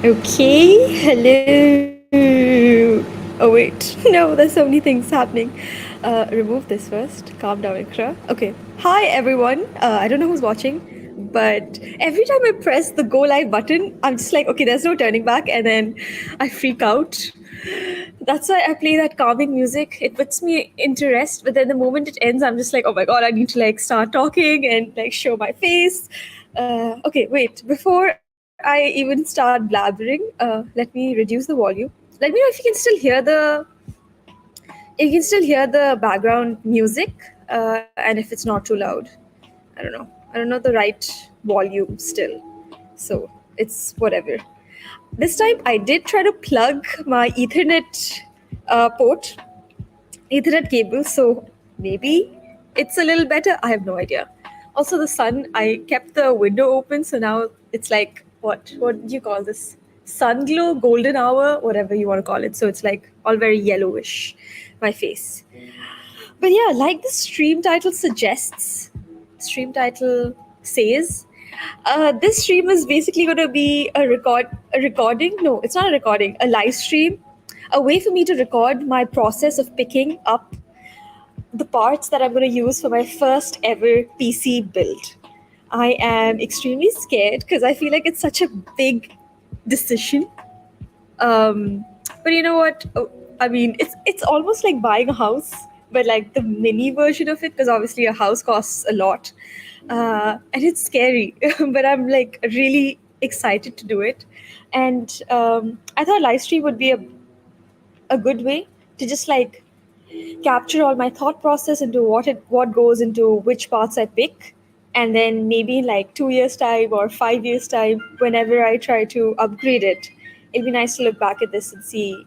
Okay, hello. Oh wait, no, there's so many things happening. Remove this first. Calm down, Ikra. Okay. Hi everyone. I don't know who's watching, but every time I press the go live button, I'm just like, okay, there's no turning back, and then I freak out. That's why I play that calming music. It puts me into rest, but then the moment it ends, I'm just like, oh my god, I need to like start talking and like show my face. Okay, wait. Before I even start blabbering, let me reduce the volume. Let me know if you can still hear the background music, and if it's not too loud. I don't know. I don't know the right volume still, so it's whatever. This time I did try to plug my Ethernet port, Ethernet cable, so maybe it's a little better. I have no idea. Also, the sun, I kept the window open, so now it's like, what do you call this? Sun glow, golden hour, whatever you want to call it. So it's like all very yellowish, my face. But yeah, like the stream title suggests, stream title says, this stream is basically going to be a recording. No, it's not a recording, a live stream, a way for me to record my process of picking up the parts that I'm going to use for my first ever PC build. I am extremely scared because I feel like it's such a big decision. Um, but you know what? Oh, I mean, it's almost like buying a house, but like the mini version of it, because obviously a house costs a lot, and it's scary. But I'm like really excited to do it, and I thought live stream would be a good way to just like capture all my thought process into what goes into which parts I pick, and then maybe in like 2 years time or 5 years time, whenever I try to upgrade it, it'll be nice to look back at this and see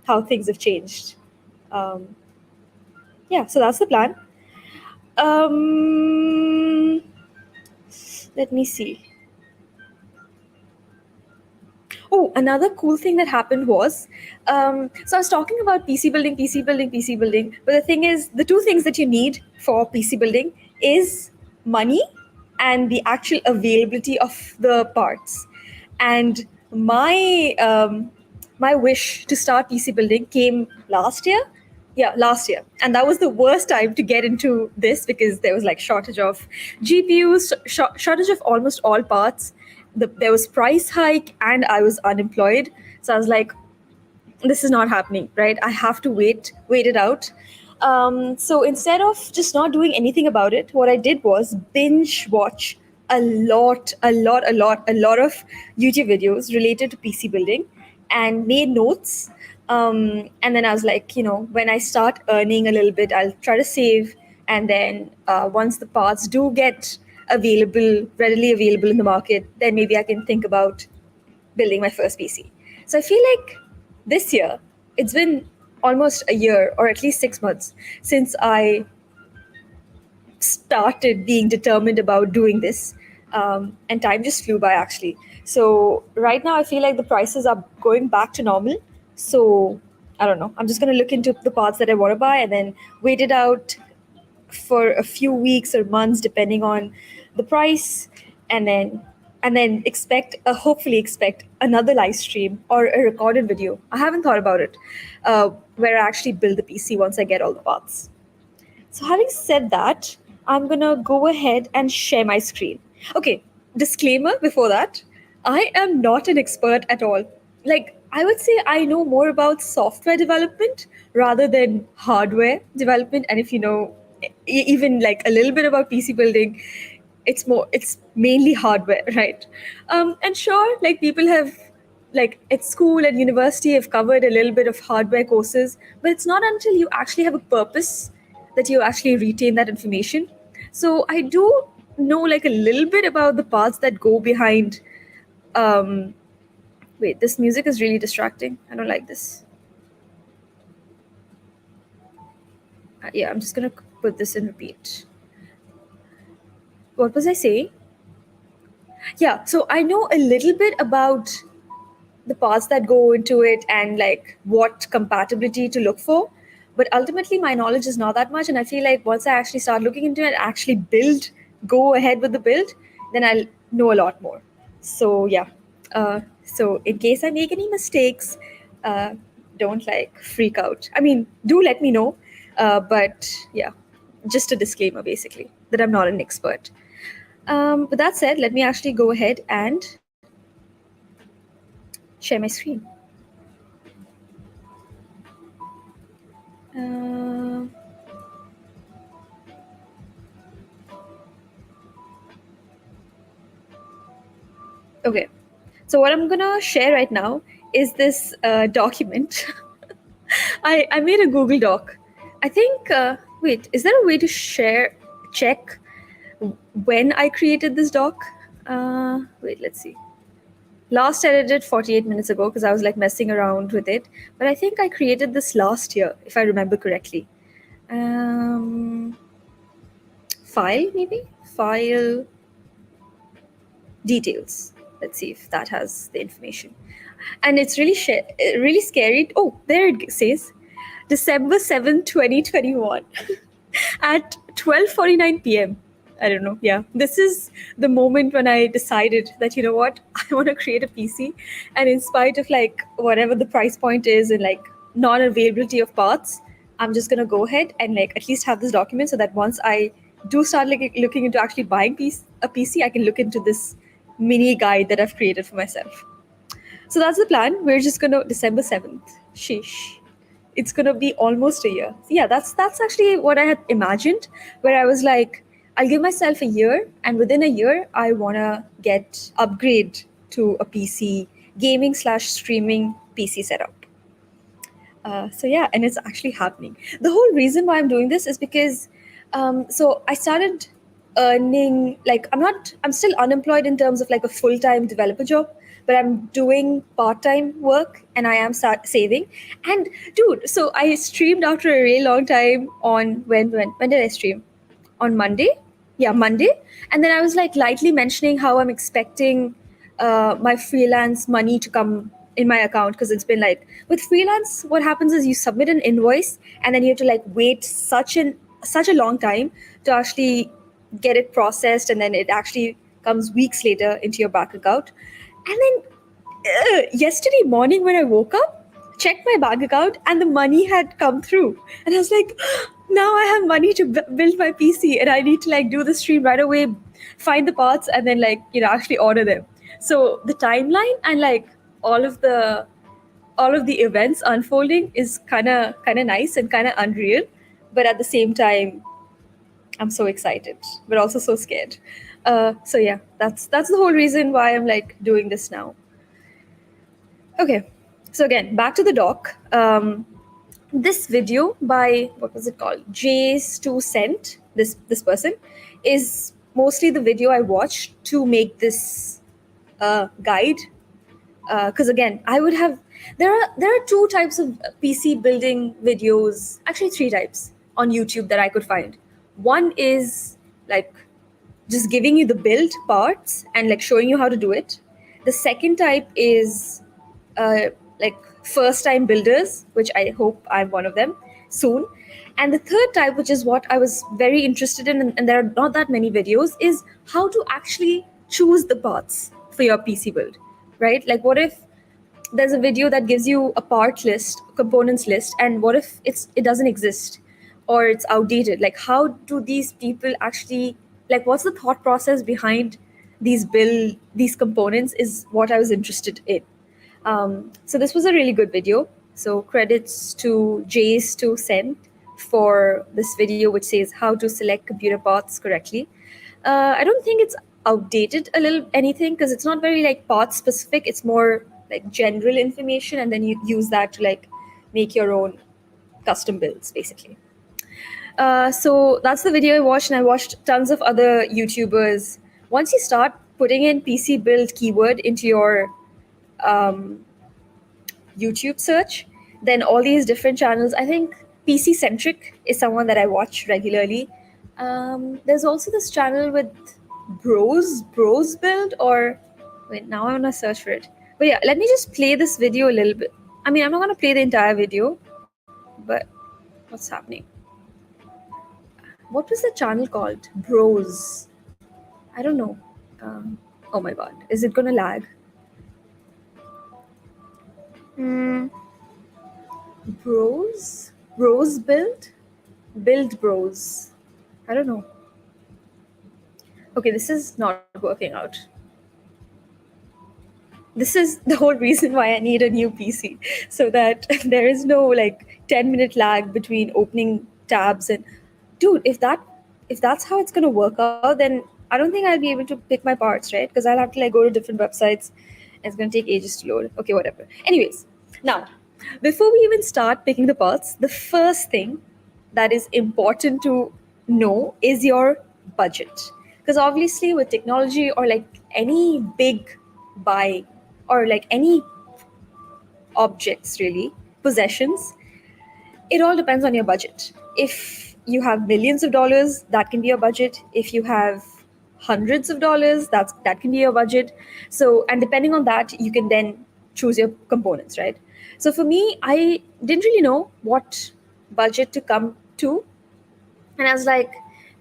how things have changed. Um, yeah, so that's the plan. Um, Let me see. Oh, another cool thing that happened was, so I was talking about PC building, PC building, PC building. But the thing is, the two things that you need for PC building is money and the actual availability of the parts. And my wish to start PC building came last year. Yeah, last year. And that was the worst time to get into this because there was like shortage of GPUs, shortage of almost all parts. There was price hike and I was unemployed. So I was like, this is not happening, right? I have to wait it out. So instead of just not doing anything about it, what I did was binge watch a lot of YouTube videos related to PC building and made notes. And then I was like, when I start earning a little bit, I'll try to save. And then once the parts do get readily available in the market, then maybe I can think about building my first PC. So I feel like this year, it's been almost a year or at least 6 months since I started being determined about doing this. And time just flew by actually. So right now, I feel like the prices are going back to normal. So I don't know. I'm just going to look into the parts that I want to buy and then wait it out for a few weeks or months depending on the price, and then hopefully expect another live stream or a recorded video. I haven't thought about it, where I actually build the PC once I get all the parts. So having said that, I'm gonna go ahead and share my screen. Okay, disclaimer before that, I am not an expert at all. Like, I would say I know more about software development rather than hardware development. And if you know even like a little bit about PC building, it's mainly hardware, right? And sure, like people have like at school and university have covered a little bit of hardware courses, but it's not until you actually have a purpose that you actually retain that information. So I do know like a little bit about the parts that go behind. um Wait, this music is really distracting. I don't like this. Yeah, I'm just gonna put this in repeat. What was I saying? Yeah, so I know a little bit about the parts that go into it and like what compatibility to look for, but ultimately my knowledge is not that much, and I feel like once I actually start looking into it, actually go ahead with the build, then I'll know a lot more. So yeah, So in case I make any mistakes, uh, don't like freak out. I mean, do let me know. But yeah, just a disclaimer basically that I'm not an expert. With that said, let me actually go ahead and share my screen. Uh, okay, so what I'm gonna share right now is this document. I made a Google Doc. I think. Wait, is there a way to check when I created this doc? Wait, let's see. Last edited 48 minutes ago because I was like messing around with it. But I think I created this last year, if I remember correctly. Um, File, maybe? File details. Let's see if that has the information. And it's really scary. Oh, there it says December 7th, 2021 at 12:49 p.m. I don't know. Yeah, this is the moment when I decided that, you know what, I want to create a PC, and in spite of like whatever the price point is and like non-availability of parts, I'm just gonna go ahead and like at least have this document so that once I do start like looking into actually buying a PC, I can look into this mini guide that I've created for myself. So that's the plan. We're just gonna December 7th. Sheesh. It's gonna be almost a year. Yeah, that's actually what I had imagined, where I was like, I'll give myself a year, and within a year, I wanna get upgrade to a PC gaming/streaming PC setup. So yeah, and it's actually happening. The whole reason why I'm doing this is because, so I started earning like I'm still unemployed in terms of like a full time developer job, but I'm doing part time work and I am saving. And dude, so I streamed after a really long time on when did I stream? On Monday. Yeah, Monday. And then I was like lightly mentioning how I'm expecting my freelance money to come in my account because it's been like with freelance, what happens is you submit an invoice and then you have to like wait such a long time to actually get it processed, and then it actually comes weeks later into your bank account. And then yesterday morning when I woke up, checked my bank account, and the money had come through. And I was like, now I have money to build my PC, and I need to like do the stream right away, find the parts, and then like actually order them. So the timeline and like all of the all of the events unfolding is kind of nice and kind of unreal, but at the same time, I'm so excited, but also so scared. So yeah, that's the whole reason why I'm like doing this now. Okay, so again, back to the doc. This video by what was it called? J's 2 cent. This person is mostly the video I watched to make this guide. Because again, I would have there are two types of PC building videos, actually three types on YouTube that I could find. One is like just giving you the build parts and like showing you how to do it. The second type is like first time builders, which I hope I'm one of them soon. And the third type, which is what I was very interested in, and there are not that many videos, is how to actually choose the parts for your PC build, right? Like, what if there's a video that gives you a part list, components list, and what if it doesn't exist or it's outdated? Like, how do these people actually, like, what's the thought process behind these components is what I was interested in. So this was a really good video. So credits to Jace to send for this video, which says how to select computer parts correctly. I don't think it's outdated a little anything because it's not very like part specific. It's more like general information, and then you use that to like make your own custom builds, basically. So that's the video I watched, and I watched tons of other YouTubers. Once you start putting in PC build keyword into your YouTube search, then all these different channels. I think PC centric is someone that I watch regularly. There's also this channel with Bros Build, or wait, now I want to search for it. But yeah, let me just play this video a little bit. I mean, I'm not going to play the entire video, but what's happening? What was the channel called? Bros. I don't know. Oh my god, is it going to lag? Mm, bros? Bros build? Build bros. I don't know. Okay, this is not working out. This is the whole reason why I need a new PC, so that there is no like 10-minute lag between opening tabs and dude, if that's how it's gonna work out, then I don't think I'll be able to pick my parts, right? Because I'll have to like go to different websites and it's gonna take ages to load. Okay, whatever. Anyways, now before we even start picking the parts, the first thing that is important to know is your budget. Because obviously, with technology or like any big buy or like any objects, really, possessions, it all depends on your budget. If you have millions of dollars, that can be your budget. If you have hundreds of dollars, that can be your budget. So, and depending on that, you can then choose your components, right? So for me, I didn't really know what budget to come to, and I was like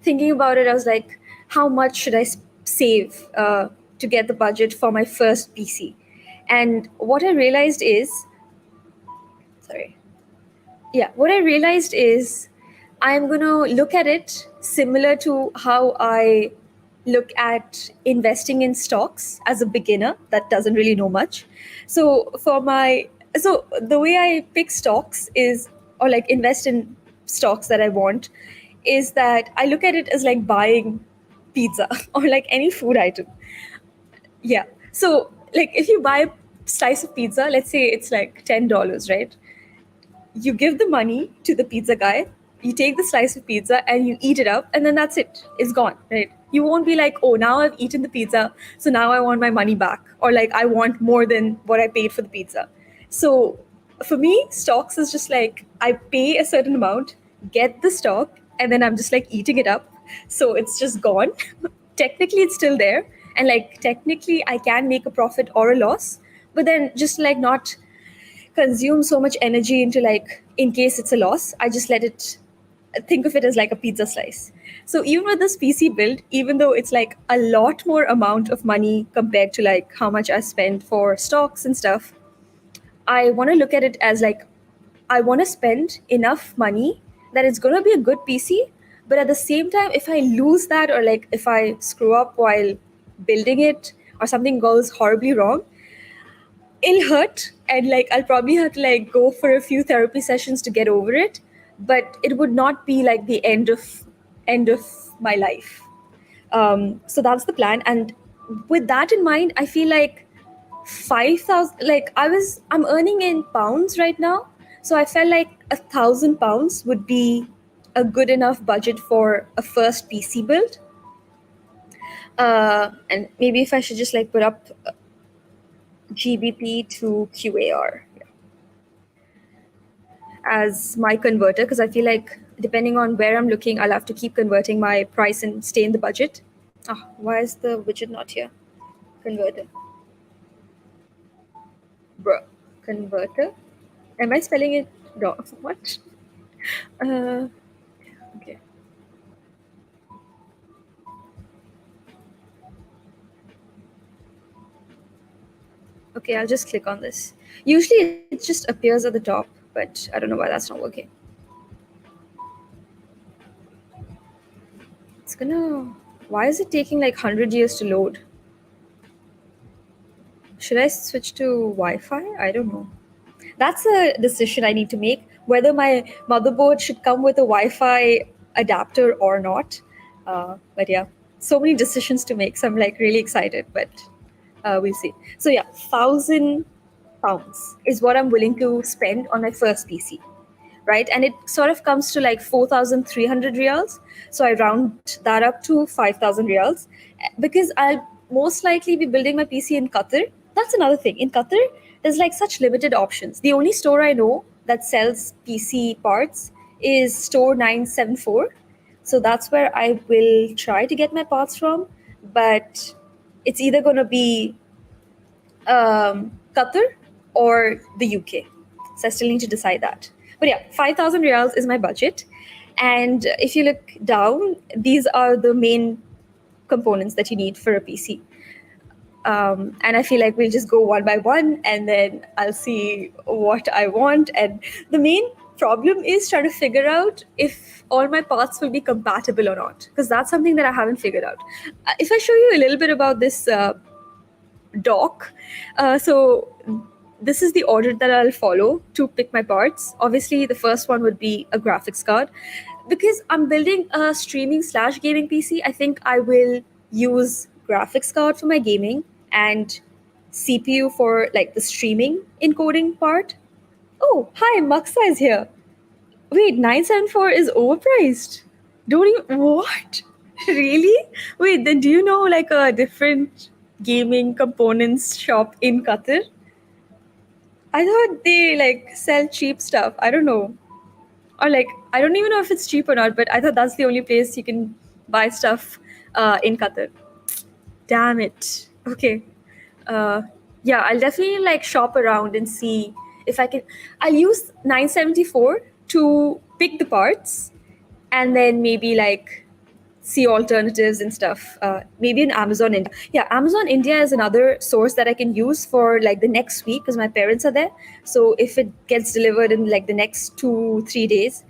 thinking about it. I was like, how much should I save to get the budget for my first PC? And what I realized is, sorry, yeah, what I realized is I'm going to look at it similar to how I look at investing in stocks as a beginner that doesn't really know much. So so the way I pick stocks is, or like invest in stocks that I want, is that I look at it as like buying pizza or like any food item. Yeah. So like if you buy a slice of pizza, let's say it's like $10, right? You give the money to the pizza guy, you take the slice of pizza and you eat it up, and then that's it. It's gone, right? You won't be like, oh, now I've eaten the pizza, so now I want my money back, or like I want more than what I paid for the pizza. So for me, stocks is just like I pay a certain amount, get the stock, and then I'm just like eating it up. So it's just gone. Technically, it's still there, and like technically, I can make a profit or a loss, but then just like not consume so much energy into like in case it's a loss, I just let it, think of it as like a pizza slice. So even with this PC build, even though it's like a lot more amount of money compared to like how much I spend for stocks and stuff, I want to look at it as like I want to spend enough money that it's going to be a good PC, but at the same time, if I lose that or like if I screw up while building it or something goes horribly wrong, it'll hurt, and like I'll probably have to like go for a few therapy sessions to get over it, but it would not be like the end of my life. So that's the plan, and with that in mind, I feel like 5,000, like I'm earning in pounds right now, so I felt like £1,000 would be a good enough budget for a first PC build. And maybe if I should just like put up GBP to QAR as my converter, because I feel like depending on where I'm looking, I'll have to keep converting my price and stay in the budget. Ah, why is the widget not here? Converter. Bruh. Converter? Am I spelling it wrong? What? Uh, okay. Okay, I'll just click on this. Usually it just appears at the top, but I don't know why that's not working. It's gonna... Why is it taking like 100 years to load? Should I switch to Wi-Fi? I don't know. That's a decision I need to make, whether my motherboard should come with a Wi-Fi adapter or not. But yeah, so many decisions to make. So I'm like really excited, but we'll see. So yeah, £1,000 is what I'm willing to spend on my first PC, right? And it sort of comes to like 4,300 reals. So I round that up to 5,000 reals because I'll most likely be building my PC in Qatar. That's another thing. In Qatar, there's like such limited options. The only store I know that sells PC parts is Store 974. So that's where I will try to get my parts from. But it's either going to be Qatar or the UK. So I still need to decide that. But yeah, 5,000 reals is my budget. And if you look down, these are the main components that you need for a PC. And I feel like we'll just go one by one, and then I'll see what I want. And the main problem is trying to figure out if all my parts will be compatible or not, because that's something that I haven't figured out. If I show you a little bit about this dock. So this is the order that I'll follow to pick my parts. Obviously, the first one would be a graphics card. Because I'm building a streaming slash gaming PC, I think I will use graphics card for my gaming and CPU for like the streaming encoding part. Oh, hi, Maksa is here. Wait, 974 is overpriced. Don't even what? Really? Wait, then do you know like a different gaming components shop in Qatar? I thought they like sell cheap stuff. I don't know. Or like I don't even know if it's cheap or not, but I thought that's the only place you can buy stuff in Qatar. Damn it. Okay. Uh, yeah, I'll definitely like shop around and see if I can. I'll use 974 to pick the parts, and then maybe like see alternatives and stuff. Maybe in Amazon India. Yeah, Amazon India is another source that I can use for like the next week because my parents are there. So if it gets delivered in like the next 2-3 days,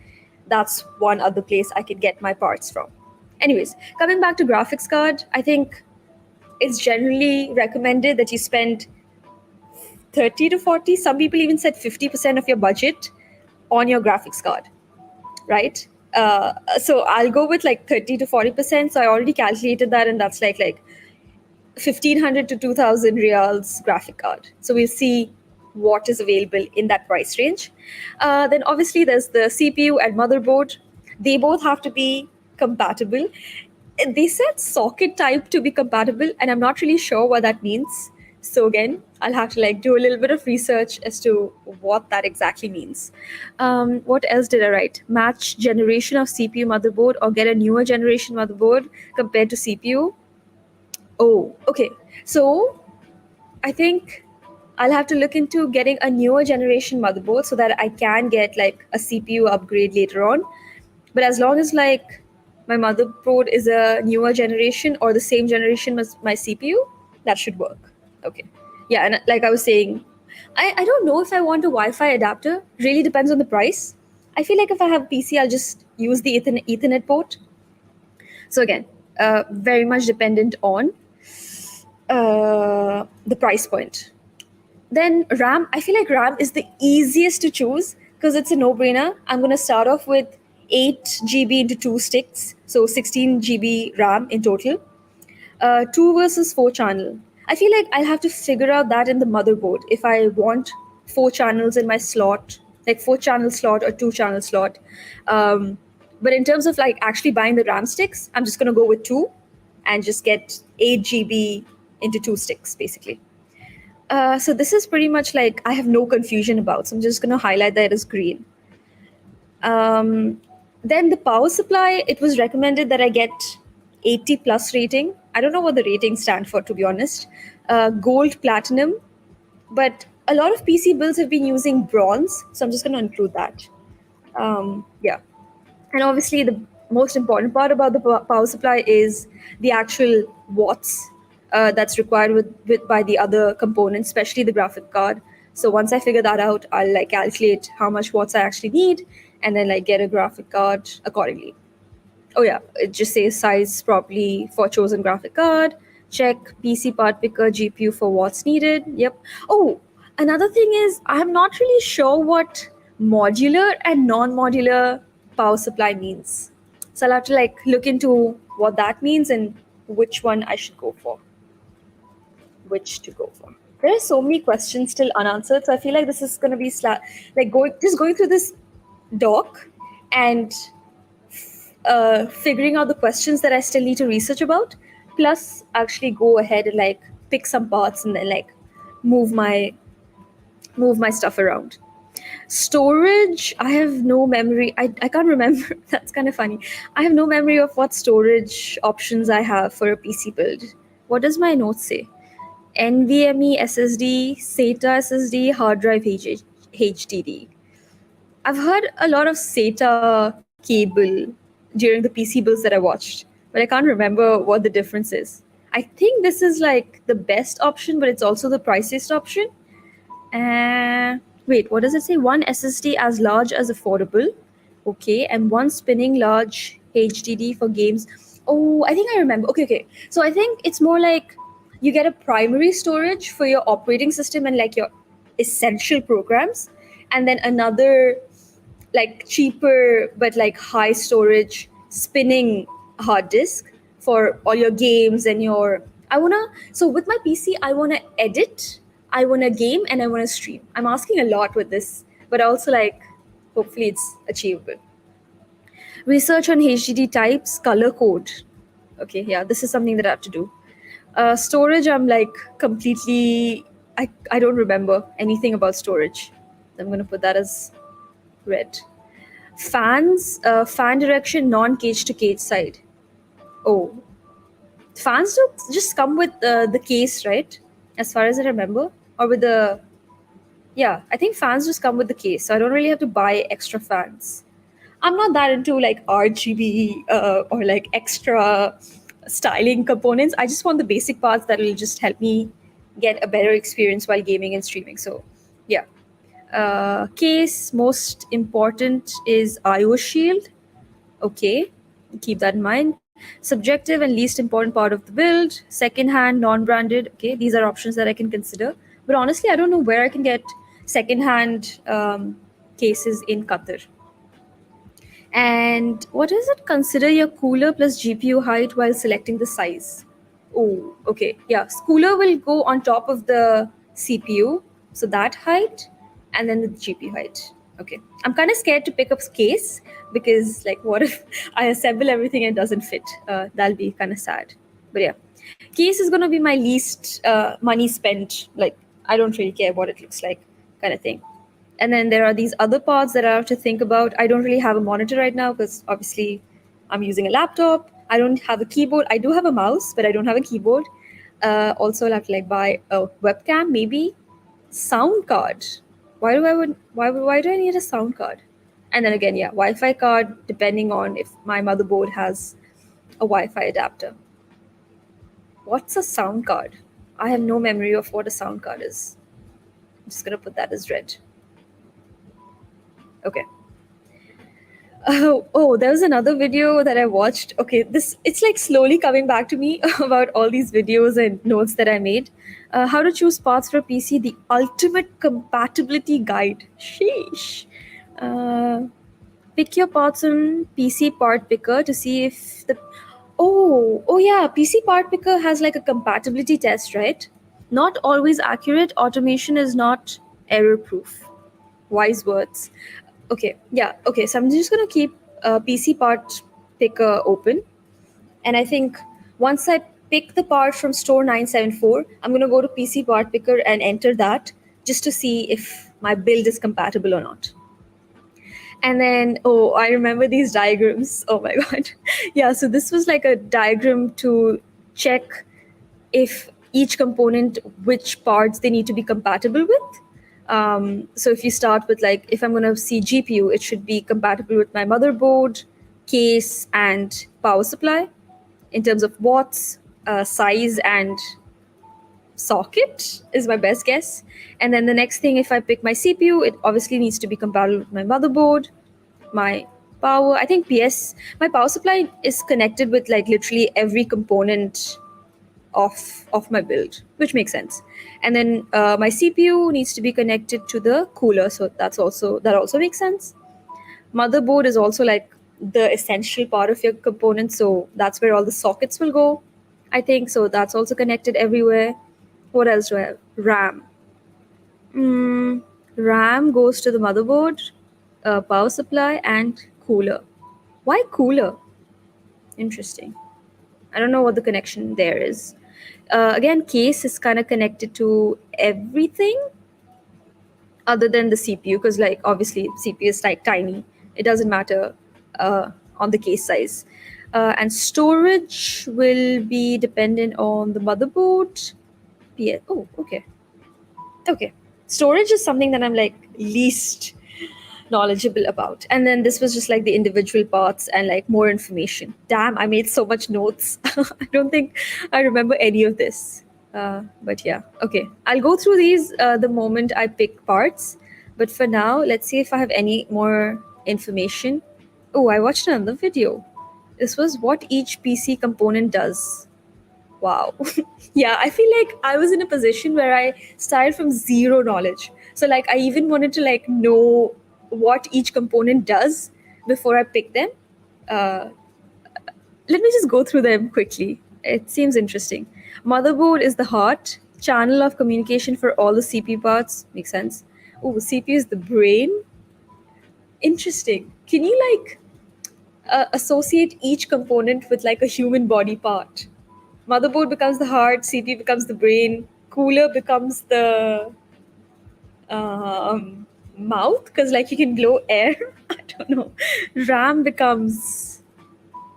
that's one other place I could get my parts from. Anyways, coming back to graphics card, I think it's generally recommended that you spend 30 to 40, some people even said 50% of your budget on your graphics card, right? So I'll go with like 30 to 40%. So I already calculated that, and that's like 1500 to 2000 reals graphic card. So we'll see what is available in that price range. Then obviously there's the CPU and motherboard. They both have to be compatible. They said socket type to be compatible, and I'm not really sure what that means. So again, I'll have to like do a little bit of research as to what that exactly means. What else did I write? Match generation of CPU motherboard or get a newer generation motherboard compared to CPU. Oh, okay. So I think I'll have to look into getting a newer generation motherboard so that I can get like a CPU upgrade later on. But as long as like my motherboard is a newer generation or the same generation as my CPU, that should work. Okay. Yeah, and like I was saying, I don't know if I want a Wi-Fi adapter. Really depends on the price. I feel like if I have a PC, I'll just use the Ethernet port. So again, very much dependent on the price point. Then RAM, I feel like RAM is the easiest to choose because it's a no-brainer. I'm going to start off with 8 GB into 2 sticks, so 16 GB RAM in total. 2 versus 4 channel. I feel like I'll have to figure out that in the motherboard if I want 4 channels in my slot, like 4 channel slot or 2 channel slot. But in terms of like actually buying the RAM sticks, I'm just going to go with 2 and just get 8 GB into 2 sticks basically. So this is pretty much like I have no confusion about. So I'm just going to highlight that as green. Then the power supply, it was recommended that I get 80 plus rating. I don't know what the ratings stand for, to be honest. Gold, platinum, but a lot of PC builds have been using bronze, so I'm just going to include that. Yeah. And obviously the most important part about the power supply is the actual watts that's required by the other components, especially the graphic card. So once I figure that out, I'll like calculate how much watts I actually need and then like get a graphic card accordingly. Oh yeah, it just says size properly for chosen graphic card. Check PC part picker GPU for what's needed. Yep. Oh, another thing is I'm not really sure what modular and non-modular power supply means. So I'll have to like look into what that means and which one I should go for. Which to go for. There are so many questions still unanswered. So I feel like this is going to be like going through this doc and figuring out the questions that I still need to research about, plus actually go ahead and like pick some parts and then like move my stuff around. Storage, I have no memory. I can't remember. That's kind of funny. I have no memory of what storage options I have for a PC build. What does my note say? NVMe SSD, SATA SSD, hard drive HDD. I've heard a lot of SATA cable during the PC builds that I watched, but I can't remember what the difference is. I think this is like the best option, but it's also the priciest option. Wait, what does it say? One SSD as large as affordable. Okay, and one spinning large HDD for games. Oh, I think I remember. Okay, okay. So I think it's more like you get a primary storage for your operating system and like your essential programs, and then another like cheaper but like high storage spinning hard disk for all your games and your I wanna so with my PC I wanna edit, I wanna game, and I wanna stream. I'm asking a lot with this, but also like hopefully it's achievable. Research on HDD types, color code. Okay, yeah, this is something that I have to do. Storage, I'm like completely I don't remember anything about storage. I'm gonna put that as red. Fans, fan direction, non-cage to cage side. Oh, fans do just come with the case, right? As far as I remember, or with the yeah, I think fans just come with the case, so I don't really have to buy extra fans. I'm not that into like RGB or like extra styling components. I just want the basic parts that will just help me get a better experience while gaming and streaming. So, yeah. Case most important is IO shield. Okay, keep that in mind. Subjective and least important part of the build. Second-hand, non-branded. Okay, these are options that I can consider. But honestly, I don't know where I can get second-hand cases in Qatar. And what is it? Consider your cooler plus GPU height while selecting the size. Oh, okay. Yeah, cooler will go on top of the CPU. So that height and then the GPU height. Okay. I'm kind of scared to pick up case because, like, what if I assemble everything and it doesn't fit? That'll be kind of sad. But yeah, case is going to be my least money spent. Like, I don't really care what it looks like, kind of thing. And then there are these other parts that I have to think about. I don't really have a monitor right now because obviously I'm using a laptop. I don't have a keyboard. I do have a mouse, but I don't have a keyboard. Also, I'll have to like buy a webcam, maybe sound card. Why do I need a sound card? And then again, yeah, Wi-Fi card depending on if my motherboard has a Wi-Fi adapter. What's a sound card? I have no memory of what a sound card is. I'm just gonna put that as red. Okay. There was another video that I watched. Okay, it's like slowly coming back to me about all these videos and notes that I made. How to choose parts for PC, the ultimate compatibility guide. Sheesh. Pick your parts on PC part picker to see if the oh yeah, PC part picker has like a compatibility test, right? Not always accurate. Automation is not error proof. Wise words. Okay, yeah, okay. So I'm just gonna keep PC part picker open, and I think once I pick the part from store 974, I'm gonna go to PC part picker and enter that just to see if my build is compatible or not. And then, oh, I remember these diagrams. Oh my god, yeah. So this was like a diagram to check if each component, which parts they need to be compatible with. So if you start with like, if I'm going to see GPU, it should be compatible with my motherboard, case, and power supply in terms of watts, size, and socket is my best guess. And then the next thing, if I pick my CPU, it obviously needs to be compatible with my motherboard, my power. I think my power supply is connected with like literally every component of my build, which makes sense. And then my CPU needs to be connected to the cooler, so that also makes sense. Motherboard is also like the essential part of your component, so that's where all the sockets will go, I think. So that's also connected everywhere. What else do I have? RAM goes to the motherboard, power supply, and cooler. Why cooler? Interesting. I don't know what the connection there is. Again, case is kind of connected to everything other than the CPU, because like obviously CPU is like tiny. It doesn't matter on the case size. And storage will be dependent on the motherboard. Yeah. Oh, okay. Okay. Storage is something that I'm like least knowledgeable about. And then this was just like the individual parts and like more information. Damn, I made so much notes. I don't think I remember any of this. But yeah, okay. I'll go through these the moment I pick parts. But for now, let's see if I have any more information. Oh, I watched another video. This was what each PC component does. Wow. Yeah, I feel like I was in a position where I started from zero knowledge. So like I even wanted to like know what each component does before I pick them. Uh, Let me just go through them quickly. It seems interesting. Motherboard is the heart, channel of communication for all the CPU parts. Makes sense. Oh, CPU is the brain. Interesting. Can you like associate each component with like a human body part? Motherboard becomes the heart, CPU becomes the brain, cooler becomes the mouth because like you can blow air. I don't know. RAM becomes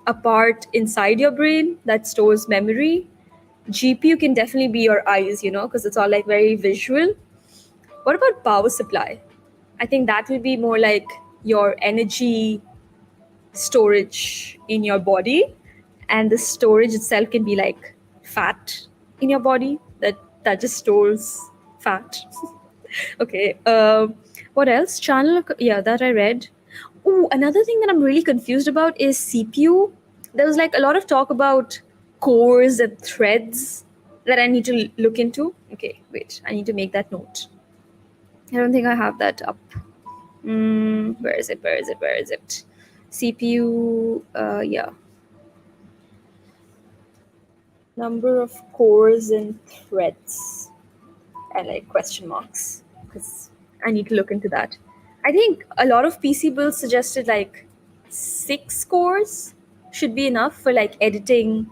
a part inside your brain that stores memory. GPU can definitely be your eyes, because it's all like very visual. What about power supply? I think that will be more like your energy storage in your body, and the storage itself can be like fat in your body that just stores fat. Okay. What else? Yeah, that I read. Oh, another thing that I'm really confused about is CPU. There was like a lot of talk about cores and threads that I need to look into. Okay, wait, I need to make that note. I don't think I have that up. Where is it? Where is it? Where is it? CPU. Yeah. Number of cores and threads, and like question marks, because I need to look into that. I think a lot of PC builds suggested like 6 cores should be enough for like editing,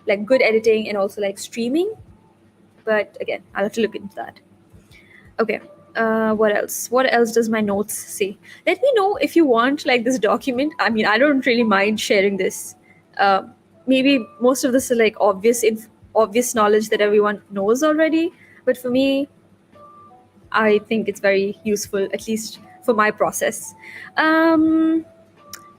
like good editing and also like streaming. But again, I'll have to look into that. Okay. What else? What else does my notes say? Let me know if you want like this document. I mean, I don't really mind sharing this. Maybe most of this is like obvious knowledge that everyone knows already. But for me, I think it's very useful, at least for my process.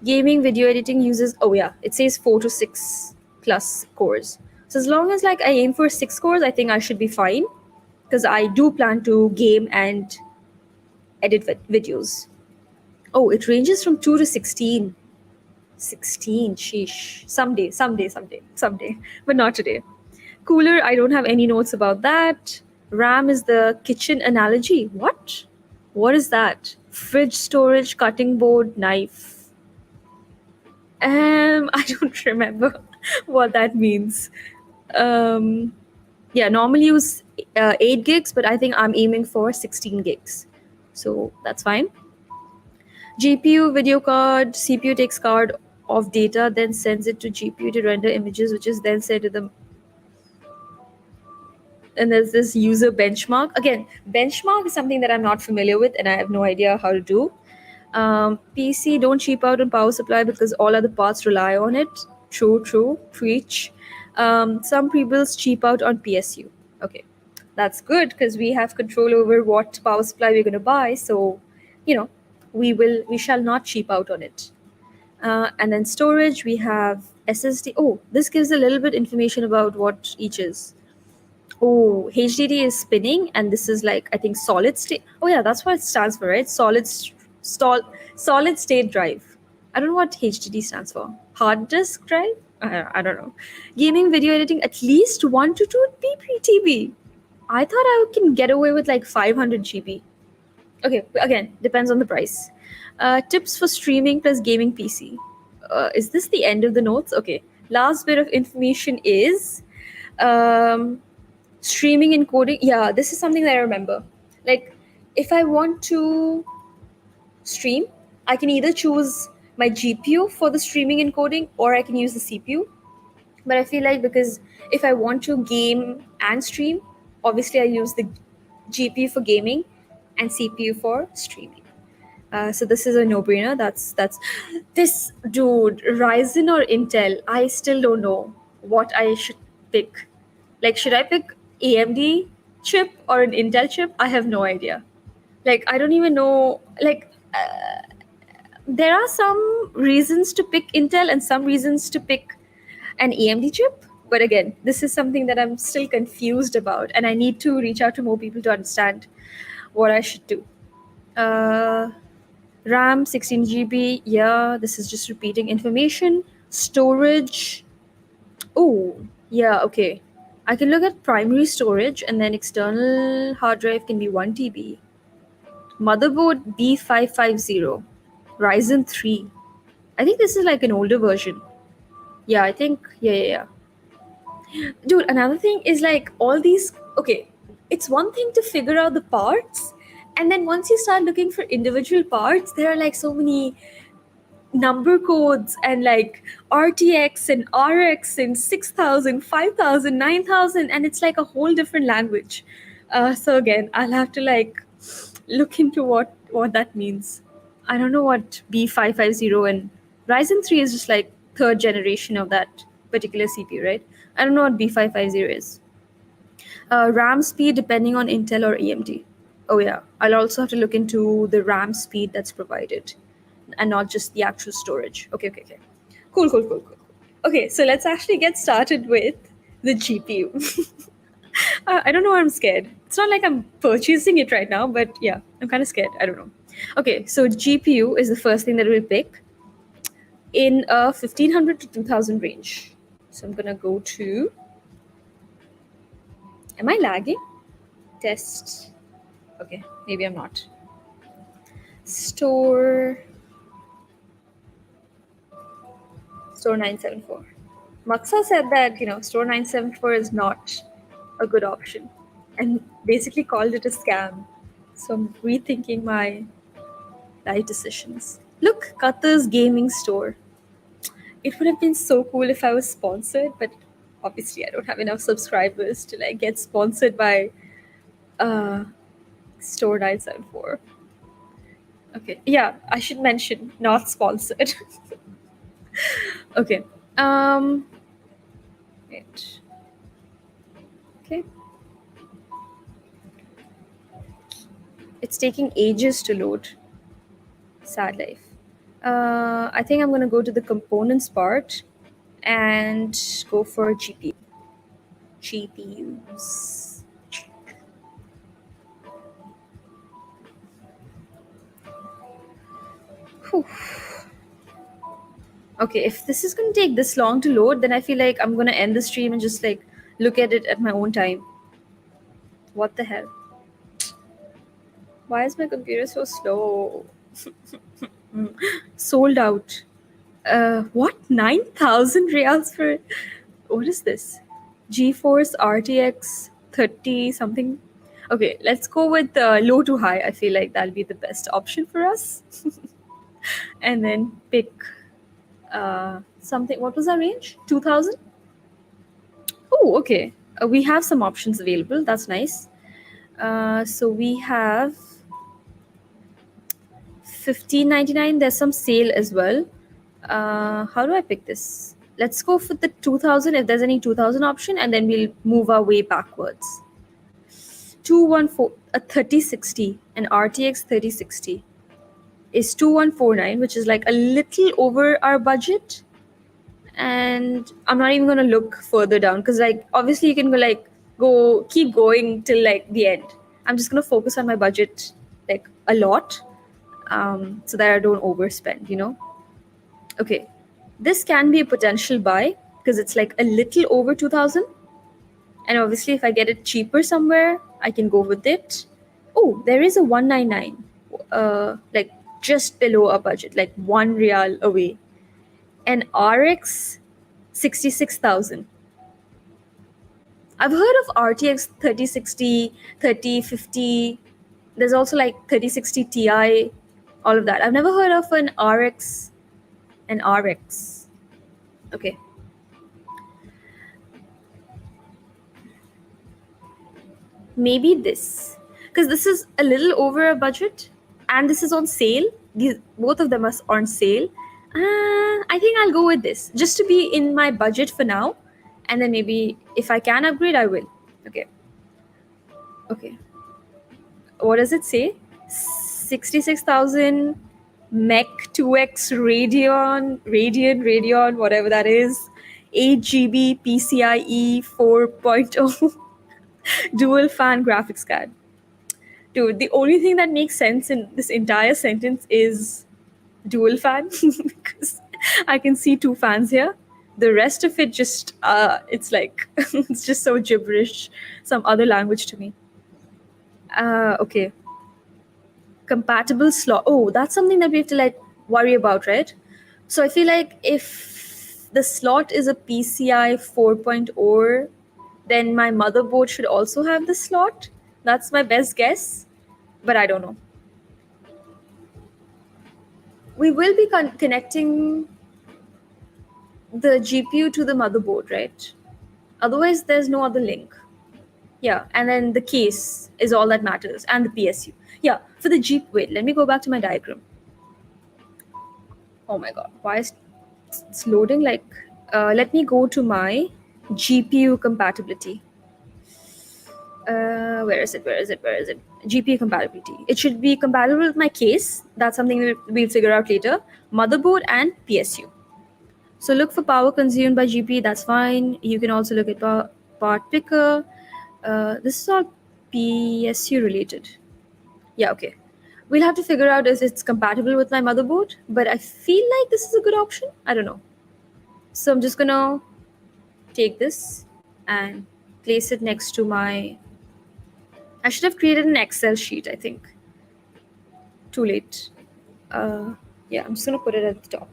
Gaming video editing uses, oh yeah, it says 4 to 6 plus cores. So as long as like I aim for 6 cores, I think I should be fine, because I do plan to game and edit videos. Oh, it ranges from 2 to 16. 16, sheesh. Someday, but not today. Cooler, I don't have any notes about that. RAM is the kitchen analogy. What? What is that? Fridge storage, cutting board, knife. I don't remember what that means. Yeah, normally use 8 gigs, but I think I'm aiming for 16 gigs. So that's fine. GPU, video card, CPU takes card of data, then sends it to GPU to render images, which is then sent to the. And there's this user benchmark. Again, benchmark is something that I'm not familiar with and I have no idea how to do. PC, don't cheap out on power supply because all other parts rely on it. True, preach. Some pre-builds cheap out on PSU. Okay, that's good because we have control over what power supply we're going to buy. So, we shall not cheap out on it. And then storage, we have SSD. Oh, this gives a little bit information about what each is. Oh, HDD is spinning, and this is like I think solid state. Oh yeah, that's what it stands for, right? Solid state drive. I don't know what HDD stands for. Hard disk drive? I don't know. Gaming video editing, at least 1 to 2 TB. I thought I can get away with like 500 GB. Okay, again, depends on the price. Tips for streaming plus gaming PC. Is this the end of the notes? Okay. Last bit of information is streaming encoding. Yeah, this is something that I remember. Like, if I want to stream, I can either choose my GPU for the streaming encoding or I can use the CPU. But I feel like because if I want to game and stream, obviously I use the GPU for gaming and CPU for streaming. So this is a no-brainer. That's this dude, Ryzen or Intel. I still don't know what I should pick. Like, should I pick AMD chip or an Intel chip? I have no idea. Like, I don't even know. Like, there are some reasons to pick Intel and some reasons to pick an AMD chip. But again, this is something that I'm still confused about, and I need to reach out to more people to understand what I should do. Uh, RAM 16 GB. Yeah, this is just repeating information. Storage. Oh, yeah, okay. I can look at primary storage, and then external hard drive can be 1 TB. Motherboard B550. Ryzen 3. I think this is like an older version. Yeah, I think, yeah. Dude, another thing is like all these, okay, it's one thing to figure out the parts, and then once you start looking for individual parts, there are like so many number codes and like RTX and RX and 6,000, 5,000, 9,000, and it's like a whole different language. So again, I'll have to like look into what that means. I don't know what B550 and Ryzen 3 is just like third generation of that particular CPU, right? I don't know what B550 is. RAM speed depending on Intel or AMD. Oh yeah, I'll also have to look into the RAM speed that's provided and not just the actual storage. Okay. Cool. Okay, so let's actually get started with the GPU. I don't know why I'm scared. It's not like I'm purchasing it right now, but yeah, I'm kind of scared. I don't know. Okay, so GPU is the first thing that we'll pick in a 1500 to 2000 range. So I'm gonna go to. Am I lagging? Test. Okay, maybe I'm not. Store 974. Maksa said that, store 974 is not a good option and basically called it a scam. So I'm rethinking my life decisions. Look, Qatar's gaming store. It would have been so cool if I was sponsored, but obviously I don't have enough subscribers to like get sponsored by store 974. Okay, yeah, I should mention not sponsored. Okay. Wait. Okay. It's taking ages to load. Sad life. I think I'm gonna go to the components part and go for GPUs. Whew. Okay, if this is gonna take this long to load, then I feel like I'm gonna end the stream and just like look at it at my own time. What the hell? Why is my computer so slow? Sold out. What? 9,000 reals for. What is this? GeForce RTX 30 something. Okay, let's go with low to high. I feel like that'll be the best option for us. And then pick something. What was our range? 2,000? Oh, okay. We have some options available. That's nice. So we have 1599. There's some sale as well. How do I pick this? Let's go for the 2000 if there's any 2000 option, and then we'll move our way backwards. 214, a 3060, an RTX 3060 is 2149, which is like a little over our budget. And I'm not even going to look further down because like obviously you can go keep going till like the end. I'm just going to focus on my budget like a lot, so that I don't overspend. Okay, this can be a potential buy because it's like a little over 2000, and obviously if I get it cheaper somewhere I can go with it. Oh, there is a 199, like just below our budget, like 1 real away, an RX 66,000. I've heard of RTX 3060, 3050. There's also like 3060 Ti, all of that. I've never heard of an RX. Okay. Maybe this, because this is a little over a budget and this is on sale. Both of them are on sale. I think I'll go with this just to be in my budget for now, and then maybe if I can upgrade I will. Okay, what does it say? 66,000 Mech 2X Radeon, whatever that is, 8 GB PCIe 4.0 dual fan graphics card. Dude, the only thing that makes sense in this entire sentence is dual fan because I can see two fans here. The rest of it just, it's like, it's just so gibberish, some other language to me. Okay. Compatible slot. Oh, that's something that we have to like worry about, right? So I feel like if the slot is a PCI 4.0, then my motherboard should also have the slot. That's my best guess, but I don't know. We will be connecting the GPU to the motherboard, right? Otherwise, there's no other link. Yeah, and then the case is all that matters, and the PSU. Yeah, for the Jeep, wait, let me go back to my diagram. Oh my god, why is it's loading? Like, let me go to my GPU compatibility. Where is it? GPU compatibility. It should be compatible with my case. That's something we'll figure out later. Motherboard and PSU. So look for power consumed by GPU. That's fine. You can also look at part picker. This is all PSU related. Yeah, okay. We'll have to figure out if it's compatible with my motherboard, but I feel like this is a good option. I don't know. So I'm just gonna take this and place it next to my... I should have created an Excel sheet, I think. Too late. Yeah, I'm just gonna put it at the top.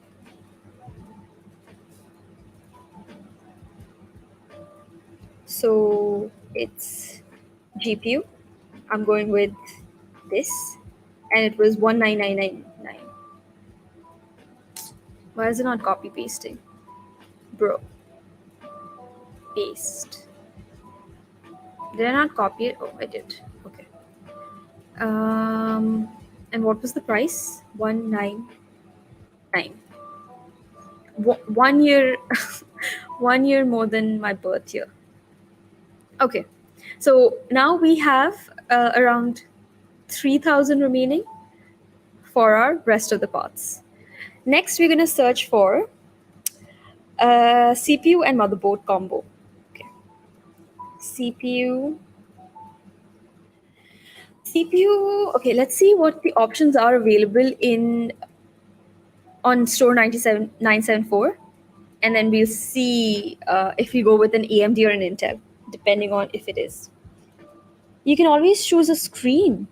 So it's GPU. I'm going with this, and it was 19999. Why is it not copy pasting? Bro. Paste. Did I not copy it? Oh, I did. Okay. And what was the price? 199. 1 year, 1 year more than my birth year. Okay. So now we have around 3,000 remaining for our rest of the parts. Next, we're going to search for CPU and motherboard combo. Okay. CPU. Okay, let's see what the options are available on store 974, and then we'll see if we go with an AMD or an Intel, depending on if it is. You can always choose a screen.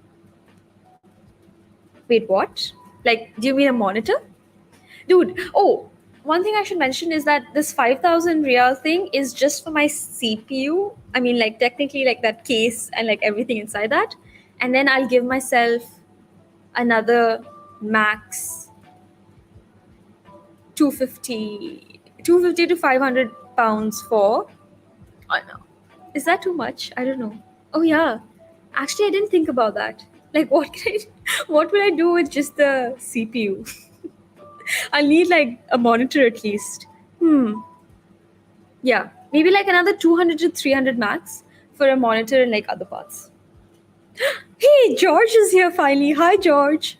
Wait, what? Like, do you mean a monitor? Dude, oh, one thing I should mention is that this 5,000 real thing is just for my CPU. I mean, like, technically, like, that case and, like, everything inside that. And then I'll give myself another max 250 to 500 pounds for... Oh, no. Is that too much? I don't know. Oh, yeah. Actually, I didn't think about that. Like, what would I do with just the CPU? I'll need like a monitor at least. Yeah, maybe like another 200 to 300 max for a monitor and like other parts. Hey, George is here finally. Hi, George.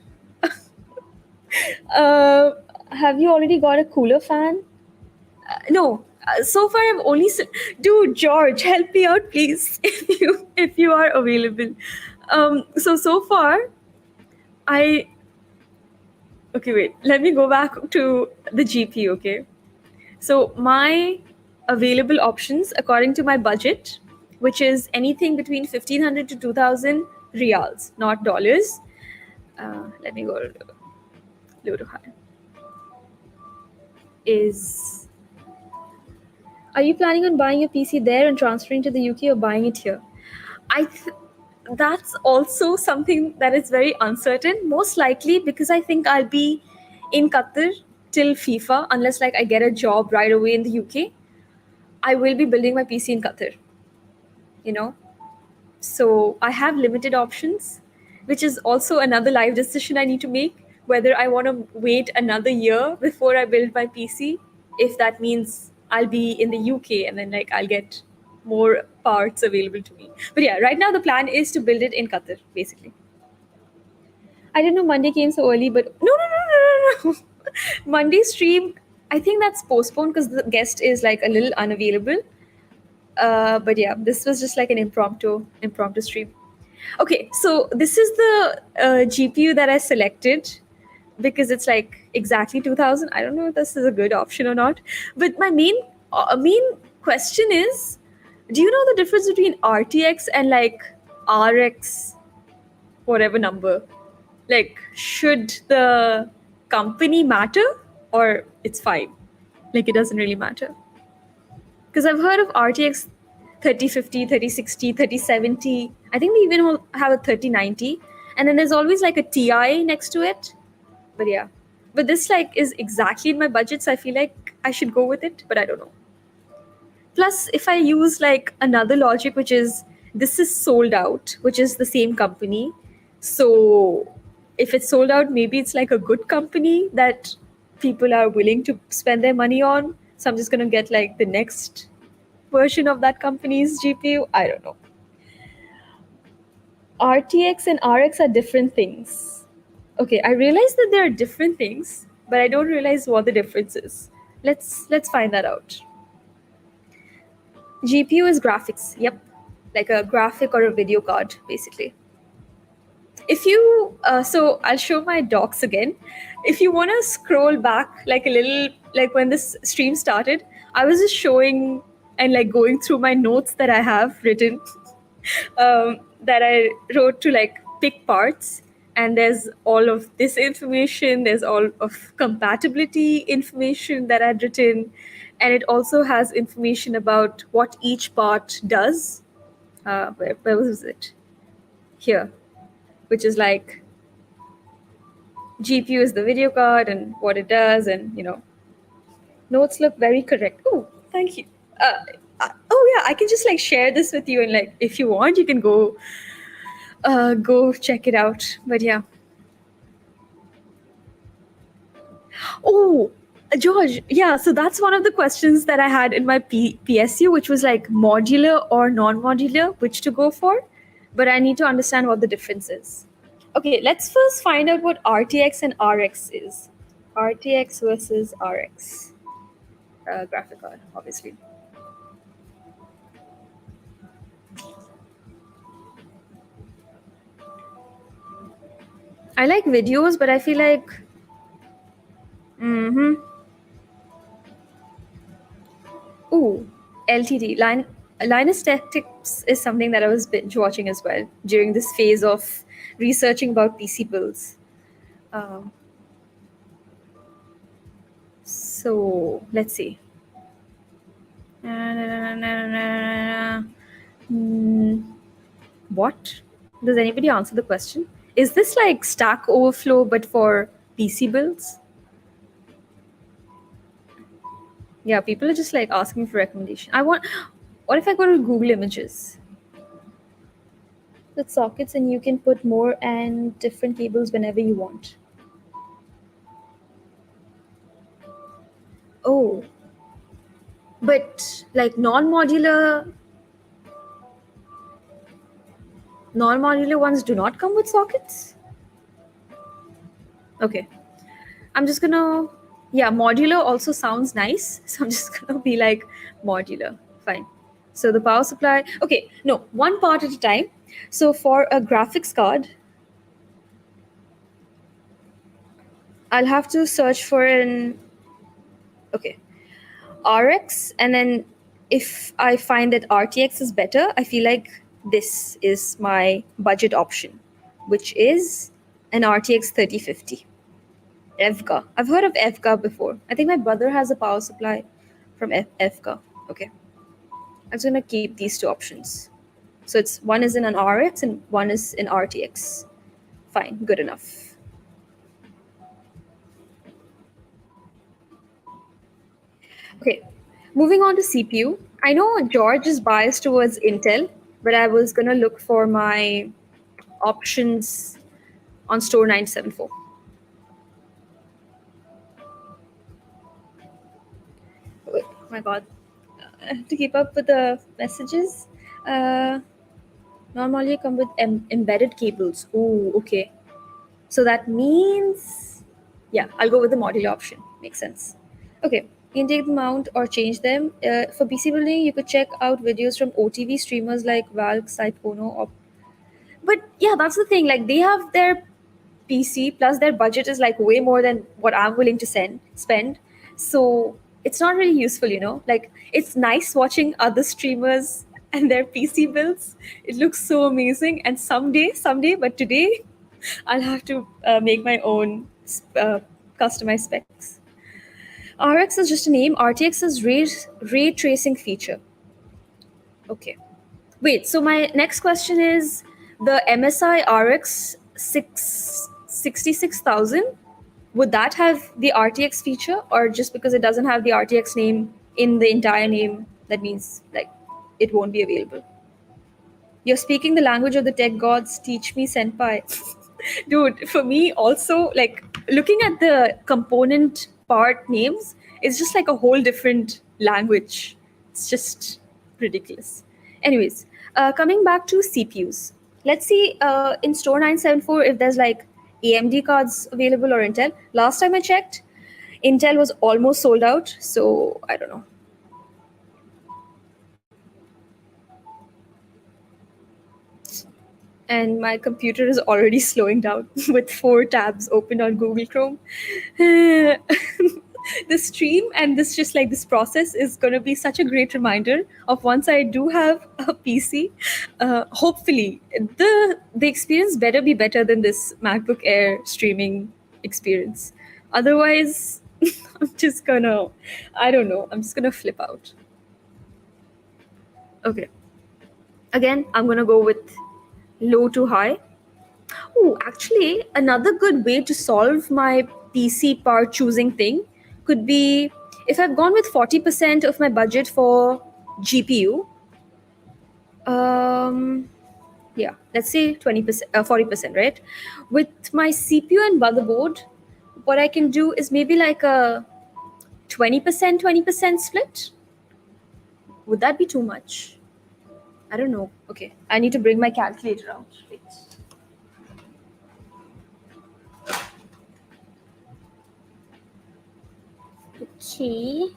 Have you already got a cooler fan? No. So far, I've only... Dude, George, help me out, please, if you are available. So far, Okay, wait. Let me go back to the GPU, okay? So my available options, according to my budget, which is anything between 1,500 to 2,000 reals, not dollars. Let me go low to high. Are you planning on buying your PC there and transferring to the UK or buying it here? That's also something that is very uncertain. Most likely because I think I'll be in Qatar till FIFA, unless like I get a job right away in the UK. I will be building my PC in Qatar, you know? So I have limited options, which is also another life decision I need to make, whether I want to wait another year before I build my PC, if that means I'll be in the UK and then like I'll get more parts available to me. But yeah, right now the plan is to build it in Qatar, basically. I didn't know Monday came so early, but no. Monday stream, I think that's postponed because the guest is like a little unavailable. But yeah, this was just like an impromptu stream. Okay, so this is the GPU that I selected because it's like exactly 2000. I don't know if this is a good option or not. But my main question is, do you know the difference between RTX and like RX, whatever number? Like, should the company matter or it's fine? Like, it doesn't really matter. Because I've heard of RTX 3050, 3060, 3070. I think they even have a 3090. And then there's always like a TI next to it. But yeah. But this like is exactly in my budget, so I feel like I should go with it, but I don't know. Plus, if I use like another logic, which is this is sold out, which is the same company. So if it's sold out, maybe it's like a good company that people are willing to spend their money on. So I'm just going to get like the next version of that company's GPU. I don't know. RTX and RX are different things. Okay, I realize that there are different things, but I don't realize what the difference is. Let's find that out. GPU is graphics. Yep. Like a graphic or a video card, basically. If you, so I'll show my docs again. If you want to scroll back like a little, like when this stream started, I was just showing and like going through my notes that I have written, that I wrote to like pick parts. And there's all of this information, there's all of compatibility information that I'd written. And it also has information about what each part does. Where was it? Here, which is like GPU is the video card and what it does, and notes look very correct. Oh, thank you. Oh yeah, I can just like share this with you, and like if you want, you can go check it out. But yeah. Oh, George, yeah. So that's one of the questions that I had in my PSU, which was like modular or non-modular, which to go for. But I need to understand what the difference is. Okay, let's first find out what RTX and RX is. RTX versus RX. Graphic card, obviously. I like videos, but I feel like... Ooh, LTD. Linus Tech Tips is something that I was binge watching as well during this phase of researching about PC builds. So let's see. What? Does anybody answer the question? Is this like Stack Overflow but for PC builds? Yeah, people are just like asking for recommendation. What if I go to Google Images? With sockets, and you can put more and different cables whenever you want. Oh, but like non-modular ones do not come with sockets? Okay. I'm just gonna, yeah, modular also sounds nice. So I'm just gonna be like modular. Fine. So the power supply, okay, no, one part at a time. So for a graphics card, I'll have to search for okay, RX, and then if I find that RTX is better, I feel like this is my budget option, which is an RTX 3050. EVGA. I've heard of EVGA before. I think my brother has a power supply from EVGA. Okay. I'm just going to keep these two options. So it's one is in an RX and one is in RTX. Fine, good enough. Okay, moving on to CPU. I know George is biased towards Intel, but I was going to look for my options on Store 974. Oh my god, I have to keep up with the messages. Normally come with embedded cables. Oh, okay. So that means Yeah, I'll go with the modular option. Makes sense. Okay, you can take them out or change them. For PC building, you could check out videos from OTV streamers like Valk, Saipono, or but yeah, that's the thing. Like they have their PC plus their budget is like way more than what I'm willing to spend. So it's not really useful, you know. Like it's nice watching other streamers and their PC builds. It looks so amazing. And someday, but today, I'll have to make my own customized specs. RX is just a name. RTX is ray tracing feature. Okay. Wait, so my next question is the MSI RX 66,000. Would that have the RTX feature, or just because it doesn't have the RTX name in the entire name, that means like it won't be available? You're speaking the language of the tech gods. Teach me, senpai. Dude, for me also, like looking at the component part names, it's just like a whole different language. It's just ridiculous. Anyways, coming back to CPUs, let's see in Store 974 if there's like AMD cards available or Intel. Last time I checked, Intel was almost sold out, so I don't know. And my computer is already slowing down with 4 tabs open on Google Chrome. The stream and this process is going to be such a great reminder of once I do have a PC. Hopefully, the experience better be better than this MacBook Air streaming experience. Otherwise, I don't know, I'm just gonna flip out. Okay. Again, I'm gonna go with low to high. Oh, actually, another good way to solve my PC part choosing thing could be if I've gone with 40% of my budget for GPU. Yeah, let's say 20%, 40%, right? With my CPU and motherboard, what I can do is maybe like a 20% split. Would that be too much? I don't know. Okay, I need to bring my calculator out. Wait. Okay.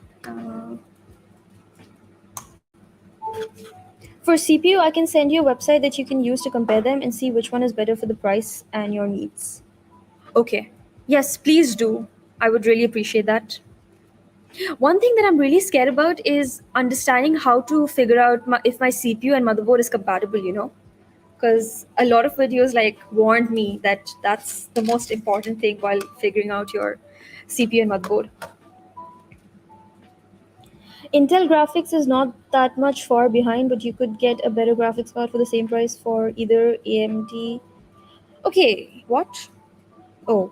For CPU, I can send you a website that you can use to compare them and see which one is better for the price and your needs. Okay. Yes, please do. I would really appreciate that. One thing that I'm really scared about is understanding how to figure out if my CPU and motherboard is compatible, you know? Because a lot of videos like warned me that that's the most important thing while figuring out your CPU and motherboard. Intel graphics is not that much far behind, but you could get a better graphics card for the same price for either AMD. Okay, what? Oh,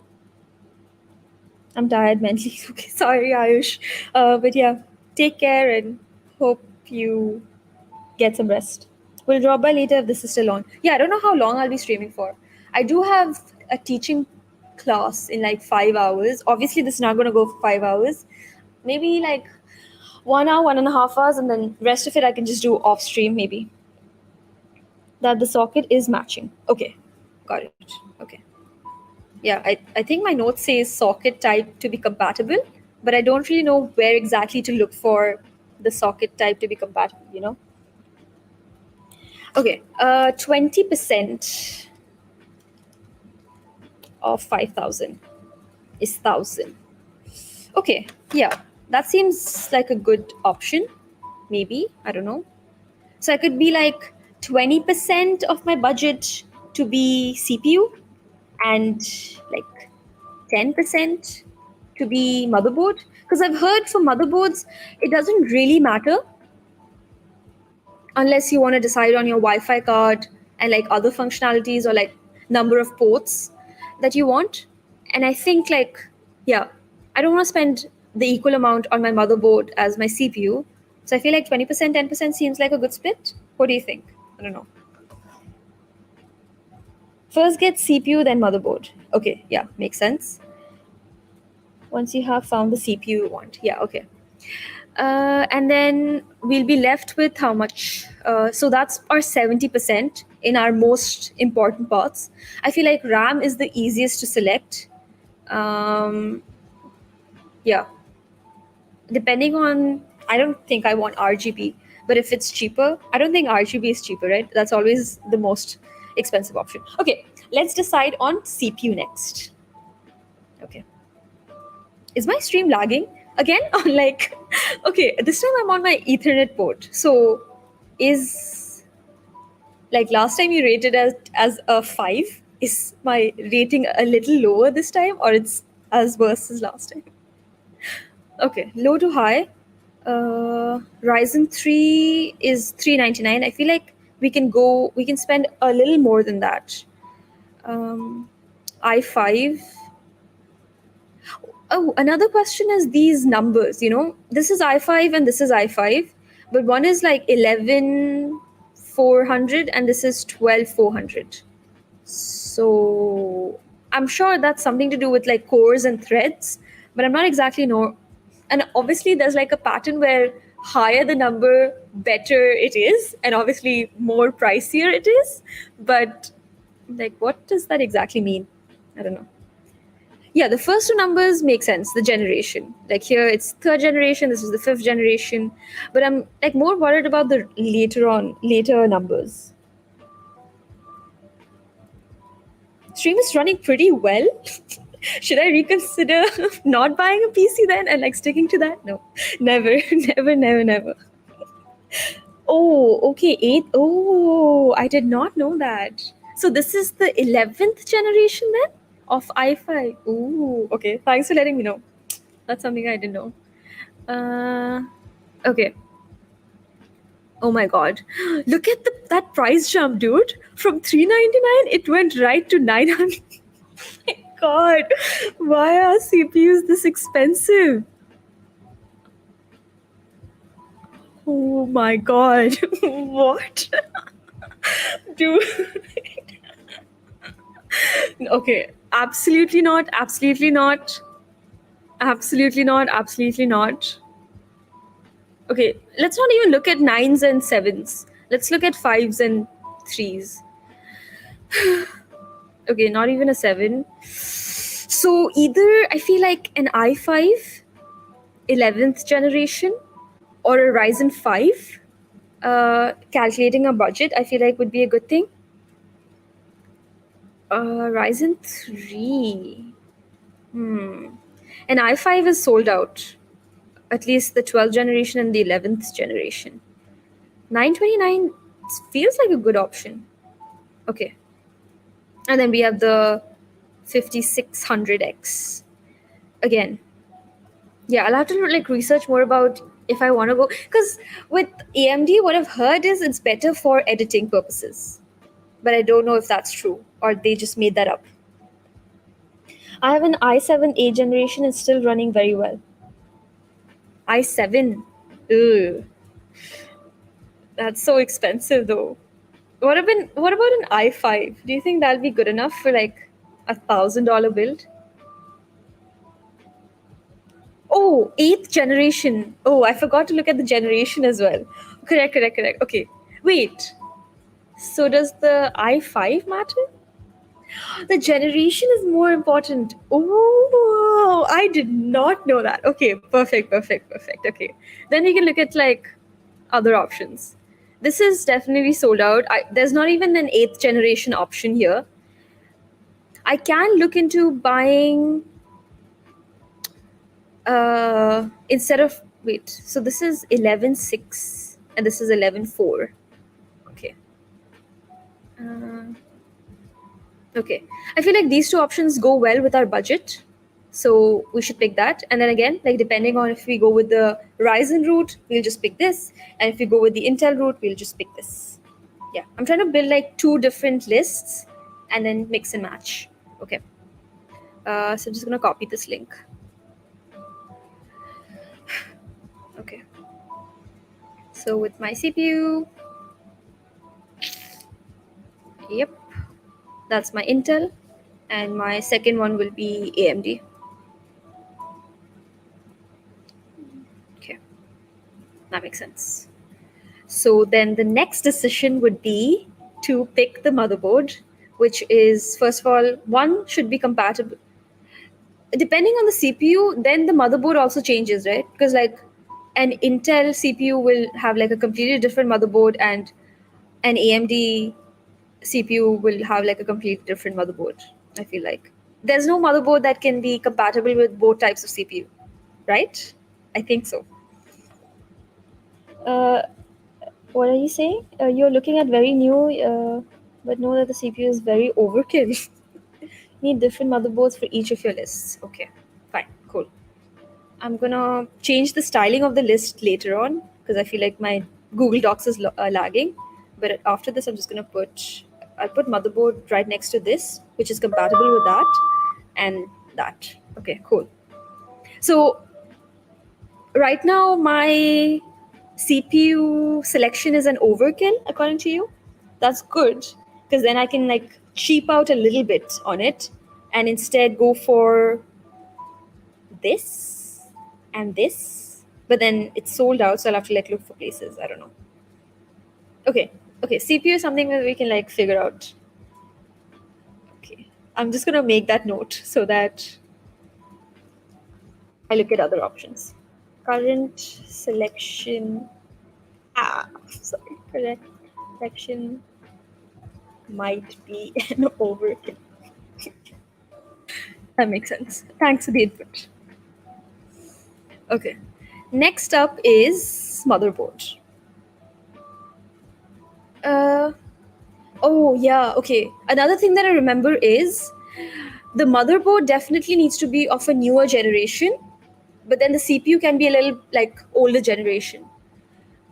I'm tired mentally. Okay, sorry, Ayush. But yeah, take care and hope you get some rest. We'll drop by later if this is still on. Yeah, I don't know how long I'll be streaming for. I do have a teaching class in like 5 hours. Obviously, this is not going to go for 5 hours. Maybe like 1 hour, 1.5 hours, and then rest of it I can just do off stream maybe. That the socket is matching. Okay, got it. Okay. Yeah, I think my note says socket type to be compatible, but I don't really know where exactly to look for the socket type to be compatible, you know? Okay, 20% of 5,000 is 1,000. Okay, yeah, that seems like a good option. Maybe, I don't know. So I could be like 20% of my budget to be CPU and like 10% to be motherboard. Because I've heard for motherboards, it doesn't really matter unless you want to decide on your Wi-Fi card and like other functionalities or like number of ports that you want. And I think like, yeah, I don't want to spend the equal amount on my motherboard as my CPU. So I feel like 20%, 10% seems like a good split. What do you think? I don't know. First get CPU, then motherboard. Okay, yeah, makes sense. Once you have found the CPU you want. Yeah, okay. And then we'll be left with how much? So that's our 70% in our most important parts. I feel like RAM is the easiest to select Yeah, depending on, I don't think I want RGB, but if it's cheaper, I don't think RGB is cheaper, right? That's always the most expensive option. Okay, let's decide on CPU next. Okay. Is my stream lagging again? Like, okay, this time I'm on my Ethernet port. So, is like last time you rated as a 5? Is my rating a little lower this time, or it's as worse as last time? Okay, low to high. Ryzen 3 is 399. I feel like we can spend a little more than that. i5. Oh, another question is these numbers. This is i5 and this is i5, but one is like 11,400 and this is 12,400. So I'm sure that's something to do with like cores and threads, but I'm not exactly know. And obviously, there's like a pattern where higher the number, better it is, and obviously more pricier it is. But like, what does that exactly mean? I don't know. Yeah, the first two numbers make sense. The generation, like here, it's third generation. This is the fifth generation, but I'm like more worried about the later numbers. Stream is running pretty well. Should I reconsider not buying a PC then and like sticking to that? No, never, never, never, never. Oh, okay, eight. Oh, I did not know that. So this is the 11th generation then of i5. Ooh, okay. Thanks for letting me know. That's something I didn't know. Okay. Oh my god. Look at that price jump, dude. From 399 it went right to 900. My god. Why are CPUs this expensive? Oh my god. What? Dude. Okay. Absolutely not. Absolutely not. Absolutely not. Absolutely not. Okay. Let's not even look at nines and sevens. Let's look at fives and threes. Okay, not even a 7. So either I feel like an i5 11th generation or a Ryzen 5. Calculating a budget, I feel like would be a good thing. Ryzen 3. An i5 is sold out. At least the 12th generation and the 11th generation. 929 feels like a good option. Okay. And then we have the 5600X. Again, yeah, I'll have to like research more about if I want to go, because with AMD what I've heard is it's better for editing purposes, but I don't know if that's true or they just made that up. I have an i7 8 generation. It's still running very well. i7. Ugh. That's so expensive though. What about an i5? Do you think that'll be good enough for like $1,000 build? Oh, 8th generation. Oh, I forgot to look at the generation as well. Correct. Okay. Wait. So does the i5 matter? The generation is more important. Oh, I did not know that. Okay, perfect. Okay. Then we can look at like other options. This is definitely sold out. There's not even an 8th generation option here. I can look into buying instead of, wait, so this is 11.6 and this is 11.4. Okay. Okay, I feel like these two options go well with our budget, so we should pick that. And then again, like depending on if we go with the Ryzen route, we'll just pick this, and if we go with the Intel route, we'll just pick this. Yeah, I'm trying to build like two different lists and then mix and match. Okay, so I'm just gonna copy this link. Okay, so with my CPU, yep, that's my Intel, and my second one will be AMD. Okay, that makes sense. So then the next decision would be to pick the motherboard, which is, first of all, one should be compatible. depending on the CPU, then the motherboard also changes, right? Because like an Intel CPU will have like a completely different motherboard, and an AMD CPU will have like a completely different motherboard. I feel like there's no motherboard that can be compatible with both types of CPU, right? I think so. Uh, what are you saying? You're looking at very new, but know that the CPU is very overkill. Need different motherboards for each of your lists. Okay, fine, cool. I'm gonna change the styling of the list later on because I feel like my Google Docs is lagging. But after this, I'll put motherboard right next to this, which is compatible with that and that. Okay, cool. So right now, my CPU selection is an overkill according to you. That's good because then I can like cheap out a little bit on it and instead go for this and this, but then it's sold out, so I'll have to like look for places. I don't know. Okay, okay, CPU is something that we can like figure out. Okay, I'm just gonna make that note so that I look at other options. Current selection. Sorry. Correct selection might be an overkill. That makes sense. Thanks for the input. Okay. Next up is motherboard. Uh, Oh, yeah. Okay. Another thing that I remember is the motherboard definitely needs to be of a newer generation, but then the CPU can be a little like older generation.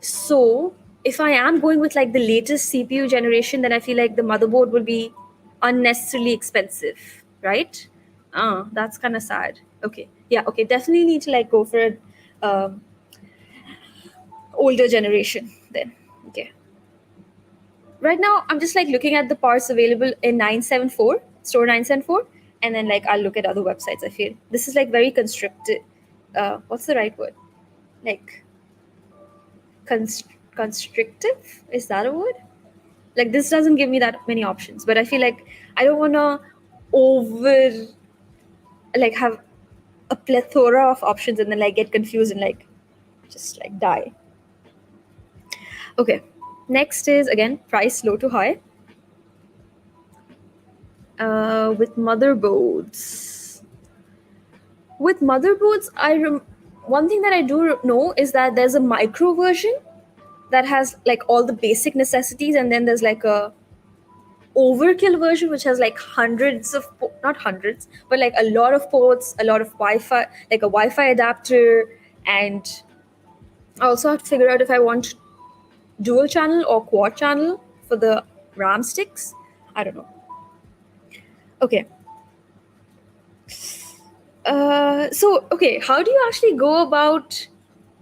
So if I am going with like the latest CPU generation, then I feel like the motherboard will be unnecessarily expensive, right? That's kind of sad. Okay. Yeah. Okay. Definitely need to like go for an older generation then. Okay. Right now I'm just like looking at the parts available in 974 store 974, and then like I'll look at other websites. I feel this is like very constricted. What's the right word? Like constrictive, is that a word? Like this doesn't give me that many options, but I feel like I don't want to over like have a plethora of options and then like get confused and like just like die. Okay, next is again price low to high. With motherboards. With motherboards, one thing that I do know is that there's a micro version that has like all the basic necessities, and then there's like a overkill version which has like hundreds of not hundreds, but like a lot of ports, a lot of Wi-Fi, like a Wi-Fi adapter, and I also have to figure out if I want dual channel or quad channel for the RAM sticks. I don't know. Okay, so okay, how do you actually go about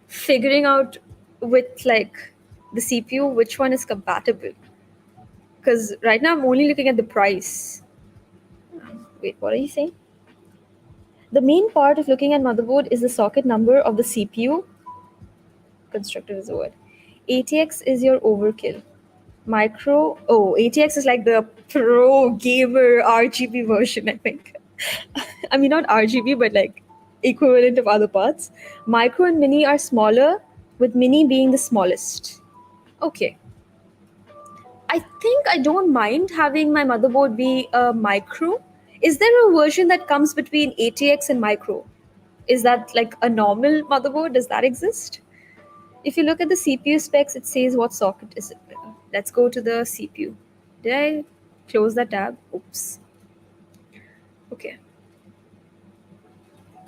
figuring out with like the CPU which one is compatible? Because right now I'm only looking at the price. Wait, what are you saying? The main part of looking at motherboard is the socket number of the CPU. Constructive is the word. ATX is your overkill. Micro. Oh, ATX is like the pro gamer RGB version, I think. I mean, not RGB, but like equivalent of other parts. Micro and mini are smaller, with mini being the smallest. Okay. I think I don't mind having my motherboard be a micro. Is there a version that comes between ATX and micro? Is that like a normal motherboard? Does that exist? If you look at the CPU specs, it says what socket is it. Let's go to the CPU. Did I close that tab? Oops. Okay.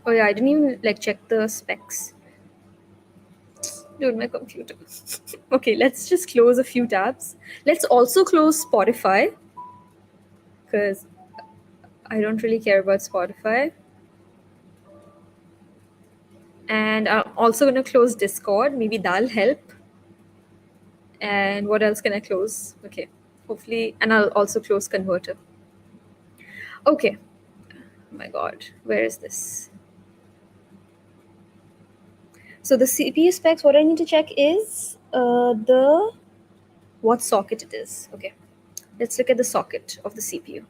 Oh yeah, I didn't even like check the specs. Dude, my computer. Okay, let's just close a few tabs. Let's also close Spotify because I don't really care about Spotify. And I'm also going to close Discord. Maybe that'll help. And what else can I close? Okay, hopefully. And I'll also close Converter. Okay. Oh my God, where is this? So the CPU specs, what I need to check is the what socket it is. Okay, let's look at the socket of the CPU.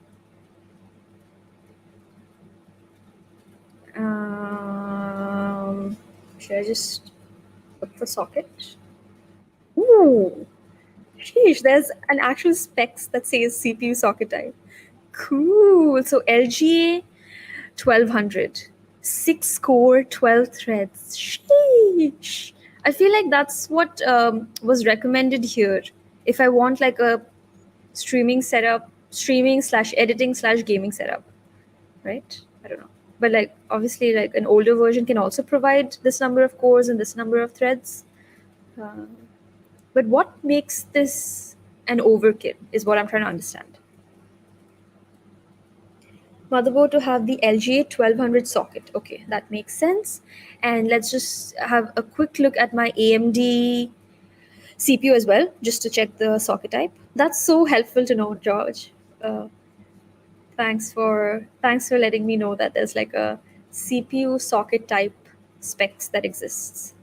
Should I just look for socket? Ooh, sheesh, there's an actual specs that says CPU socket type. Cool. So LGA 1200, 6 core, 12 threads. Sheesh. I feel like that's what was recommended here. If I want like a streaming setup, streaming slash editing slash gaming setup, right? I don't know. But like obviously, like an older version can also provide this number of cores and this number of threads. Uh, but what makes this an overkill is what I'm trying to understand. Motherboard to have the LGA 1200 socket. Okay, that makes sense. And let's just have a quick look at my AMD CPU as well, just to check the socket type. That's so helpful to know, George. Uh, thanks for letting me know that there's like a CPU socket type specs that exists.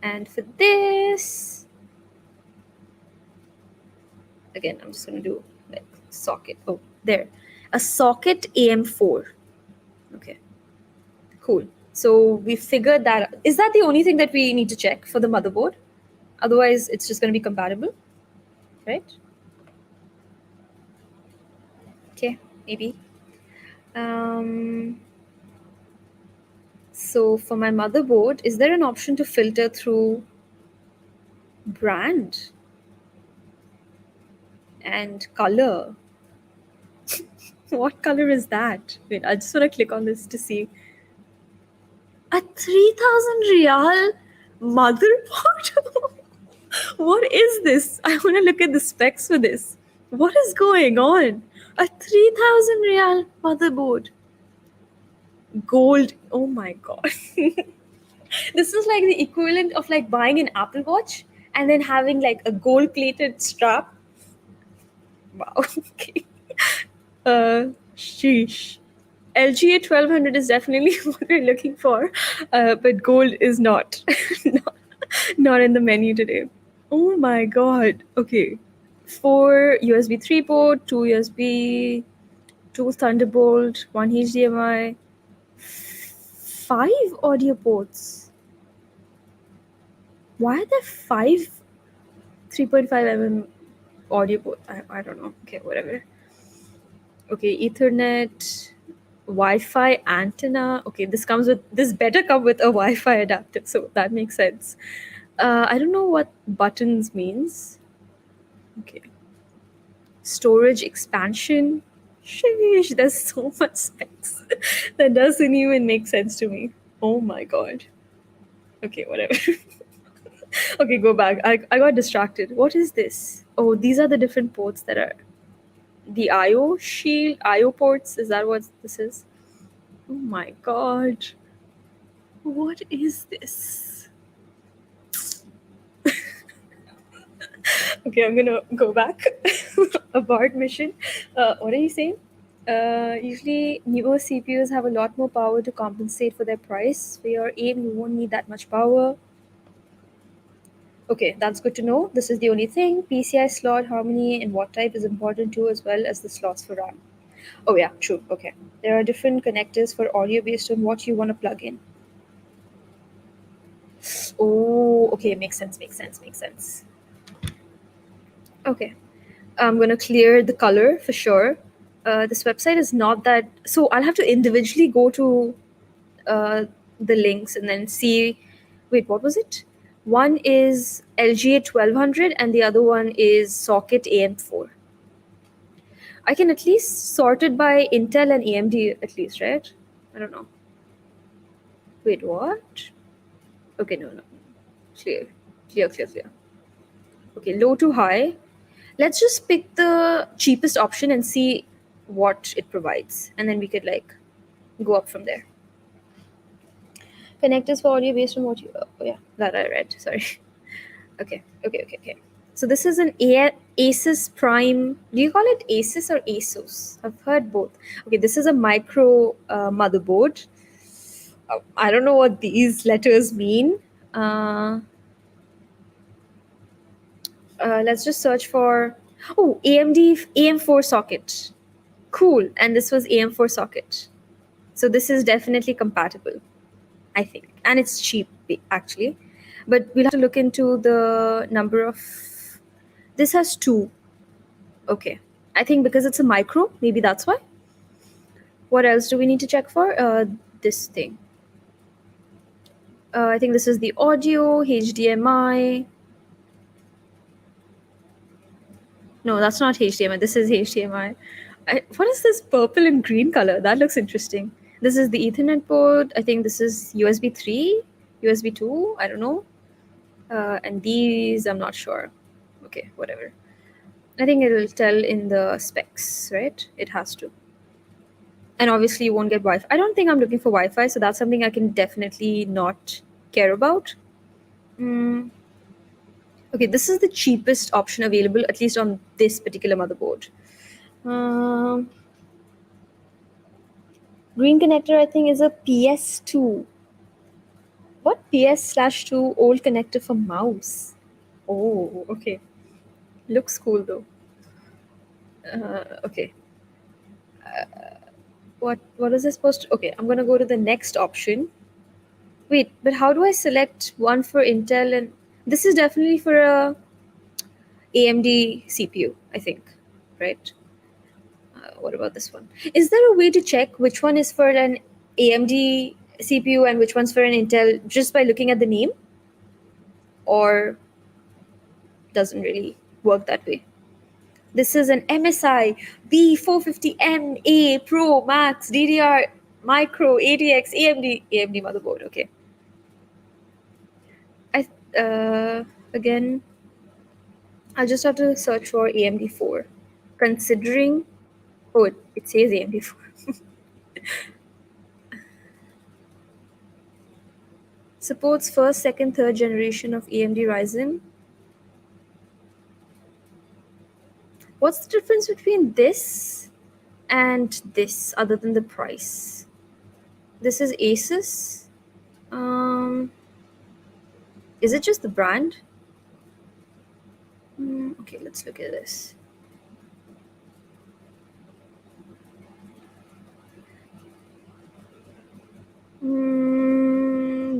And for this, again, I'm just gonna do like socket. Oh, there, a socket AM4. Okay, cool. So we figured that. Is that the only thing that we need to check for the motherboard? Otherwise, it's just going to be compatible, right? Okay, maybe. So for my motherboard, is there an option to filter through brand and color? What color is that? Wait, I just want to click on this to see. A 3,000 real motherboard? What is this? I want to look at the specs for this. What is going on? A 3,000 real motherboard. Gold. Oh my god. This is like the equivalent of like buying an Apple Watch and then having like a gold plated strap. Wow. Okay. Sheesh. LGA 1200 is definitely what we're looking for, but gold is not. not. Not in the menu today. Oh my god. Okay. 4 USB 3 port, 2 USB, 2 Thunderbolt, 1 HDMI, 5 audio ports. Why are there 5 3.5 mm audio ports? I don't know. Okay, whatever. Okay, Ethernet, Wi-Fi antenna. Okay, this better come with a Wi-Fi adapter, so that makes sense. I don't know what buttons means. Okay. Storage expansion. Sheesh, there's so much specs. That doesn't even make sense to me. Oh my god. Okay, whatever. Okay, go back. I got distracted. What is this? Oh, these are the different ports that are the IO shield, IO ports. Is that what this is? Oh my god. What is this? Okay, I'm gonna go back. Abort mission. What are you saying? Usually, newer CPUs have a lot more power to compensate for their price. For your aim, you won't need that much power. Okay, that's good to know. This is the only thing. PCI slot, how many and what type is important too, as well as the slots for RAM. Oh, yeah, true. Okay. There are different connectors for audio based on what you want to plug in. Oh, okay. Makes sense. Okay. I'm going to clear the color for sure. This website is not that. So I'll have to individually go to the links and then see. Wait, what was it? One is LGA 1200 and the other one is socket AM4. I can at least sort it by Intel and AMD at least, right? I don't know. Wait, what? Okay, no. Clear. Okay, low to high. Let's just pick the cheapest option and see what it provides. And then we could like go up from there. Connectors for audio based on what you... Oh, yeah, that I read. Sorry. Okay. So this is an Asus Prime. Do you call it Asus or Asus? I've heard both. Okay, this is a micro motherboard. I don't know what these letters mean. Let's just search for... Oh, AMD AM4 socket. Cool. And this was AM4 socket. So this is definitely compatible. I think, and it's cheap actually. But we'll have to look into the number of. This has two. Okay, I think because it's a micro, maybe that's why. What else do we need to check for? This thing. I think this is the audio, HDMI. No, that's not HDMI. This is HDMI. What is this purple and green color? That looks interesting. This is the Ethernet port. I think this is USB 3, USB 2. I don't know. And these, I'm not sure. Okay, whatever. I think it'll tell in the specs, right? It has to. And obviously, you won't get Wi Fi. I don't think I'm looking for Wi Fi, so that's something I can definitely not care about. Mm. Okay, this is the cheapest option available, at least on this particular motherboard. Um, Green connector, I think, is a PS2. What? PS/2 old connector for mouse. Oh, okay. Looks cool though. Okay. What is this supposed to? Okay, I'm gonna go to the next option. Wait, but how do I select one for Intel and this is definitely for a AMD CPU, I think, right? What about this one? Is there a way to check which one is for an AMD CPU and which one's for an Intel just by looking at the name? Or doesn't really work that way? This is an MSI B450MA Pro Max DDR Micro ATX AMD motherboard. Okay. I again, I'll just have to search for AMD4. Considering, oh, it says AMD4. Supports first, second, third generation of AMD Ryzen. What's the difference between this and this other than the price? This is Asus. Is it just the brand? Okay, let's look at this.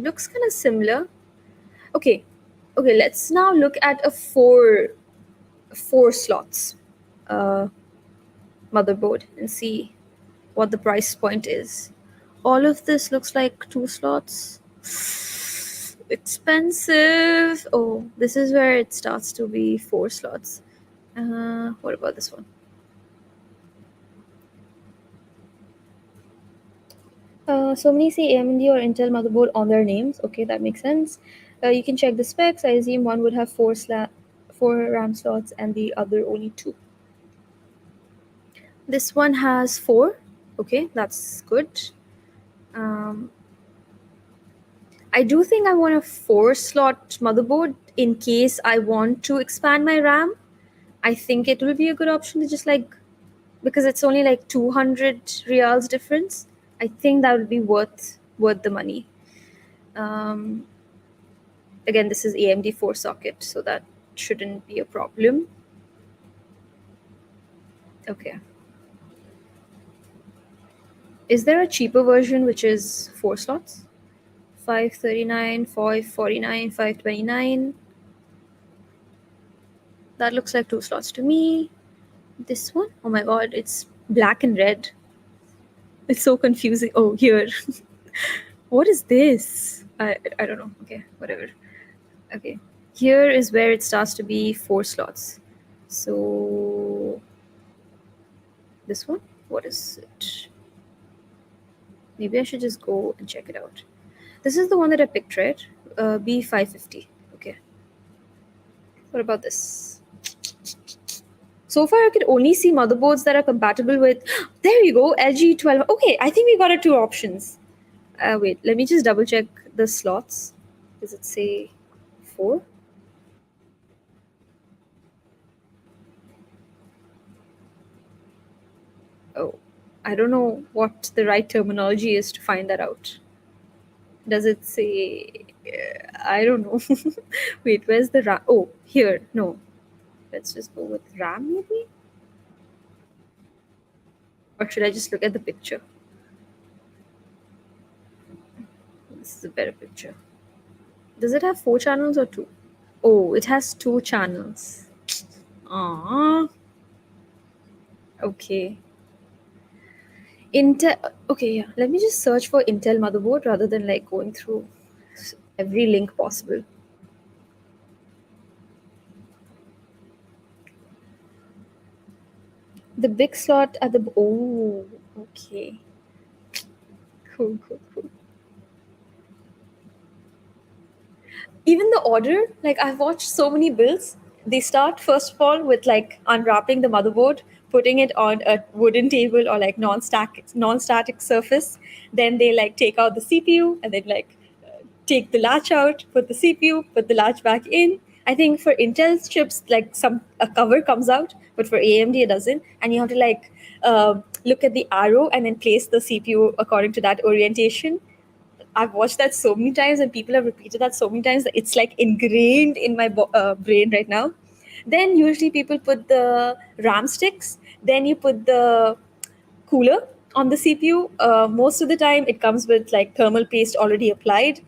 Looks kind of similar. Okay, let's now look at a four slots motherboard and see what the price point is. All of this looks like 2 slots. Expensive. Oh, this is where it starts to be 4 slots. What about this one? So many say AMD or Intel motherboard on their names. Okay, that makes sense. You can check the specs. I assume one would have 4 RAM slots and the other only 2. This one has 4. Okay, that's good. I do think I want a 4 slot motherboard in case I want to expand my RAM. I think it will be a good option to just like, because it's only like 200 reals difference. I think that would be worth the money. Again, this is AMD 4 socket, so that shouldn't be a problem. Okay. Is there a cheaper version which is 4 slots? 539, 549, 529. That looks like 2 slots to me. This one? Oh my god, it's black and red. It's so confusing. Oh, here. What is this? I don't know. Okay, whatever. Okay. Here is where it starts to be 4 slots. So this one? What is it? Maybe I should just go and check it out. This is the one that I picked, right? B550. Okay. What about this? So far, I could only see motherboards that are compatible with. There you go, LG 12. Okay, I think we got 2 options. Wait, let me just double check the slots. Does it say 4? Oh, I don't know what the right terminology is to find that out. Does it say? I don't know. Wait, where's the RAM? Oh, here. No. Let's just go with RAM maybe? Or should I just look at the picture? This is a better picture. Does it have 4 channels or 2? Oh, it has 2 channels. Ah, okay. Intel. Okay, yeah. Let me just search for Intel motherboard rather than like going through every link possible. The big slot at the. Oh, okay. Cool, cool, cool. Even the order, like I've watched so many builds. They start first of all with like unwrapping the motherboard, putting it on a wooden table or like non-static surface. Then they like take out the CPU and then like take the latch out, put the CPU, put the latch back in. I think for Intel chips, like some a cover comes out, but for AMD it doesn't, and you have to like look at the arrow and then place the CPU according to that orientation. I've watched that so many times, and people have repeated that so many times that it's like ingrained in my brain right now. Then usually people put the RAM sticks. Then you put the cooler on the CPU. Most of the time, it comes with like thermal paste already applied.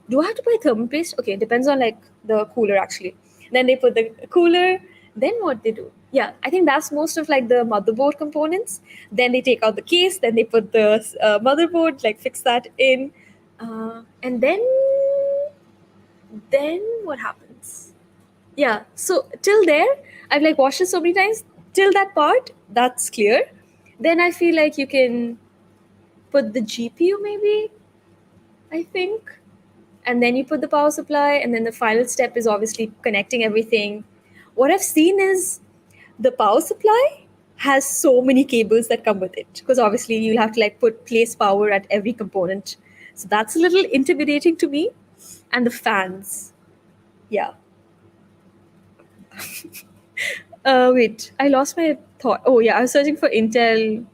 Do I have to buy thermal paste? Okay, it depends on like the cooler actually. Then they put the cooler. Then what they do? Yeah, I think that's most of like the motherboard components. Then they take out the case. Then they put the motherboard, like fix that in, and then what happens? Yeah, so till there, I've like watched it so many times. Till that part, that's clear. Then I feel like you can put the GPU maybe, I think. And then you put the power supply, and then the final step is obviously connecting everything. What I've seen is the power supply has so many cables that come with it because obviously you'll have to like place power at every component. So that's a little intimidating to me. And the fans. Yeah. Wait, I lost my thought. Oh yeah, I was searching for Intel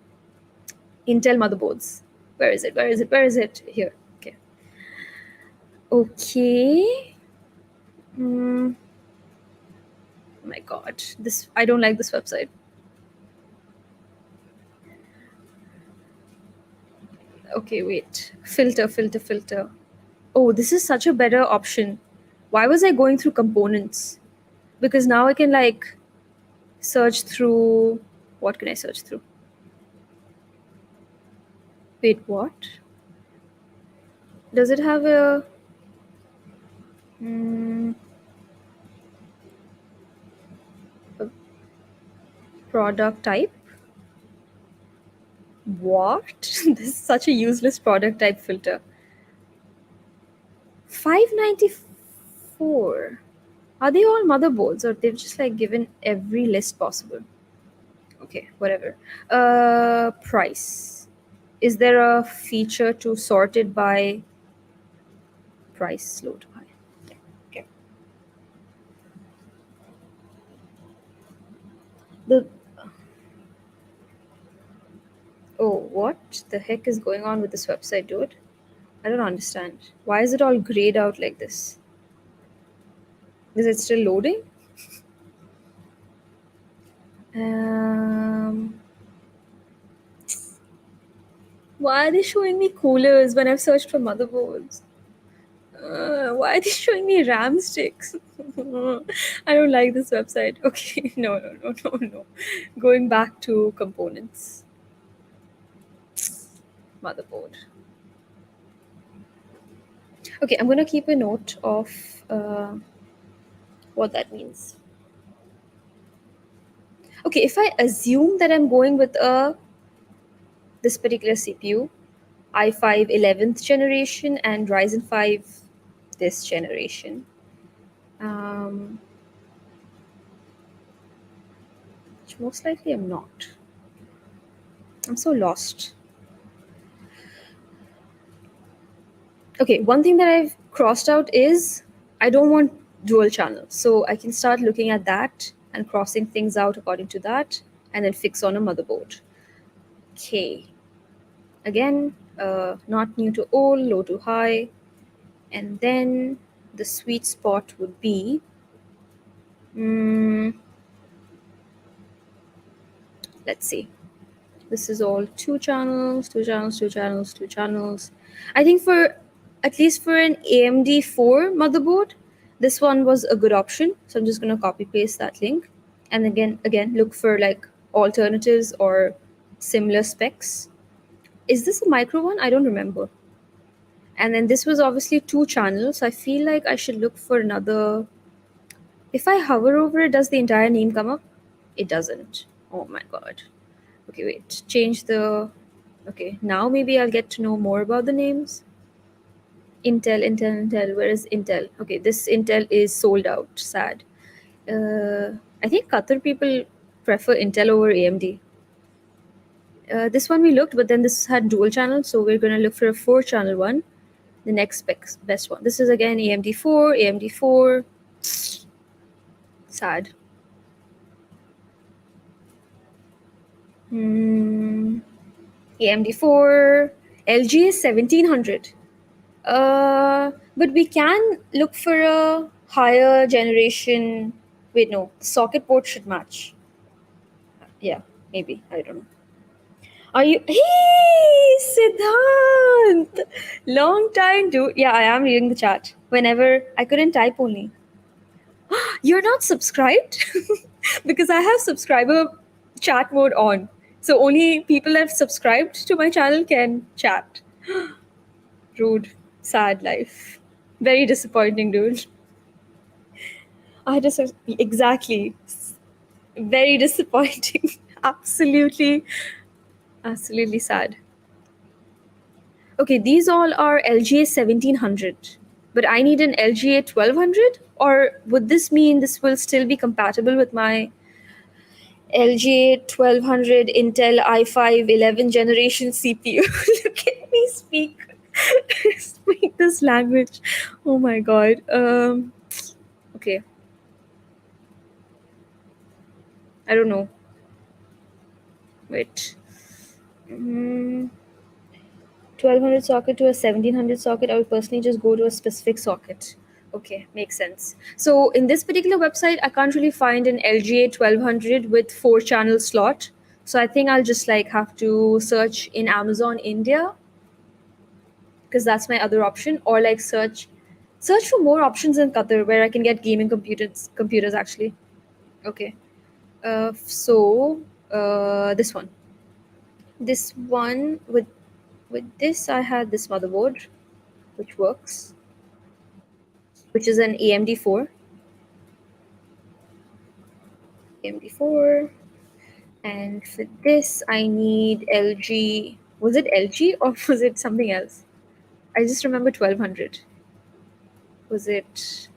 motherboards. Where is it? Where is it? Where is it? Here. Okay. Okay. Mm, oh my god. This I don't like this website. Okay, wait. Filter, filter, filter. Oh, this is such a better option. Why was I going through components? Because now I can like search through. What can I search through? Wait, what? Does it have a mm, a product type? What? This is such a useless product type filter. 594. Are they all motherboards or they've just like given every list possible? Okay, whatever. Price. Is there a feature to sort it by price, low to high? Yeah, okay. The Oh, what the heck is going on with this website, dude? I don't understand. Why is it all grayed out like this? Is it still loading? Um, why are they showing me coolers when I've searched for motherboards? Why are they showing me RAM sticks? I don't like this website. Okay, no, no, no, no, no. Going back to components. Motherboard. Okay, I'm going to keep a note of what that means. Okay, if I assume that I'm going with this particular CPU, i5 11th generation and Ryzen 5 this generation. Which most likely I'm not. I'm so lost. Okay, one thing that I've crossed out is I don't want dual channel. So I can start looking at that and crossing things out according to that and then fix on a motherboard. Okay. Again, not new to old, low to high. And then the sweet spot would be let's see. This is all 2 channels, 2 channels, 2 channels, 2 channels. I think for at least for an AMD 4 motherboard, this one was a good option. So I'm just gonna copy paste that link, and again look for like alternatives or similar specs. Is this a micro one? I don't remember. And then this was obviously 2 channels. I feel like I should look for another. If I hover over it, does the entire name come up? It doesn't. Oh my god. Okay, wait. Change the. Okay, now maybe I'll get to know more about the names. Intel. Where is Intel? Okay, this Intel is sold out. Sad. I think Qatar people prefer Intel over AMD. This one we looked, but then this had dual channel, so we're gonna look for a 4 channel one. The next best one. This is again AMD 4, AMD 4. Sad. Hmm. AMD 4. LG is 1700. But we can look for a higher generation. Wait, no. Socket port should match. Yeah, maybe. I don't know. Are you? Hey, Siddhant! Long time, dude. Yeah, I am reading the chat. Whenever I couldn't type only. You're not subscribed? Because I have subscriber chat mode on. So only people that have subscribed to my channel can chat. Rude. Sad life. Very disappointing, dude. I just exactly. Very disappointing. Absolutely, absolutely sad. Okay, these all are LGA 1700, but I need an LGA 1200. Or would this mean this will still be compatible with my LGA 1200 Intel i5 11 generation CPU? Look at me speak. Speak this language. Oh my god. Okay, I don't know. Wait. Mm, 1200 socket to a 1700 socket, I would personally just go to a specific socket. Okay, makes sense. So in this particular website, I can't really find an LGA 1200 with 4 channel slot. So I think I'll just like have to search in Amazon India, because that's my other option, or like search for more options in Qatar where I can get gaming computers actually. Okay. This one. This one with this I had this motherboard which works, which is an AMD 4. AMD 4. And for this, I need LG. Was it LG or was it something else? I just remember 1200. Was it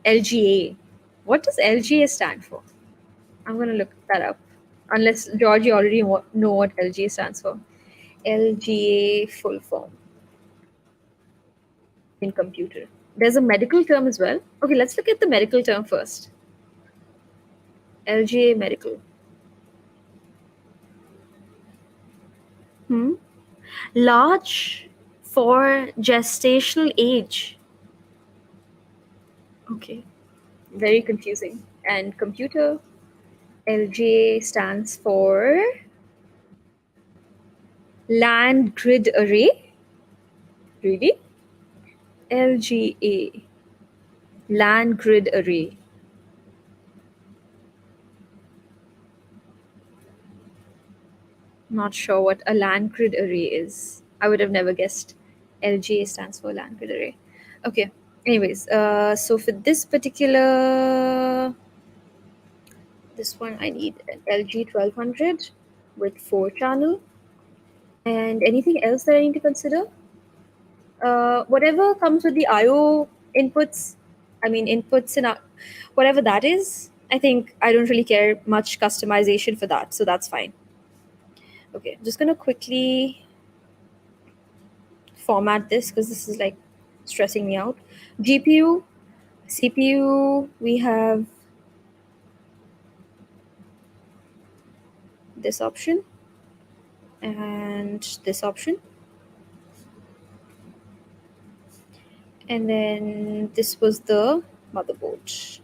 LGA? What does LGA stand for? I'm going to look that up. Unless George, you already know what LGA stands for. LGA full form in computer. There's a medical term as well. Okay, let's look at the medical term first. LGA medical. Hmm? Large for gestational age. Okay, very confusing. And computer, LJ stands for land grid array. Really? LGA, land grid array. Not sure what a land grid array is. I would have never guessed. LGA stands for land grid array. Okay. Anyways, so for this particular this one, I need an LG 1200 with 4 channel. And anything else that I need to consider? Whatever comes with the IO inputs, I mean, inputs and whatever that is, I think I don't really care much customization for that. So that's fine. Okay, I'm just going to quickly format this because this is like stressing me out. GPU, CPU, we have this option and this option. And then this was the motherboard.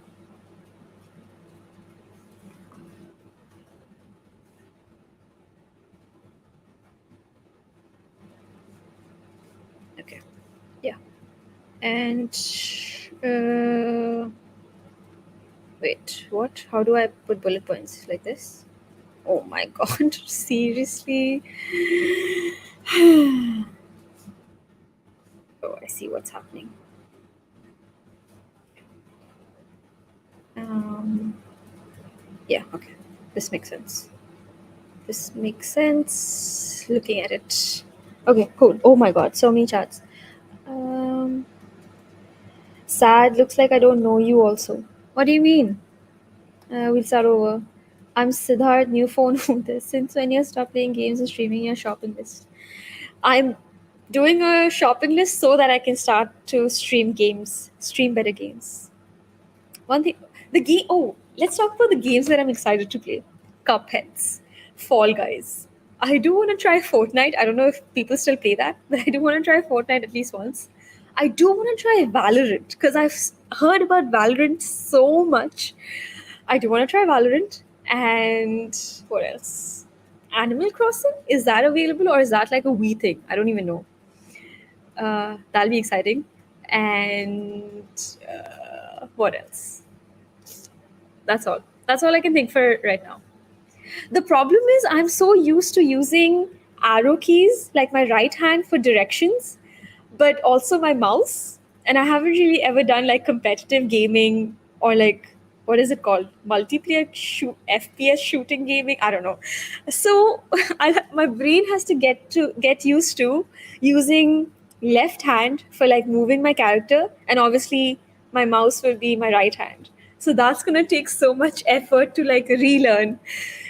Okay. Yeah. And uh, wait, what? How do I put bullet points like this? Oh my god, seriously? Oh, I see what's happening. Um, yeah, okay. This makes sense. This makes sense looking at it. Okay, cool. Oh my god, so many chats. Um, Sad, looks like I don't know you also. What do you mean? We'll start over. I'm Siddharth, new phone holder. Since when you stop playing games and streaming your shopping list? I'm doing a shopping list so that I can start to stream games, stream better games. One thing, the game. Oh, let's talk about the games that I'm excited to play. Cupheads, Fall Guys. I do want to try Fortnite. I don't know if people still play that, but I do want to try Fortnite at least once. I do want to try Valorant because heard about Valorant so much. I do want to try Valorant. And what else? Animal Crossing? Is that available or is that like a Wii thing? I don't even know. That'll be exciting. And what else? That's all. That's all I can think for right now. The problem is I'm so used to using arrow keys, like my right hand for directions, but also my mouse. And I haven't really ever done like competitive gaming or like what is it called? Multiplayer FPS shooting gaming. I don't know. So my brain has to get used to using left hand for like moving my character, and obviously my mouse will be my right hand. So that's gonna take so much effort to like relearn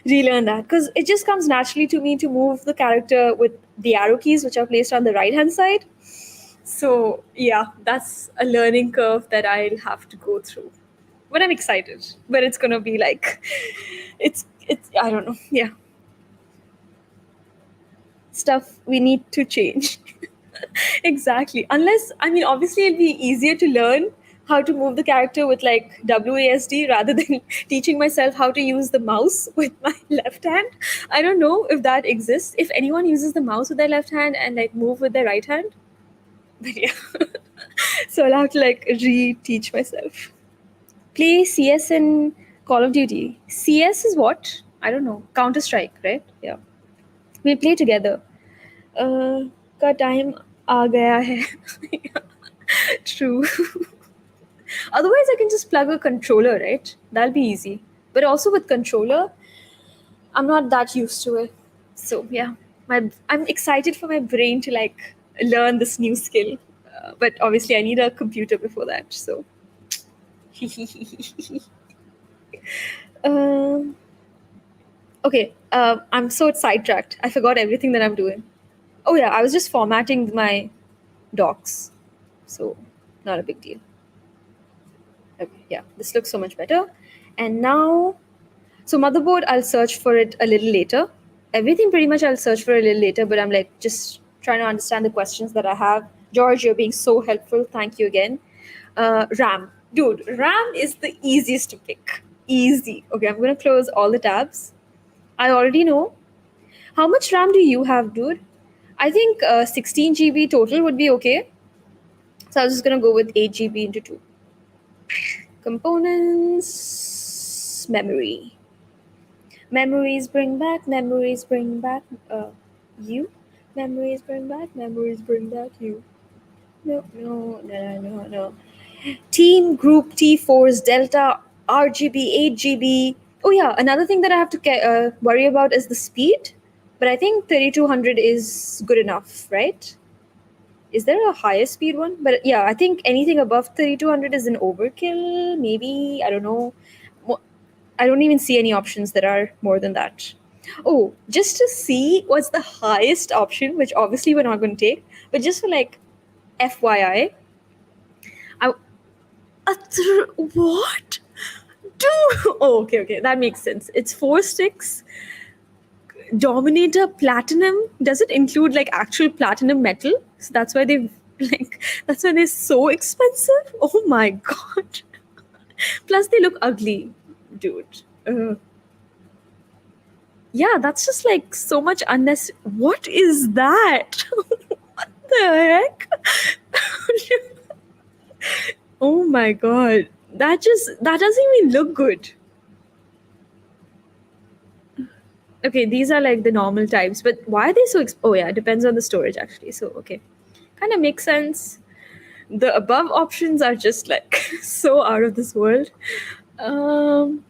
that because it just comes naturally to me to move the character with the arrow keys, which are placed on the right hand side. So yeah, that's a learning curve that I'll have to go through. But I'm excited. But it's gonna be like, it's I don't know. Yeah, stuff we need to change. Exactly. Unless I mean, obviously, it'll be easier to learn how to move the character with like WASD rather than teaching myself how to use the mouse with my left hand. I don't know if that exists. If anyone uses the mouse with their left hand and like move with their right hand, but yeah. So I'll have to like re-teach myself. Play CS and Call of Duty. CS is what? I don't know. Counter Strike, right? Yeah. We play together. Uh, का time आ गया है. True. Otherwise, I can just plug a controller, right? That'll be easy. But also with controller, I'm not that used to it. So yeah, I'm excited for my brain to like learn this new skill. But obviously, I need a computer before that. So. um, okay, I'm so sidetracked. I forgot everything that I'm doing. Oh yeah, I was just formatting my docs. So not a big deal. Okay, yeah, this looks so much better. And now, so motherboard, I'll search for it a little later. Everything pretty much I'll search for a little later, but I'm like just trying to understand the questions that I have. George, you're being so helpful. Thank you again. RAM. Dude, RAM is the easiest to pick. Easy. Okay, I'm going to close all the tabs. I already know. How much RAM do you have, dude? I think 16 GB total would be okay. So I was just going to go with 8 GB into 2. Components, memory. Memories bring back, memories bring back you. Memories bring back you. No. Team group T4's Delta RGB 8 GB. Oh yeah, another thing that I have to worry about is the speed. But I think 3200 is good enough, right? Is there a higher speed one? But yeah, I think anything above 3200 is an overkill. Maybe, I don't know. I don't even see any options that are more than that. Oh, just to see what's the highest option, which obviously we're not going to take, but just for like FYI, I, what? Dude! Oh, okay, that makes sense. It's 4 sticks, Dominator Platinum. Does it include like actual platinum metal? So that's why that's why they're so expensive. Oh my god! Plus they look ugly, dude. Yeah, that's just like so much unnecessary. What is that? What the heck? my god. That doesn't even look good. Okay, these are like the normal types, but why are they so oh yeah, it depends on the storage actually. So okay. Kind of makes sense. The above options are just like so out of this world. Um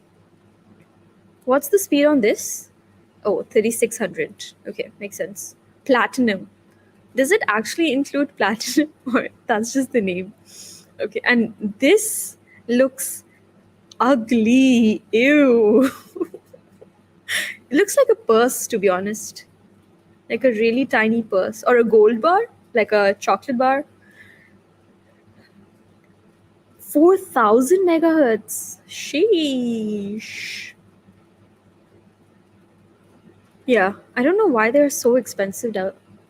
what's the speed on this? Oh, 3600. Okay, makes sense. Platinum. Does it actually include platinum or that's just the name? Okay, and this looks ugly. Ew. It looks like a purse, to be honest. Like a really tiny purse. Or a gold bar, like a chocolate bar. 4000 megahertz. Sheesh. Yeah, I don't know why they're so expensive.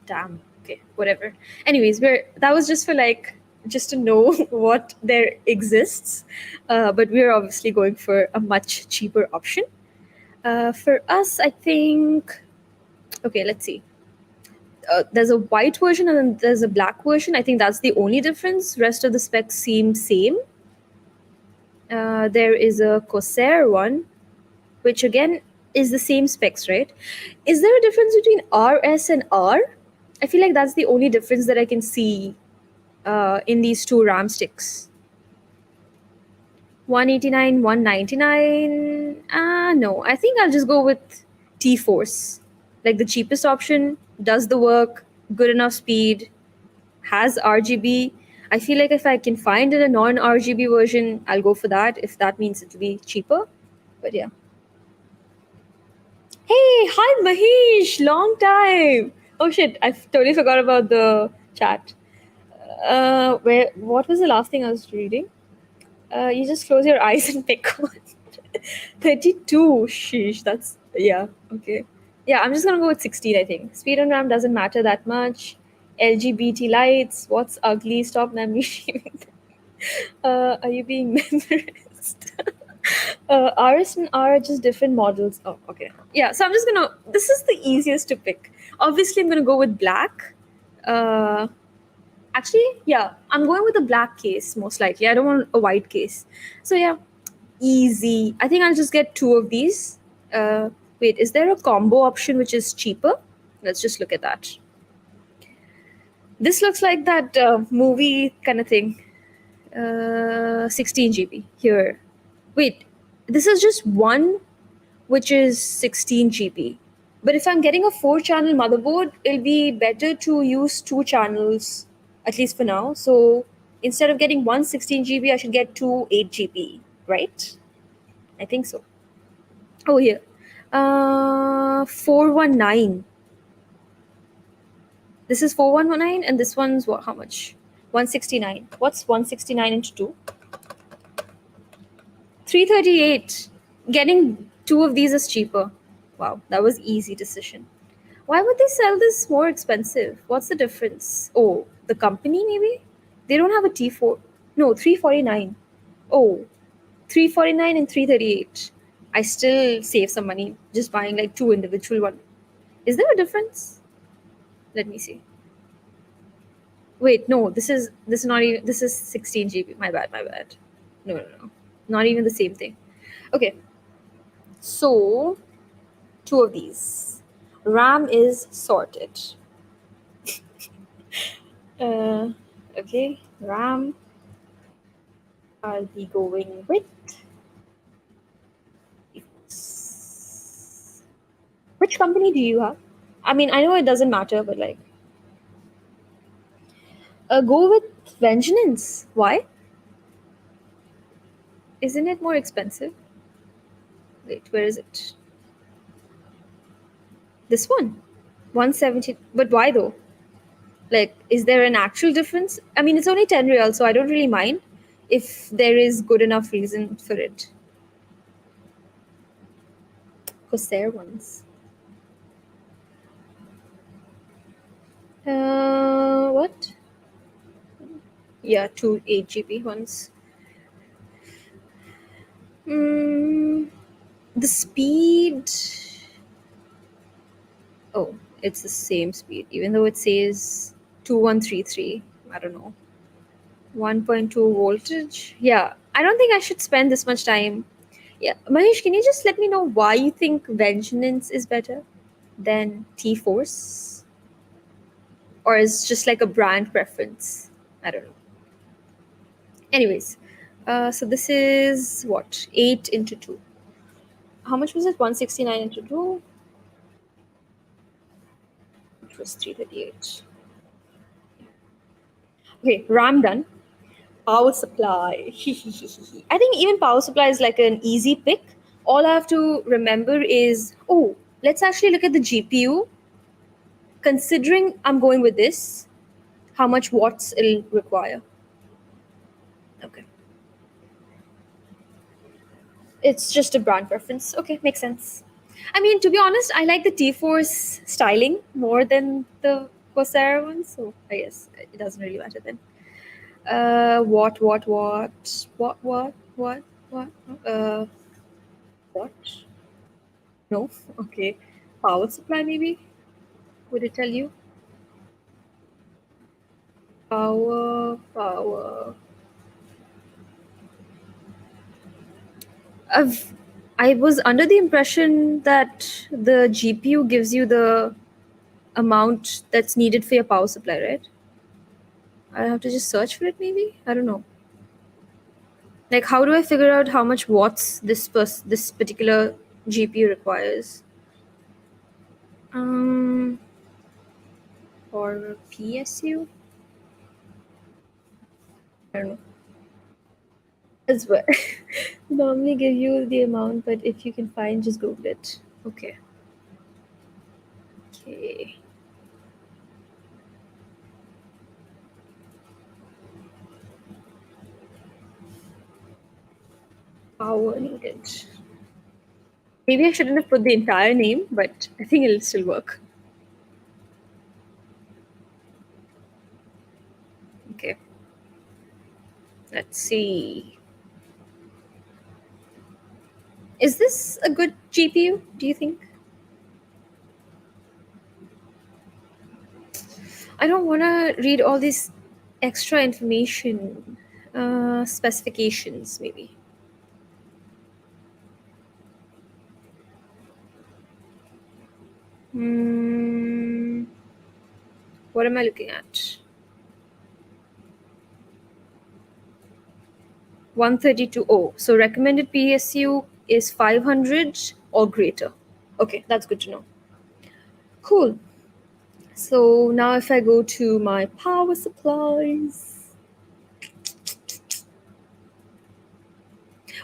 Damn. Okay, whatever. Anyways, that was just for like just to know what there exists. But we're obviously going for a much cheaper option. For us, I think. Okay, let's see. There's a white version and then there's a black version. I think that's the only difference. Rest of the specs seem same. There is a Corsair one, which again is the same specs, right? Is there a difference between RS and R? I feel like that's the only difference that I can see in these two RAM sticks. 189, 199. No, I think I'll just go with T-Force. Like the cheapest option, does the work, good enough speed, has RGB. I feel like if I can find a non-RGB version, I'll go for that if that means it'll be cheaper. But yeah. Hey, hi Mahesh, long time. Oh shit, I totally forgot about the chat. What was the last thing I was reading? You just close your eyes and pick one. 32. Sheesh, that's yeah, okay. Yeah, I'm just gonna go with 16, I think. Speed on RAM doesn't matter that much. LGBT lights, what's ugly? Stop naming. Are you being memorized? RS and R are just different models. Oh, okay. Yeah, so I'm just gonna. This is the easiest to pick. Obviously, I'm gonna go with black. Uh, Actually, yeah, I'm going with a black case most likely. I don't want a white case. So yeah, easy. I think I'll just get two of these. Wait, is there a combo option which is cheaper? Let's just look at that. This looks like that movie kind of thing. 16 GB here. Wait, this is just one, which is 16 GB. But if I'm getting a 4-channel motherboard, it'll be better to use 2 channels, at least for now. So instead of getting one 16 GB, I should get two 8 GB, right? I think so. Oh, here. 419. This is 4119, and this one's what? How much? 169. What's 169 into 2? 338. Getting two of these is cheaper. Wow, that was easy decision. Why would they sell this more expensive? What's the difference? Oh, the company maybe? They don't have a T4. No, 349. Oh, 349 and 338. I still save some money just buying like two individual one. Is there a difference? Let me see. Wait, no, this is not even this is 16 GB. My bad, my bad. No. Not even the same thing. Okay. So, two of these. RAM is sorted. Okay, RAM. I'll be going with. Which company do you have? I mean, I know it doesn't matter, but like, go with Vengeance. Why? Isn't it more expensive? Wait, where is it? This one, 170. But why though? Like, is there an actual difference? I mean, it's only 10 real, so I don't really mind if there is good enough reason for it. Corsair ones. What? Yeah, two 8 GB ones. The speed. Oh, it's the same speed, even though it says 2133. I don't know. 1.2 voltage. Yeah, I don't think I should spend this much time. Yeah, Mahesh, can you just let me know why you think Vengeance is better than T-Force? Or is just like a brand preference? I don't know. Anyways, so this is what? 8 into 2. How much was it? 169 into 2? It was 338. Okay, RAM done. Power supply. I think even power supply is like an easy pick. All I have to remember is, oh, let's actually look at the GPU. Considering I'm going with this, how much watts it'll require. Okay. It's just a brand preference. Okay, makes sense. I mean, to be honest, I like the T-Force styling more than the Corsair one, so I guess it doesn't really matter then. What? What? What? No? Okay. Power supply, maybe? Would it tell you? Power. I've, I was under the impression that the GPU gives you the amount that's needed for your power supply, right? I have to just search for it, maybe? I don't know. Like, how do I figure out how much watts this particular GPU requires? Um, or PSU? I don't know. As well. Normally give you the amount, but if you can find, just Google it. Okay. Okay. Power needed. Maybe I shouldn't have put the entire name, but I think it'll still work. Okay. Let's see. Is this a good GPU, do you think? I don't want to read all this extra information. Specifications, maybe. Hmm. What am I looking at? 132. Oh, so recommended PSU is 500 or greater. Okay, that's good to know. Cool. So now if I go to my power supplies.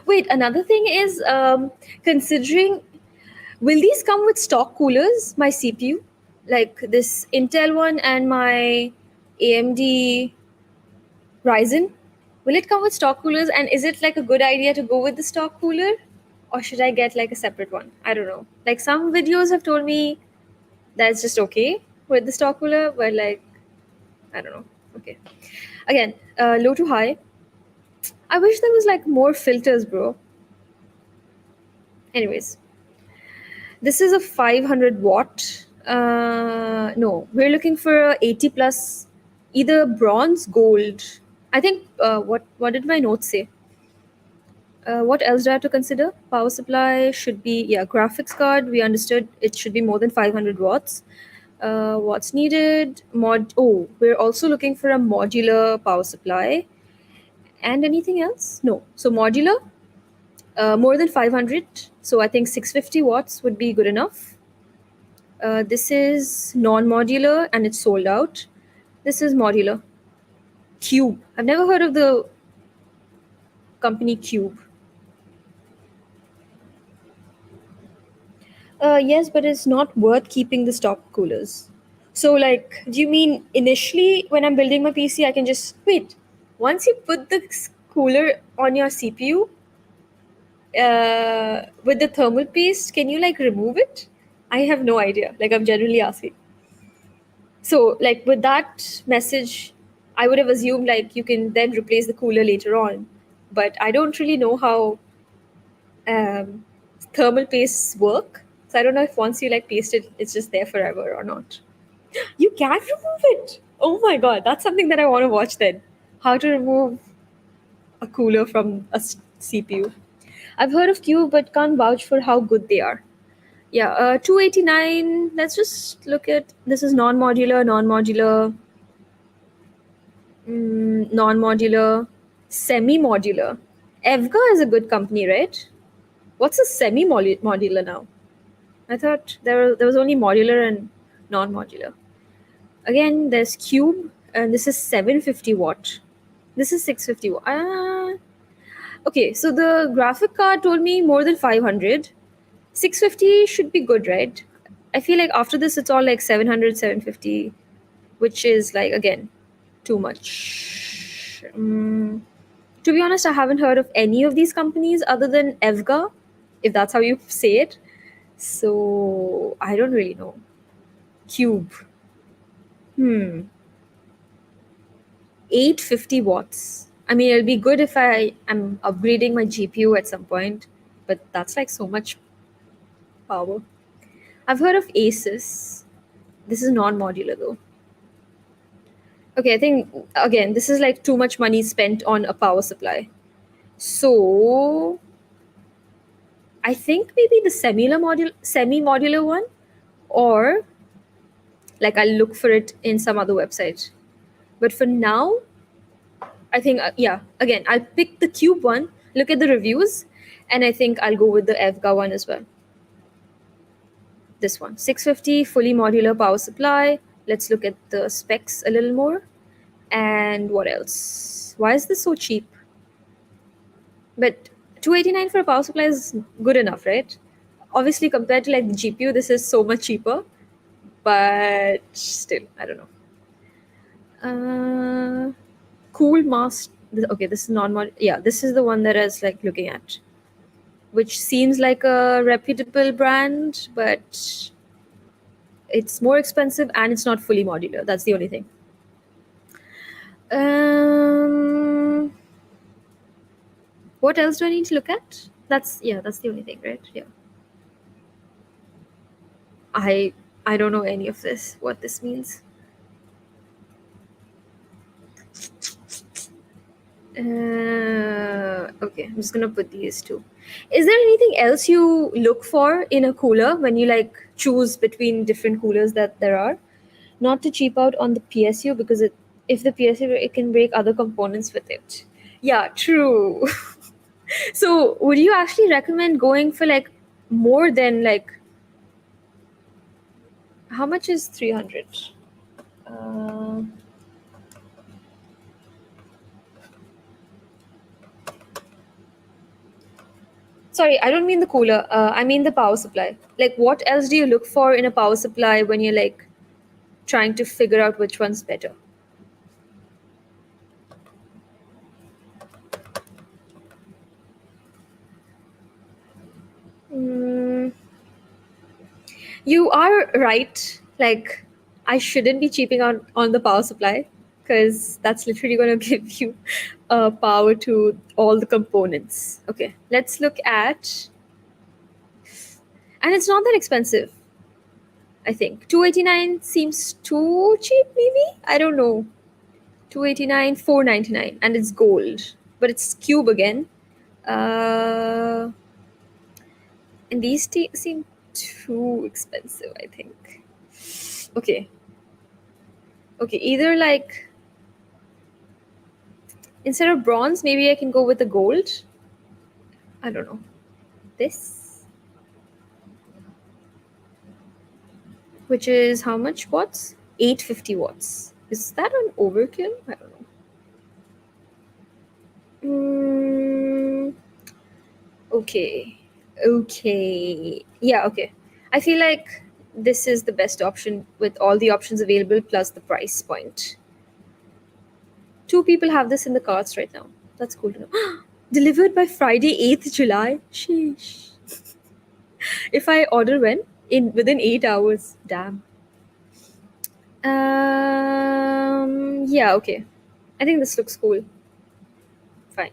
Wait, another thing is considering, will these come with stock coolers, my CPU? Like this Intel one and my AMD Ryzen? Will it come with stock coolers? And is it like a good idea to go with the stock cooler? Or should I get like a separate one? I don't know. Like some videos have told me that's just okay with the stock cooler, but like, I don't know. Okay. Again, low to high. I wish there was like more filters, bro. Anyways, this is a 500 watt. No, we're looking for a 80 plus, either bronze, gold. I think, what did my notes say? What else do I have to consider? Power supply should be, yeah, graphics card. We understood it should be more than 500 watts. What's needed? We're also looking for a modular power supply. And anything else? No. So modular, more than 500. So I think 650 watts would be good enough. This is non-modular and it's sold out. This is modular. Cube. I've never heard of the company Cube. Yes, but it's not worth keeping the stock coolers. So, like, do you mean initially when I'm building my PC, I can just wait? Once you put the cooler on your CPU with the thermal paste, can you like remove it? I have no idea. Like, I'm generally asking. So, like, with that message, I would have assumed like you can then replace the cooler later on. But I don't really know how um, thermal pastes work. So I don't know if once you like paste it, it's just there forever or not. You can remove it. Oh my god, that's something that I want to watch then. How to remove a cooler from a CPU. I've heard of Cube, but can't vouch for how good they are. Yeah, 289. Let's just look at this is non-modular, semi-modular. Evga is a good company, right? What's a semi-modular now? I thought there was only modular and non-modular. Again, there's Cube, and this is 750 watt. This is 650 watt. Okay, so the graphic card told me more than 500. 650 should be good, right? I feel like after this, it's all like 700, 750, which is like, again, too much. To be honest, I haven't heard of any of these companies other than Evga, if that's how you say it. So I don't really know. Cube. 850 watts. I mean, it'll be good if I am upgrading my GPU at some point, but that's like so much power. I've heard of Asus. This is non-modular though. Okay, I think again this is like too much money spent on a power supply. So I think maybe the semi-modular one, or like I'll look for it in some other website. But for now, I think yeah. Again, I'll pick the Cube one. Look at the reviews, and I think I'll go with the Evga one as well. This one, 650 fully modular power supply. Let's look at the specs a little more. And what else? Why is this so cheap? But 289 for a power supply is good enough, right? Obviously, compared to like the GPU, this is so much cheaper. But still, I don't know. Cool mask. Okay, this is non-mod. Yeah, this is the one that I was like looking at, which seems like a reputable brand, but it's more expensive and it's not fully modular. That's the only thing. What else do I need to look at? That's the only thing, right? Yeah. I don't know any of this. What this means. Okay, I'm just gonna put these two. Is there anything else you look for in a cooler when you like choose between different coolers that there are? Not to cheap out on the PSU because if the PSU it can break other components with it. Yeah, true. So would you actually recommend going for like more than like how much is 300? Sorry, I don't mean the cooler. I mean the power supply. Like, what else do you look for in a power supply when you're like trying to figure out which one's better? You are right. Like, I shouldn't be cheaping out on the power supply because that's literally going to give you power to all the components. Okay, let's look at, and it's not that expensive. I think 289 seems too cheap. Maybe I don't know. 289, 499, and it's gold, but it's cube again. And these seem too expensive, I think. Okay, either like instead of bronze, maybe I can go with the gold. I don't know. This, which is how much watts? 850 watts. Is that an overkill? I don't know. Okay. Yeah, okay. I feel like this is the best option with all the options available plus the price point. 2 people have this in the carts right now. That's cool to know. Delivered by Friday, 8th July. Sheesh. If I order when? Within 8 hours. Damn. Yeah, okay. I think this looks cool. Fine.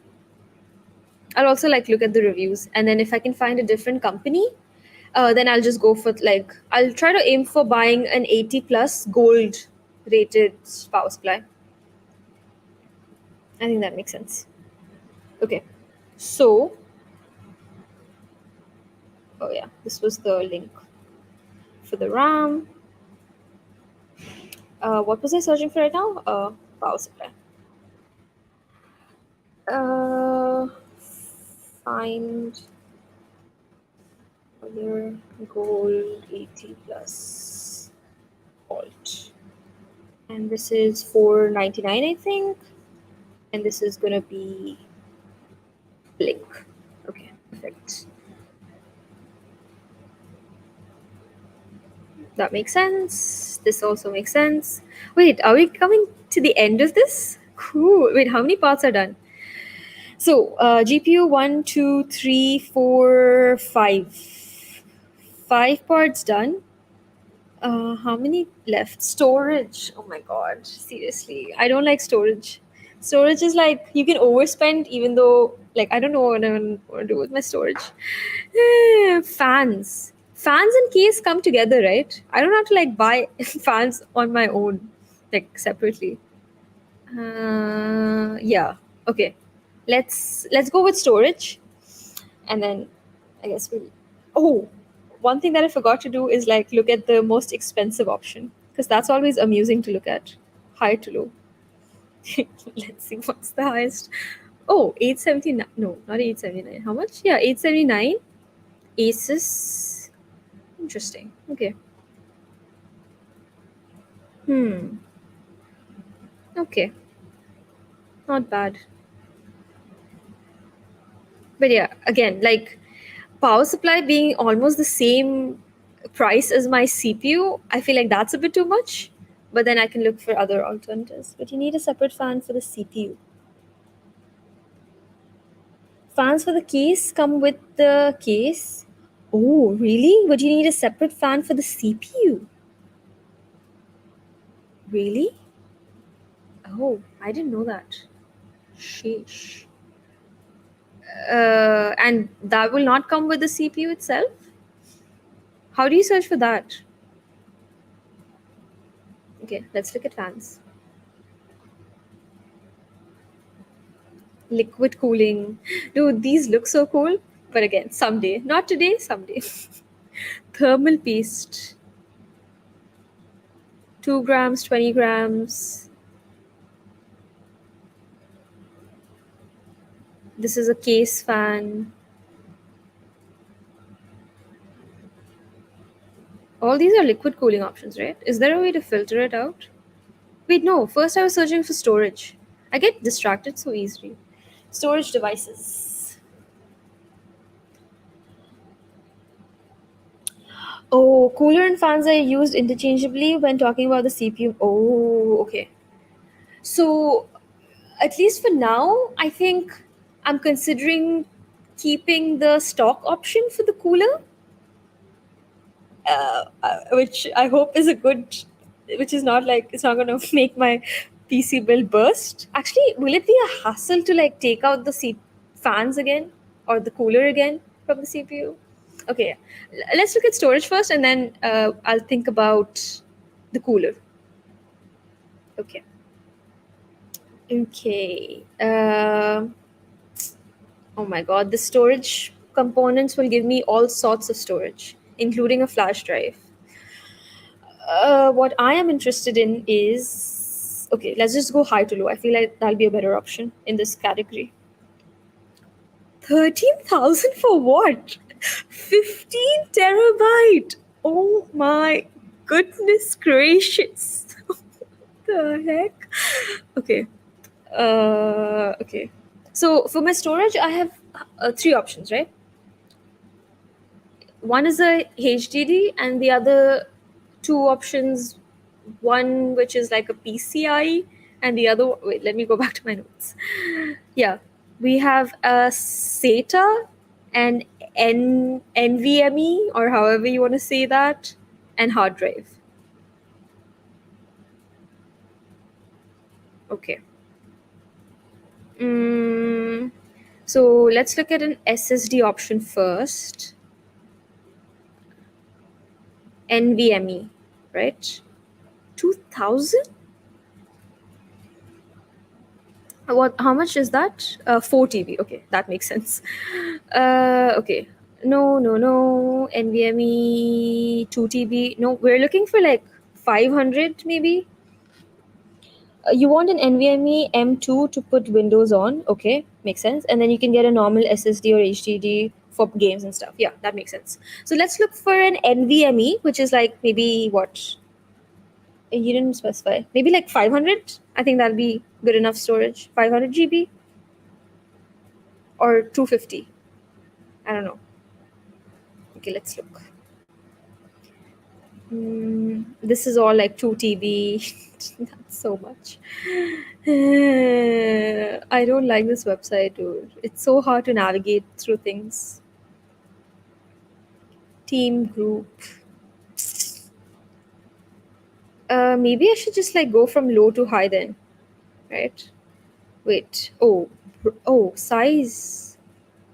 I'll also like look at the reviews, and then if I can find a different company, then I'll just go for like I'll try to aim for buying an 80 plus gold rated power supply. I think that makes sense. Okay. So, oh yeah, this was the link for the RAM. What was I searching for right now? Power supply. Uh, find other gold 80 plus alt. And this is 499, I think. And this is gonna be Blink. Okay, perfect. That makes sense. This also makes sense. Wait, are we coming to the end of this? Cool. Wait, how many parts are done? So, GPU 1, 2, 3, 4, 5. 5 parts done. How many left? Storage. Oh my god. Seriously. I don't like storage. Storage is like you can overspend even though like I don't know what I want to do with my storage. Fans. Fans and case come together, right? I don't have to like buy fans on my own, like separately. Yeah. Okay. Let's go with storage, and then I guess we'll. Oh, one thing that I forgot to do is like look at the most expensive option because that's always amusing to look at. High to low. Let's see what's the highest. Oh, 879. No, not 879. How much? Yeah, 879. Asus. Interesting. Okay. Hmm. Okay. Not bad. But yeah, again, like power supply being almost the same price as my CPU, I feel like that's a bit too much. But then I can look for other alternatives. But you need a separate fan for the CPU. Fans for the case come with the case. Oh, really? But you need a separate fan for the CPU. Really? Oh, I didn't know that. Sheesh. And that will not come with the CPU itself? How do you search for that? Okay, let's look at fans. Liquid cooling. Dude, these look so cool. But again, someday. Not today, someday. Thermal paste. 2 grams, 20 grams. This is a case fan. All these are liquid cooling options, right? Is there a way to filter it out? Wait, no. First, I was searching for storage. I get distracted so easily. Storage devices. Oh, cooler and fans are used interchangeably when talking about the CPU. Oh, okay. So, at least for now, I think I'm considering keeping the stock option for the cooler, which I hope is a good, which is not like it's not going to make my PC bill burst. Actually, will it be a hassle to like take out the fans again or the cooler again from the CPU? Okay, let's look at storage first, and then I'll think about the cooler. Okay. Okay. Oh my god, the storage components will give me all sorts of storage, including a flash drive. What I am interested in is okay, let's just go high to low. I feel like that'll be a better option in this category. 13,000 for what? 15 terabyte. Oh my goodness gracious. The heck? Okay. Okay. So for my storage, I have three options, right? One is a HDD, and the other two options, one which is like a PCI, and the other. Wait, let me go back to my notes. Yeah, we have a SATA and NVMe, or however you want to say that, and hard drive. Okay. Mm, so let's look at an SSD option first. NVMe, right? 2000? What? How much is that? 4 TB. Okay, that makes sense. Okay. No, no, no. NVMe 2 TB. No, we're looking for like 500 maybe. You want an NVMe M2 to put Windows on. Okay, makes sense. And then you can get a normal SSD or HDD for games and stuff. Yeah, that makes sense. So let's look for an NVMe, which is like maybe what? You didn't specify. Maybe like 500. I think that'll be good enough storage. 500 GB or 250. I don't know. Okay, let's look. This is all like 2 TB. That's so much. I don't like this website, dude. It's so hard to navigate through things. Team group. Maybe I should just like go from low to high then, right? Wait. Oh, size.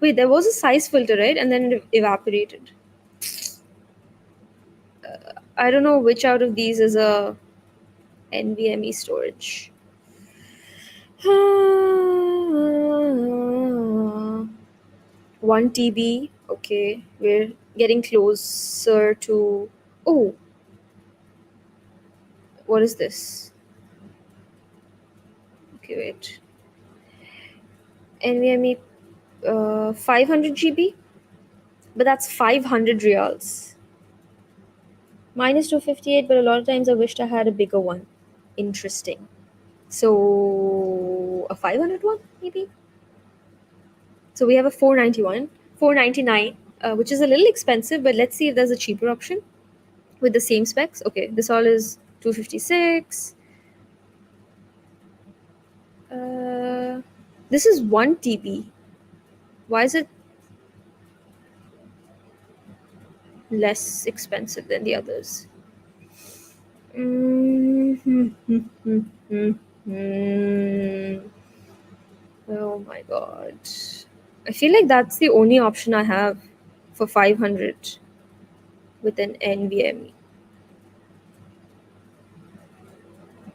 Wait, there was a size filter, right? And then it evaporated. I don't know which out of these is a NVMe storage. 1 TB. Okay, we're getting closer to. Oh, what is this? Okay, wait. NVMe 500 GB, but that's 500 reals. Minus 258, but a lot of times I wished I had a bigger one. Interesting. So a 500 one, maybe? So we have a 491, 499, which is a little expensive, but let's see if there's a cheaper option with the same specs. Okay, this all is 256. This is 1 TB. Why is it less expensive than the others? Oh my god. I feel like that's the only option I have for 500 with an NVMe.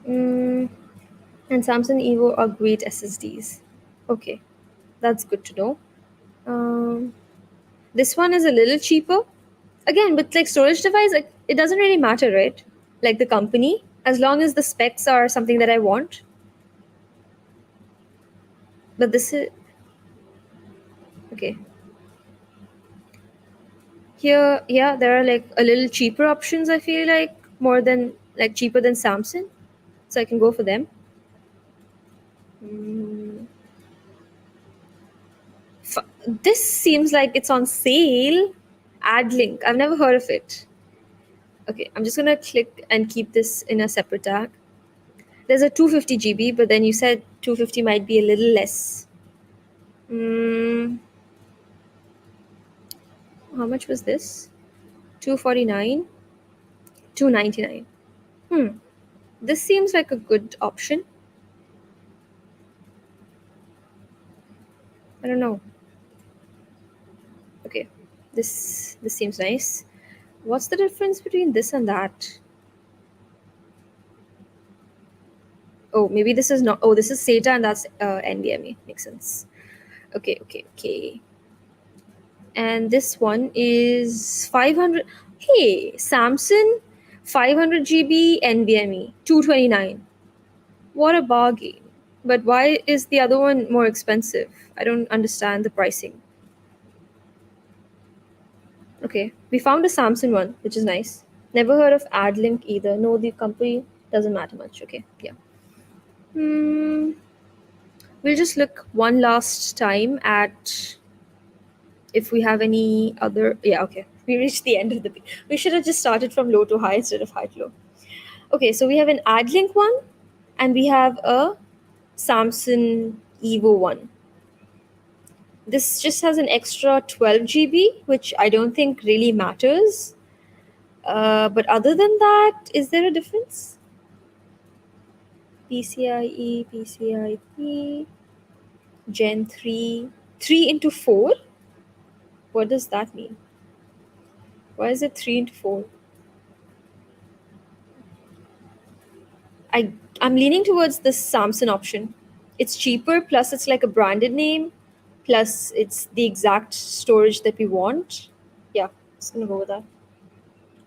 Mm, and Samsung Evo are great SSDs. Okay, that's good to know. Um, this one is a little cheaper. Again, with like storage device, like, it doesn't really matter, right? Like the company, as long as the specs are something that I want. But this is okay. Here, yeah, there are like a little cheaper options. I feel like more than like cheaper than Samsung, so I can go for them. Mm, this seems like it's on sale. Add link. I've never heard of it. Okay, I'm just gonna click and keep this in a separate tag. There's a 250 GB, but then you said 250 might be a little less. Mm, how much was this? 249, 299. This seems like a good option. I don't know. Okay, this seems nice. What's the difference between this and that? Oh, maybe this is not. Oh, this is SATA and that's NVMe. Makes sense. Okay, okay, okay. And this one is 500. Hey, Samsung 500 GB NVMe 229. What a bargain. But why is the other one more expensive? I don't understand the pricing. Okay, we found a Samsung one, which is nice. Never heard of AdLink either. No, the company doesn't matter much. Okay, yeah. Hmm. We'll just look one last time at if we have any other. Yeah, okay. We reached the end of the. We should have just started from low to high instead of high to low. Okay, so we have an AdLink one, and we have a Samsung Evo one. This just has an extra 12 GB, which I don't think really matters. But other than that, is there a difference? PCIe, PCIe, Gen 3, 3 into 4? What does that mean? Why is it 3 into 4? I'm leaning towards the Samsung option. It's cheaper, plus it's like a branded name, plus it's the exact storage that we want. Yeah, just gonna go with that.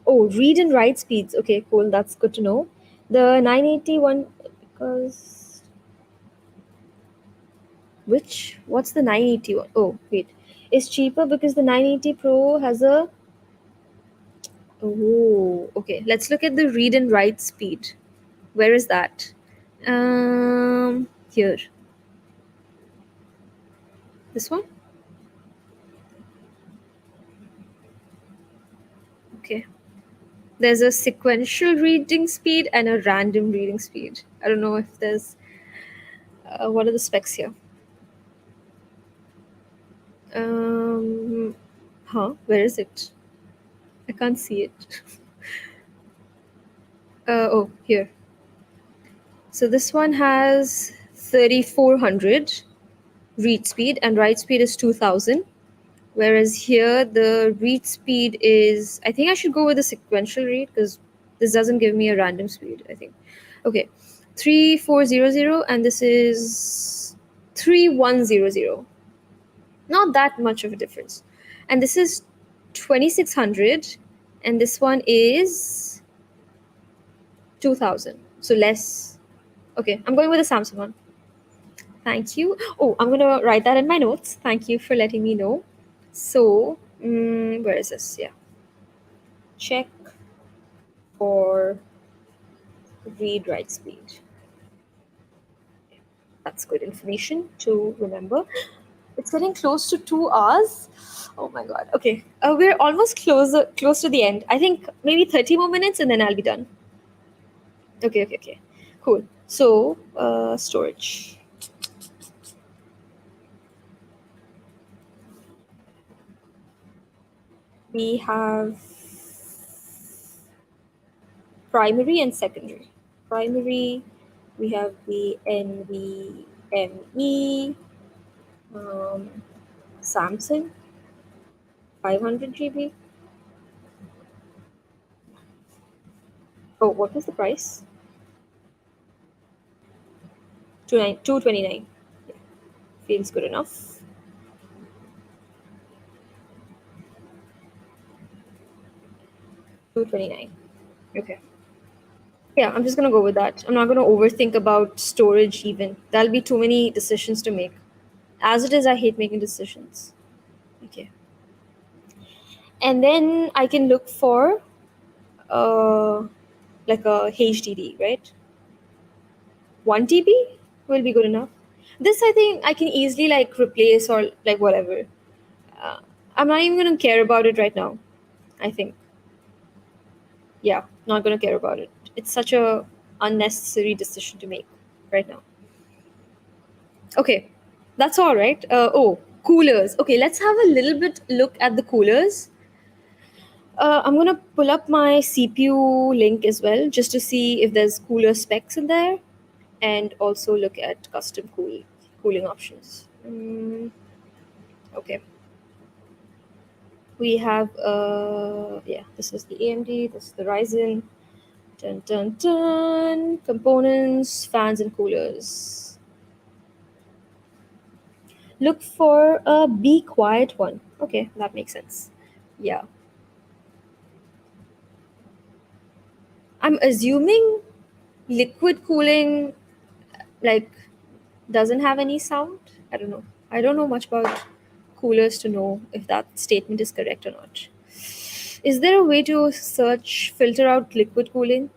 Oh, read and write speeds. Okay, cool. That's good to know. The 981, because which what's the 981? Oh, wait. It's cheaper because the 980 Pro has a oh, okay. Let's look at the read and write speed. Where is that? Here. This one? Okay. There's a sequential reading speed and a random reading speed. I don't know if there's what are the specs here? Where is it? I can't see it. Oh, here. So this one has 3400 read speed and write speed is 2000. Whereas here the read speed is, I think I should go with the sequential read because this doesn't give me a random speed, I think. Okay, 3400 and this is 3100. Not that much of a difference. And this is 2600 and this one is 2000. So less. Okay, I'm going with the Samsung one. Thank you. Oh, I'm going to write that in my notes. Thank you for letting me know. So, where is this? Yeah. Check for read write speed. That's good information to remember. It's getting close to 2 hours. Oh my god. Okay. We're almost close to the end. I think maybe 30 more minutes and then I'll be done. Okay. Cool. So, storage. We have primary and secondary. Primary, we have the NVMe, Samsung, 500 GB. Oh, what was the price? 229. Yeah, feels good enough. 229. Okay. Yeah, I'm just gonna go with that. I'm not gonna overthink about storage even. That'll be too many decisions to make. As it is, I hate making decisions. Okay. And then I can look for uh like a HDD, right? 1 TB will be good enough. This I think I can easily like replace or like whatever. Uh, I'm not even gonna care about it right now. I think, yeah, not gonna care about it. It's such a unnecessary decision to make right now. Okay, that's all right. Oh, coolers. Okay, let's have a little bit look at the coolers. I'm gonna pull up my CPU link as well just to see if there's cooler specs in there, and also look at custom cooling options. Okay, we have yeah, this is the AMD, this is the Ryzen. Dun dun dun. Components, fans, and coolers. Look for a be quiet one. Okay, that makes sense. Yeah. I'm assuming liquid cooling like doesn't have any sound. I don't know. I don't know much about coolers to know if that statement is correct or not. Is there a way to search filter out liquid cooling?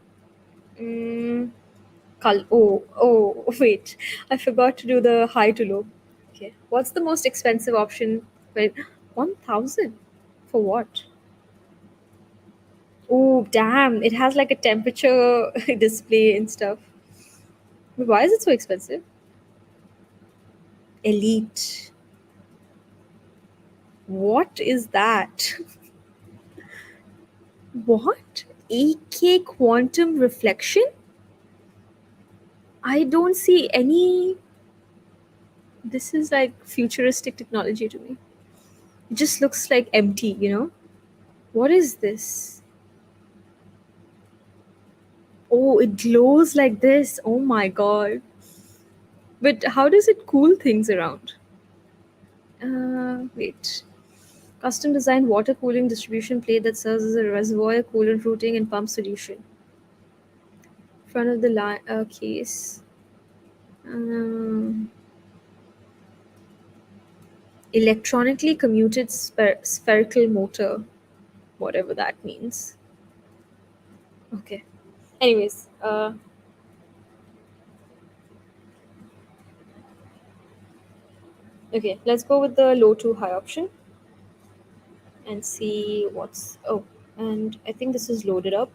Mm, wait. I forgot to do the high to low. Okay. What's the most expensive option? Wait, 1000 for what? Oh, damn. It has like a temperature display and stuff. But why is it so expensive? Elite. What is that? What? 8K quantum reflection? I don't see any. This is like futuristic technology to me. It just looks like empty, you know? What is this? Oh, it glows like this. Oh my god. But how does it cool things around? Wait. Custom designed water cooling distribution plate that serves as a reservoir, coolant routing, and pump solution. Front of the line case. Um, Electronically commuted spherical motor, whatever that means. Okay. Anyways, okay, let's go with the low to high option and see what's. Oh, and I think this is loaded up.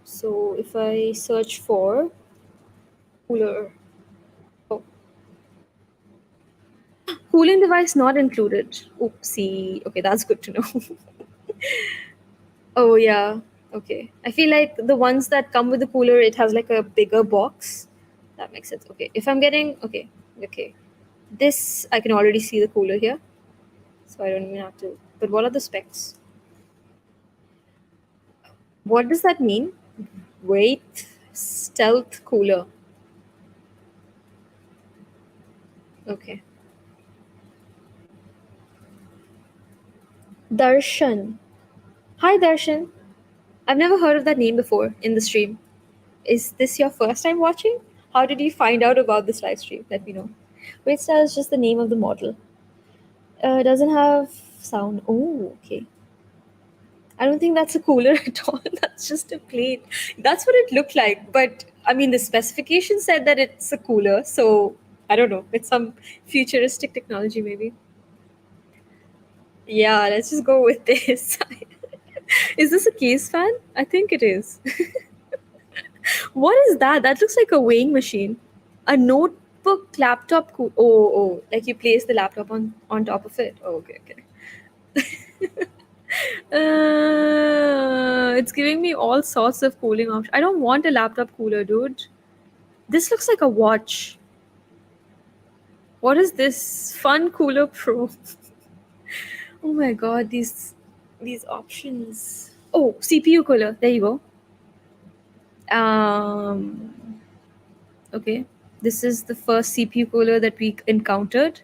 So if I search for cooler, oh, cooling device not included. Oopsie. Okay, that's good to know. Oh yeah. Okay. I feel like the ones that come with the cooler, it has like a bigger box. That makes sense. Okay. If I'm getting okay. This I can already see the cooler here, so I don't even have to. But what are the specs? What does that mean? Wait, stealth cooler. Okay. Darshan. Hi Darshan. I've never heard of that name before in the stream. Is this your first time watching? How did you find out about this live stream? Let me know. Wait, Style is just the name of the model. Doesn't have sound. Oh, okay. I don't think that's a cooler at all. That's just a plate. That's what it looked like. But I mean, the specification said that it's a cooler. So I don't know. It's some futuristic technology, maybe. Yeah, let's just go with this. Is this a case fan? I think it is. What is that? That looks like a weighing machine. A notebook laptop. Oh, like you place the laptop on top of it. Oh, okay, okay. It's giving me all sorts of cooling options. I don't want a laptop cooler, dude. This looks like a watch. What is this? Fun Cooler Pro. Oh my god, these options. Oh, CPU cooler. There you go. Okay. This is the first CPU cooler that we encountered.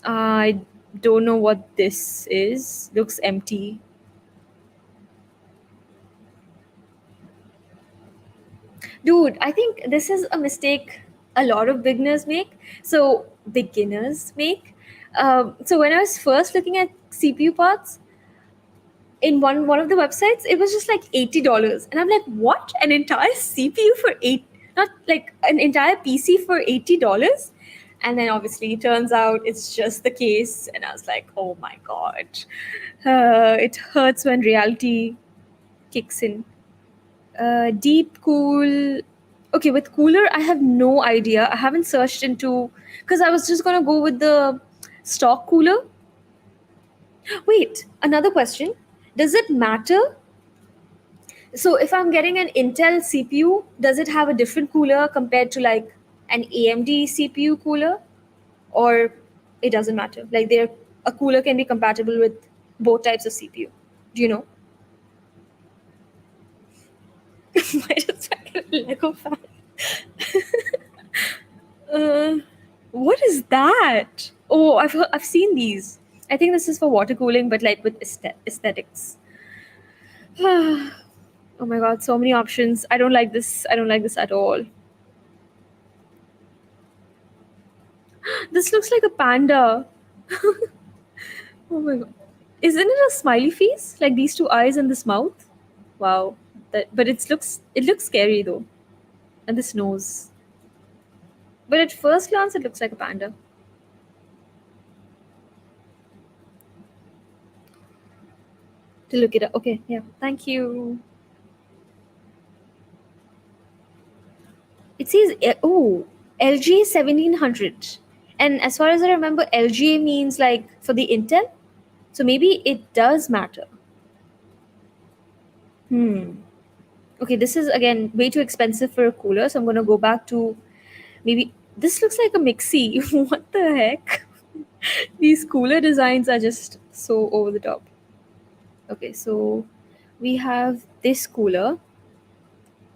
I don't know what this is. Looks empty. Dude, I think this is a mistake a lot of beginners make. So beginners make. So when I was first looking at CPU parts in one of the websites, it was just like $80, and I'm like, what? An entire CPU for not like an entire PC for $80? And then obviously it turns out it's just the case, and I was like, oh my god, it hurts when reality kicks in. Deep cool. Okay, with cooler, I have no idea. I haven't searched into because I was just gonna go with the stock cooler. Wait, another question. Does it matter? So if I'm getting an Intel CPU, does it have a different cooler compared to like an AMD CPU cooler, or it doesn't matter? Like a cooler can be compatible with both types of CPU. Do you know? Why does that get a Lego fan? Uh, what is that? Oh, I've seen these. I think this is for water cooling, but like with aesthetics. Oh my god, so many options. I don't like this. I don't like this at all. This looks like a panda. Oh my god. Isn't it a smiley face? Like these two eyes and this mouth? Wow. But it looks scary though. And this nose. But at first glance it looks like a panda. To look it up. Okay, yeah. Thank you. It says LGA 1700. And as far as I remember, LGA means like for the Intel. So maybe it does matter. Hmm. Okay, this is again way too expensive for a cooler, so I'm gonna go back to maybe this looks like a mixie. What the heck? These cooler designs are just so over the top. Okay, so we have this cooler,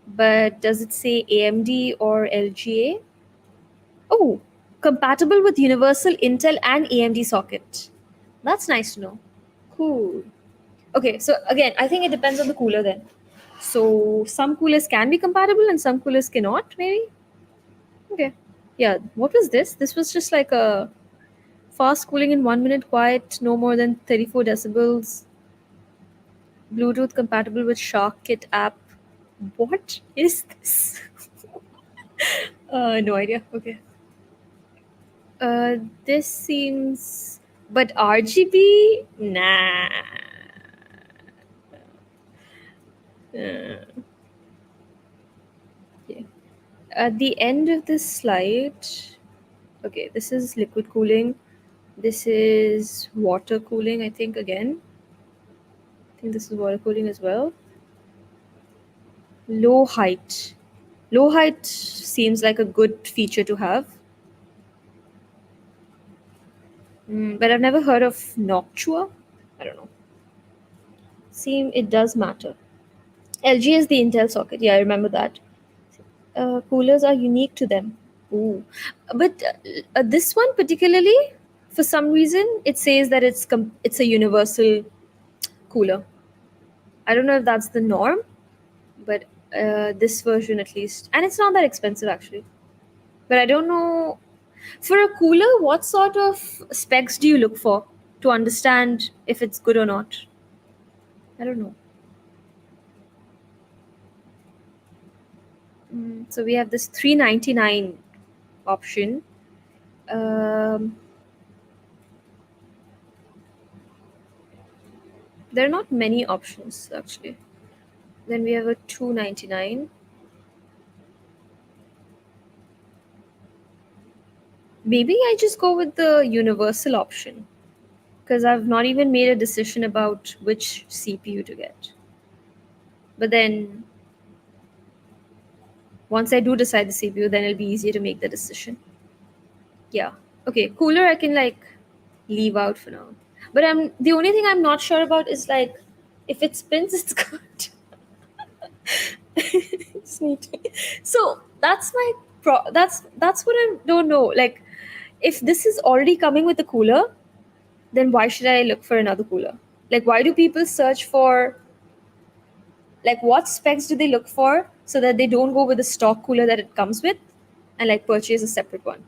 but does it say AMD or LGA? Oh, compatible with universal Intel and AMD socket. That's nice to know. Cool. Okay, so again, I think it depends on the cooler then. So some coolers can be compatible and some coolers cannot, maybe? Okay. Yeah, what was this? This was just like a fast cooling in 1 minute, quiet, no more than 34 decibels, Bluetooth compatible with SharkKit app. What is this? No idea. Okay. This seems. But RGB? Nah. Uh, okay. At the end of this slide, okay, this is liquid cooling. This is water cooling, I think, again. I think this is water cooling as well. Low height. Low height seems like a good feature to have. But I've never heard of Noctua. I don't know. Seem it does matter. LG is the Intel socket. Yeah, I remember that. Coolers are unique to them. Ooh. But this one particularly, for some reason, it says that it's a universal cooler. I don't know if that's the norm, but this version at least, and it's not that expensive actually. But I don't know. For a cooler, what sort of specs do you look for to understand if it's good or not? I don't know. So we have this 399 option. Um, there are not many options actually. Then we have a 299. Maybe I just go with the universal option because I've not even made a decision about which CPU to get. But then once I do decide the CPU, then it'll be easier to make the decision. Yeah. Okay, cooler I can like leave out for now. But I'm the only thing I'm not sure about is like if it spins, it's good. It's neat. So that's my that's what I don't know. Like if this is already coming with a cooler, then why should I look for another cooler? Like why do people search for like what specs do they look for so that they don't go with the stock cooler that it comes with and like purchase a separate one?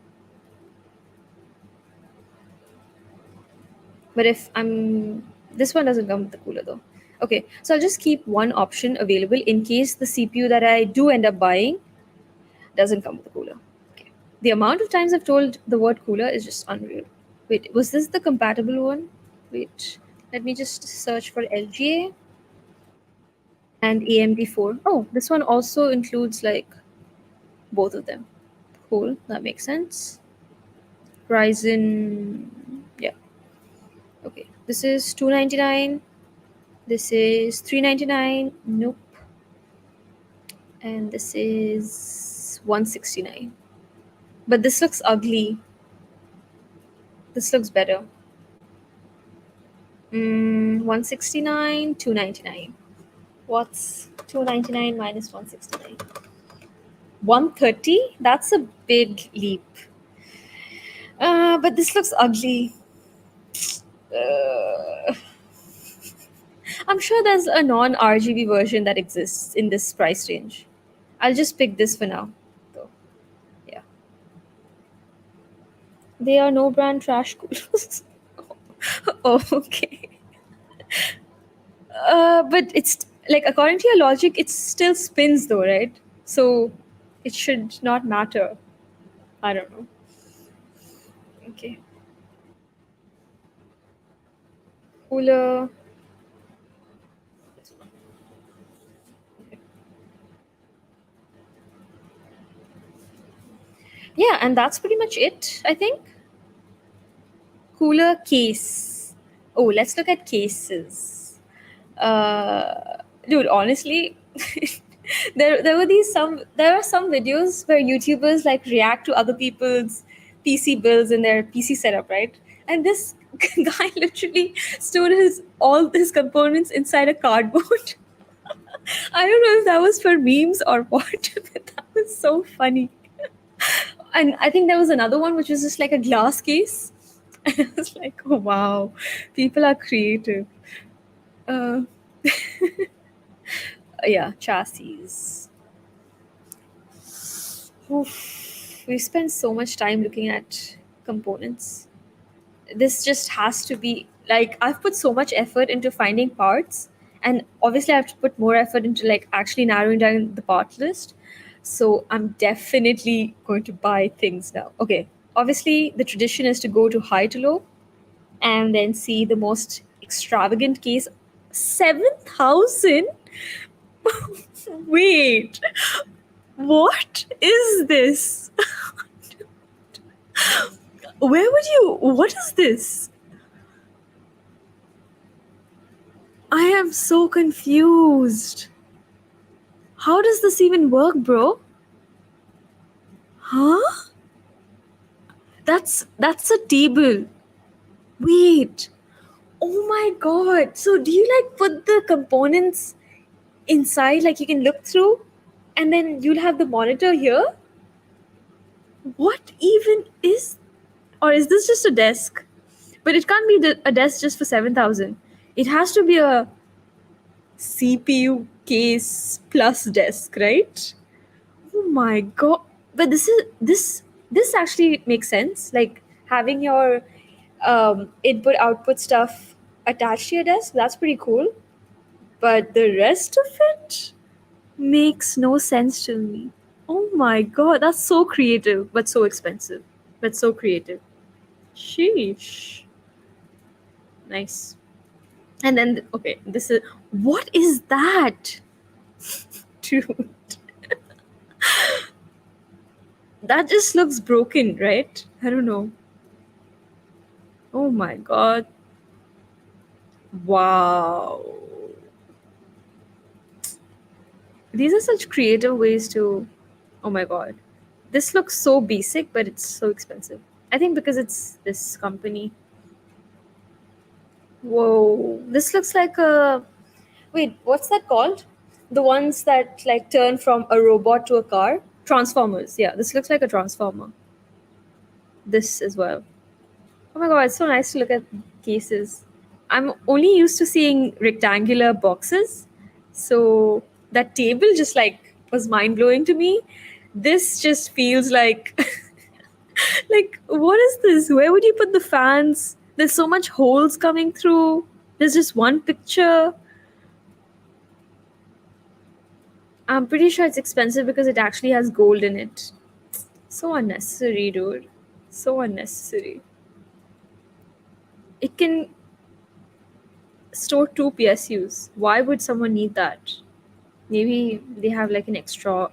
But if I'm this one doesn't come with the cooler though. Okay, so I'll just keep one option available in case the CPU that I do end up buying doesn't come with a cooler. Okay. The amount of times I've told the word cooler is just unreal. Wait, was this the compatible one? Wait, let me just search for LGA and AMD4. Oh, this one also includes like both of them. Cool, that makes sense. Ryzen, yeah. Okay, this is 299. This is 399. Nope. And this is 169. But this looks ugly. This looks better. 169, 299. What's 299 minus 169? 130? That's a big leap. But this looks ugly. I'm sure there's a non-RGB version that exists in this price range. I'll just pick this for now, though. Yeah. They are no brand trash coolers. Oh, okay. But it's like according to your logic, it still spins though, right? So it should not matter. I don't know. Okay. Cooler. Yeah, and that's pretty much it, I think. Cooler case. Oh, let's look at cases. Dude, honestly, there are some videos where YouTubers like react to other people's PC builds in their PC setup, right? And this guy literally stored all his components inside a cardboard. I don't know if that was for memes or what, but that was so funny. And I think there was another one which was just like a glass case. And I was like, oh wow, people are creative. Uh, yeah, chassis. Oof. We spend so much time looking at components. This just has to be like, I've put so much effort into finding parts, and obviously I have to put more effort into like actually narrowing down the part list. So I'm definitely going to buy things now. Okay, obviously the tradition is to go to high to low and then see the most extravagant case. 7,000. Wait, what is this? Where would you, what is this? I am so confused. How does this even work, bro? Huh? That's a table. Wait. Oh my god. So do you like put the components inside, like you can look through, and then you'll have the monitor here? What even is, or is this just a desk? But it can't be a desk just for 7,000. It has to be a CPU case plus desk, right? Oh my god. But this actually makes sense. Like having your input output stuff attached to your desk, that's pretty cool. But the rest of it makes no sense to me. Oh my god, that's so creative, but so expensive. But so creative. Sheesh. Nice. And then okay, this is, what is that? Dude. That just looks broken, right? I don't know. Oh my god. Wow. These are such creative ways to. Oh my god. This looks so basic, but it's so expensive. I think because it's this company. Whoa. This looks like a. Wait, what's that called? The ones that like turn from a robot to a car? Transformers. Yeah, this looks like a transformer. This as well. Oh my god, it's so nice to look at cases. I'm only used to seeing rectangular boxes. So that table just like was mind blowing to me. This just feels like like what is this? Where would you put the fans? There's so much holes coming through. There's just one picture. I'm pretty sure it's expensive because it actually has gold in it. So unnecessary, dude. So unnecessary. It can store two PSUs. Why would someone need that? Maybe they have like an extra.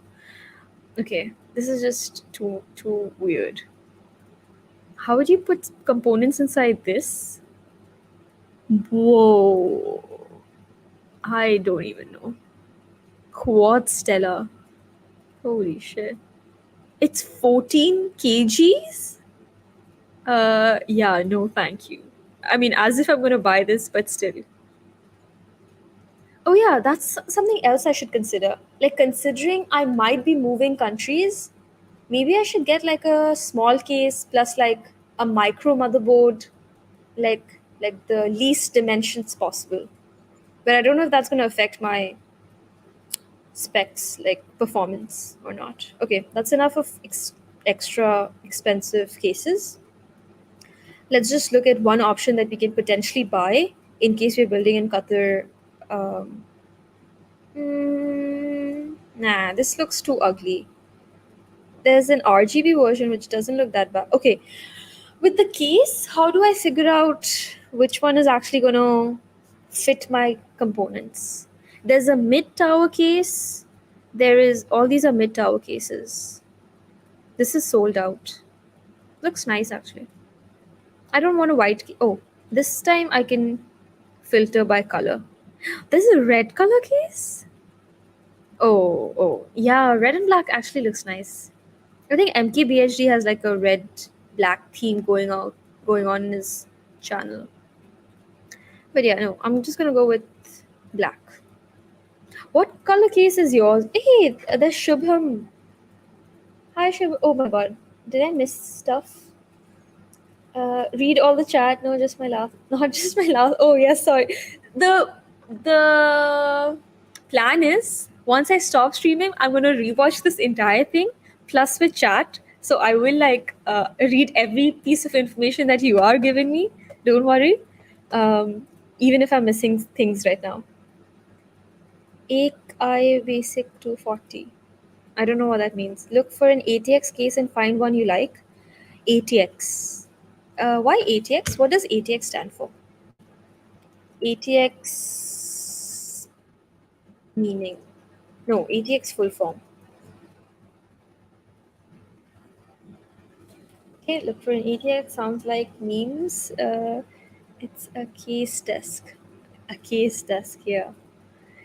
Okay, this is just too weird. How would you put components inside this? Whoa. I don't even know. Quad Stella. Holy shit. It's 14 kgs? Yeah, no, thank you. I mean, as if I'm gonna buy this, but still. Oh, yeah, that's something else I should consider. Like, considering I might be moving countries, maybe I should get like a small case plus like a micro motherboard, like the least dimensions possible. But I don't know if that's gonna affect my specs, like performance or not. Okay, that's enough of extra expensive cases. Let's just look at one option that we can potentially buy in case we're building in Qatar. Um, nah, this looks too ugly. There's an RGB version which doesn't look that bad. Okay, with the case, how do I figure out which one is actually going to fit my components? There's a mid tower case. There is, all these are mid tower cases. This is sold out. Looks nice actually. I don't want a white case. Oh, this time I can filter by color. There's a red color case. Oh, yeah, red and black actually looks nice. I think MKBHD has like a red black theme going on in his channel. But yeah, no, I'm just gonna go with black. What color case is yours? Hey, there's Shubham. Hi Shubham. Oh my god. Did I miss stuff? Read all the chat. No, just my laugh. Not just my laugh. Oh yes, sorry. The plan is once I stop streaming, I'm gonna rewatch this entire thing plus with chat. So I will like read every piece of information that you are giving me. Don't worry. Even if I'm missing things right now. Ek I basic 240. I don't know what that means. Look for an ATX case and find one you like. ATX. Why ATX? What does ATX stand for? ATX meaning. No, ATX full form. Okay, look for an ATX. Sounds like memes. It's a case desk. A case desk, yeah.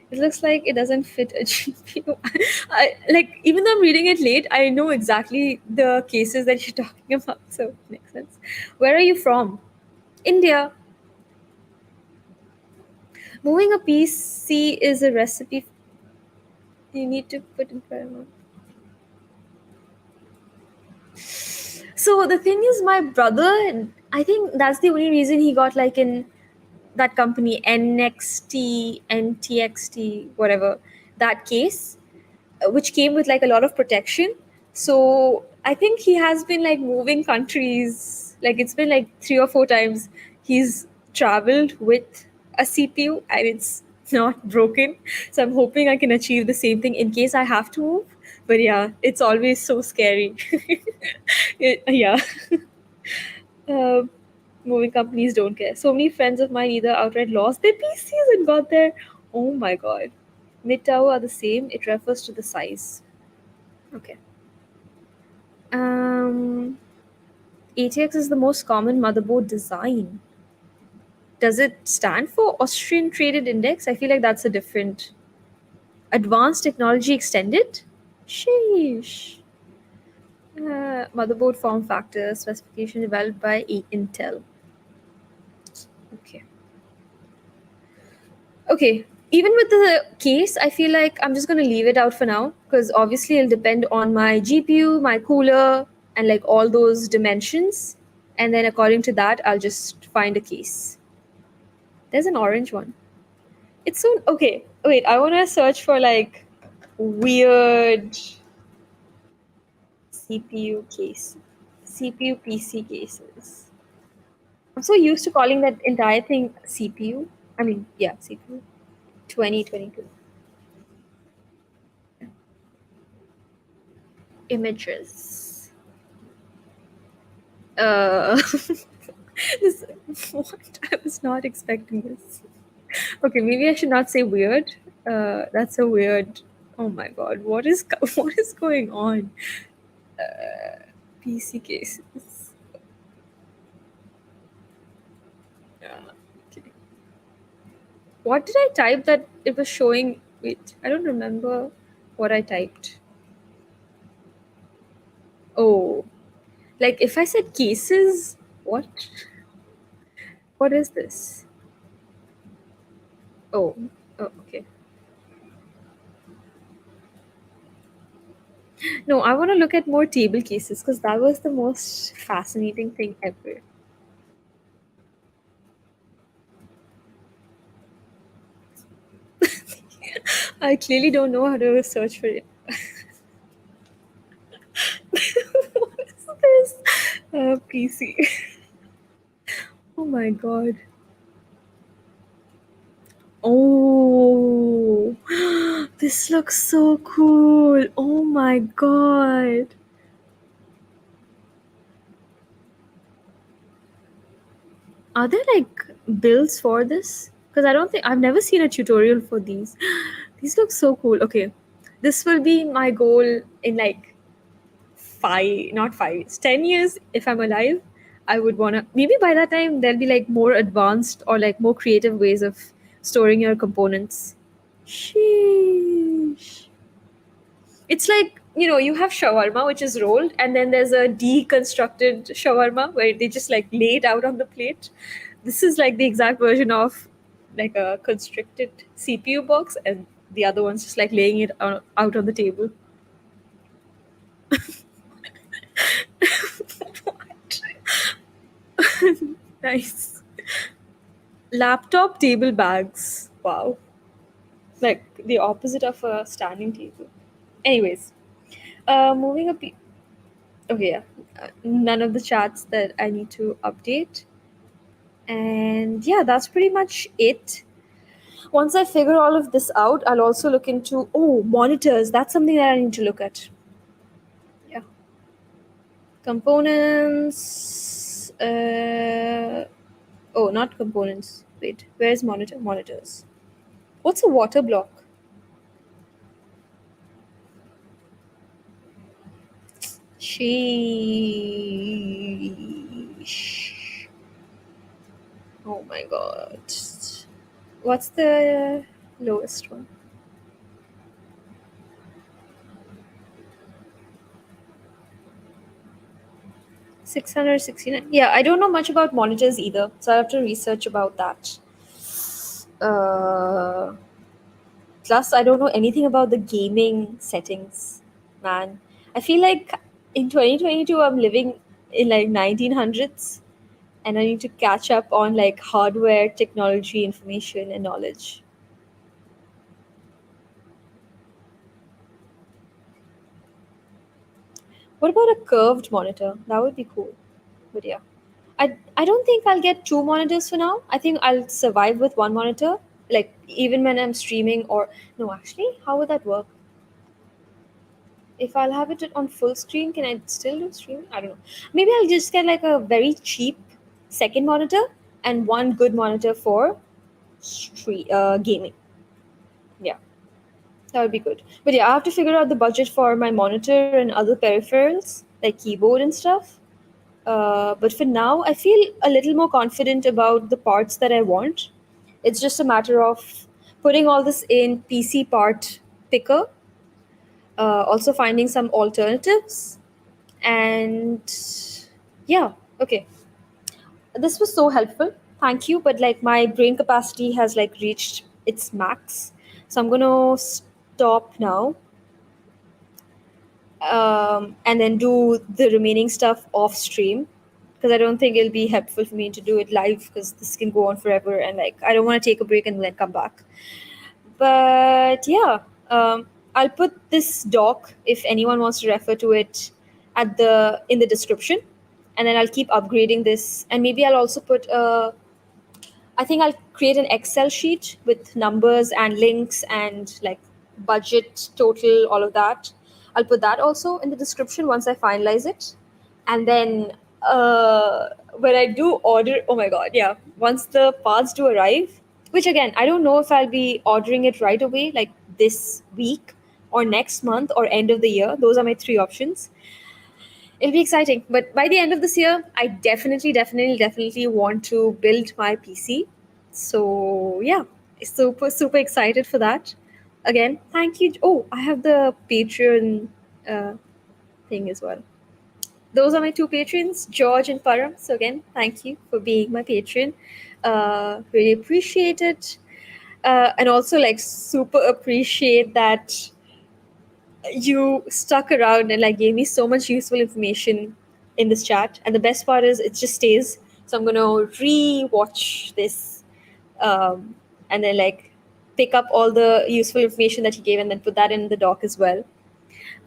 It looks like it doesn't fit a GPU. Like, even though I'm reading it late, I know exactly the cases that you're talking about. So it makes sense. Where are you from? India. Moving a PC is a recipe you need to put in paramount. So the thing is, my brother, I think that's the only reason he got like in that company NXT, NTXT, whatever, that case, which came with like a lot of protection. So I think he has been like moving countries. Like it's been like 3 or 4 times he's traveled with a CPU and it's not broken. So I'm hoping I can achieve the same thing in case I have to move. But yeah, it's always so scary. Yeah. Uh, moving companies don't care. So many friends of mine either outright lost their PCs and got their. Oh my god. Mid tower are the same. It refers to the size. Okay. Um, ATX is the most common motherboard design. Does it stand for Austrian Traded Index? I feel like that's a different. Advanced Technology Extended? Sheesh. Motherboard form factor specification developed by Intel. Okay. Okay. Even with the case, I feel like I'm just going to leave it out for now because obviously it'll depend on my GPU, my cooler, and like all those dimensions. And then according to that, I'll just find a case. There's an orange one. It's so okay. Wait, I want to search for like weird CPU case, CPU PC cases. I'm so used to calling that entire thing CPU. I mean, yeah, CPU. 2022. Images. This, what? I was not expecting this. Okay, maybe I should not say weird. That's a weird. Oh my god, what is what is going on? PC cases. Okay. What did I type that it was showing? Wait, I don't remember what I typed. Oh, like if I said cases, what? What is this? Oh, oh, okay. No, I want to look at more table cases because that was the most fascinating thing ever. I clearly don't know how to search for it. What is this? PC. Oh my god. Oh, this looks so cool. Oh my god. Are there like builds for this? Because I don't think I've never seen a tutorial for these. These look so cool. Okay. This will be my goal in like 5, not 5 years, 10 years if I'm alive. I would want to, maybe by that time, there'll be like more advanced or like more creative ways of storing your components. Sheesh. It's like, you have shawarma, which is rolled, and then there's a deconstructed shawarma where they just like lay it out on the plate. This is like the exact version of like a constricted CPU box, and the other one's just like laying it out on the table. Nice. Laptop table bags. Wow. Like the opposite of a standing table. Anyways, moving up. Okay, yeah. None of the chats that I need to update. And yeah, that's pretty much it. Once I figure all of this out, I'll also look into monitors. That's something that I need to look at. Yeah. Components. Oh, not components. Wait, where's monitor? Monitors. What's a water block? Sheesh. Oh my god. What's the lowest one? 669. Yeah, I don't know much about monitors either, so I have to research about that. Uh, Plus, I don't know anything about the gaming settings, man. I feel like in 2022, I'm living in like 1900s, and I need to catch up on like hardware, technology, information, and knowledge. What about a curved monitor? That would be cool. But yeah. I don't think I'll get two monitors for now. I think I'll survive with one monitor. Like even when I'm streaming or no, actually, how would that work? If I'll have it on full screen, can I still do streaming? I don't know. Maybe I'll just get like a very cheap second monitor and one good monitor for gaming. Yeah, that would be good. But yeah, I have to figure out the budget for my monitor and other peripherals like keyboard and stuff. But for now, I feel a little more confident about the parts that I want. It's just a matter of putting all this in PC part picker, also finding some alternatives, and yeah, okay. This was so helpful. Thank you. But like my brain capacity has like reached its max, so I'm gonna stop now and then do the remaining stuff off stream because I don't think it'll be helpful for me to do it live because this can go on forever and like I don't want to take a break and then come back. But yeah, I'll put this doc if anyone wants to refer to it at the in the description, and then I'll keep upgrading this, and maybe I'll also put a I think I'll create an Excel sheet with numbers and links and like budget, total, all of that. I'll put that also in the description once I finalize it. And then when I do order, oh my God, yeah, once the parts do arrive, which again, I don't know if I'll be ordering it right away, like this week or next month or end of the year. Those are my three options. It'll be exciting. But by the end of this year, I definitely want to build my PC. So yeah, super excited for that. Again, thank you. Oh, I have the Patreon uh, thing as well. Those are my two patrons, George and Param. So again, thank you for being my patron. Really appreciate it. And also like super appreciate that you stuck around and like gave me so much useful information in this chat. And the best part is it just stays. So I'm gonna re-watch this um, and then like pick up all the useful information that you gave and then put that in the doc as well.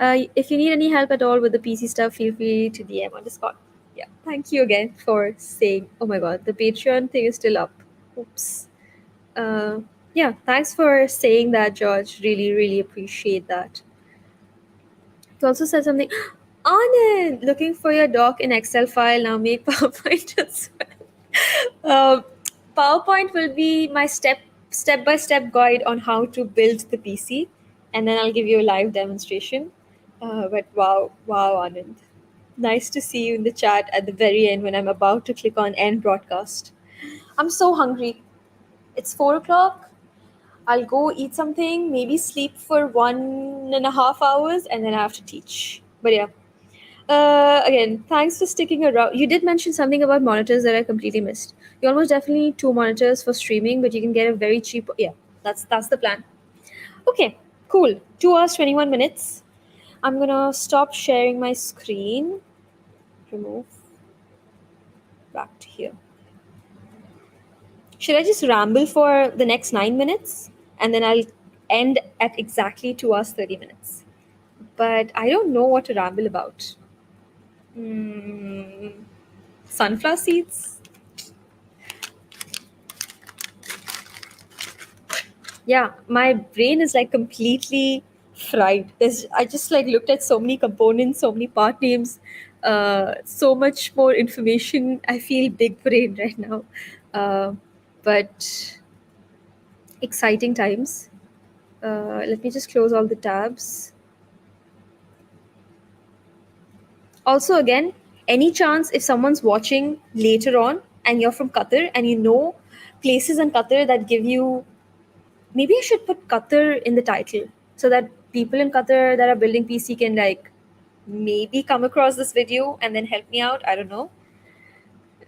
If you need any help at all with the PC stuff, feel free to DM on Discord. Yeah, thank you again for saying. Oh my god, the Patreon thing is still up. Oops. Uh, yeah, thanks for saying that, George. Really appreciate that. You also said something. Anand, looking for your doc in Excel file now. Make PowerPoint as well. PowerPoint will be my step by step guide on how to build the PC, and then I'll give you a live demonstration. But wow, Anand, nice to see you in the chat at the very end when I'm about to click on end broadcast. I'm so hungry. It's 4 o'clock. I'll go eat something, maybe sleep for 1.5 hours, and then I have to teach. But yeah. Again, thanks for sticking around. You did mention something about monitors that I completely missed. You almost definitely need two monitors for streaming, but you can get a very cheap. Yeah, that's the plan. Okay, cool. 2 hours 21 minutes. I'm gonna stop sharing my screen. Remove. back to here. Should I just ramble for the next 9 minutes and then I'll end at exactly 2 hours 30 minutes? But I don't know what to ramble about. Sunflower seeds? Yeah, my brain is like completely fried. I just like looked at so many components, so many part names, so much more information. I feel big brain right now. But exciting times. Let me just close all the tabs. Also, again, any chance if someone's watching later on and you're from Qatar and you know places in Qatar that give you, maybe I should put Qatar in the title so that people in Qatar that are building PC can like maybe come across this video and then help me out. I don't know.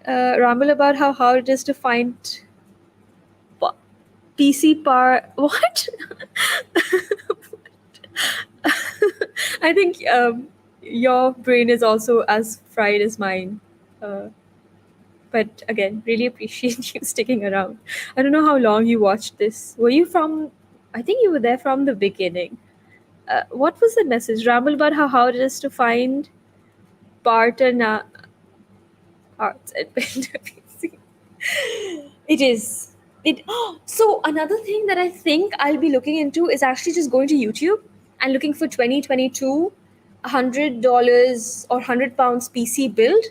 Ramble about how hard it is to find pa- PC par. What? I think your brain is also as fried as mine. Uh, but again, really appreciate you sticking around. I don't know how long you watched this. Were you from? I think you were there from the beginning. What was the message? Ramble about how hard it is to find partner parts and build a PC. It is. It. So another thing that I think I'll be looking into is actually just going to YouTube and looking for 2022 $100 or £100 PC build,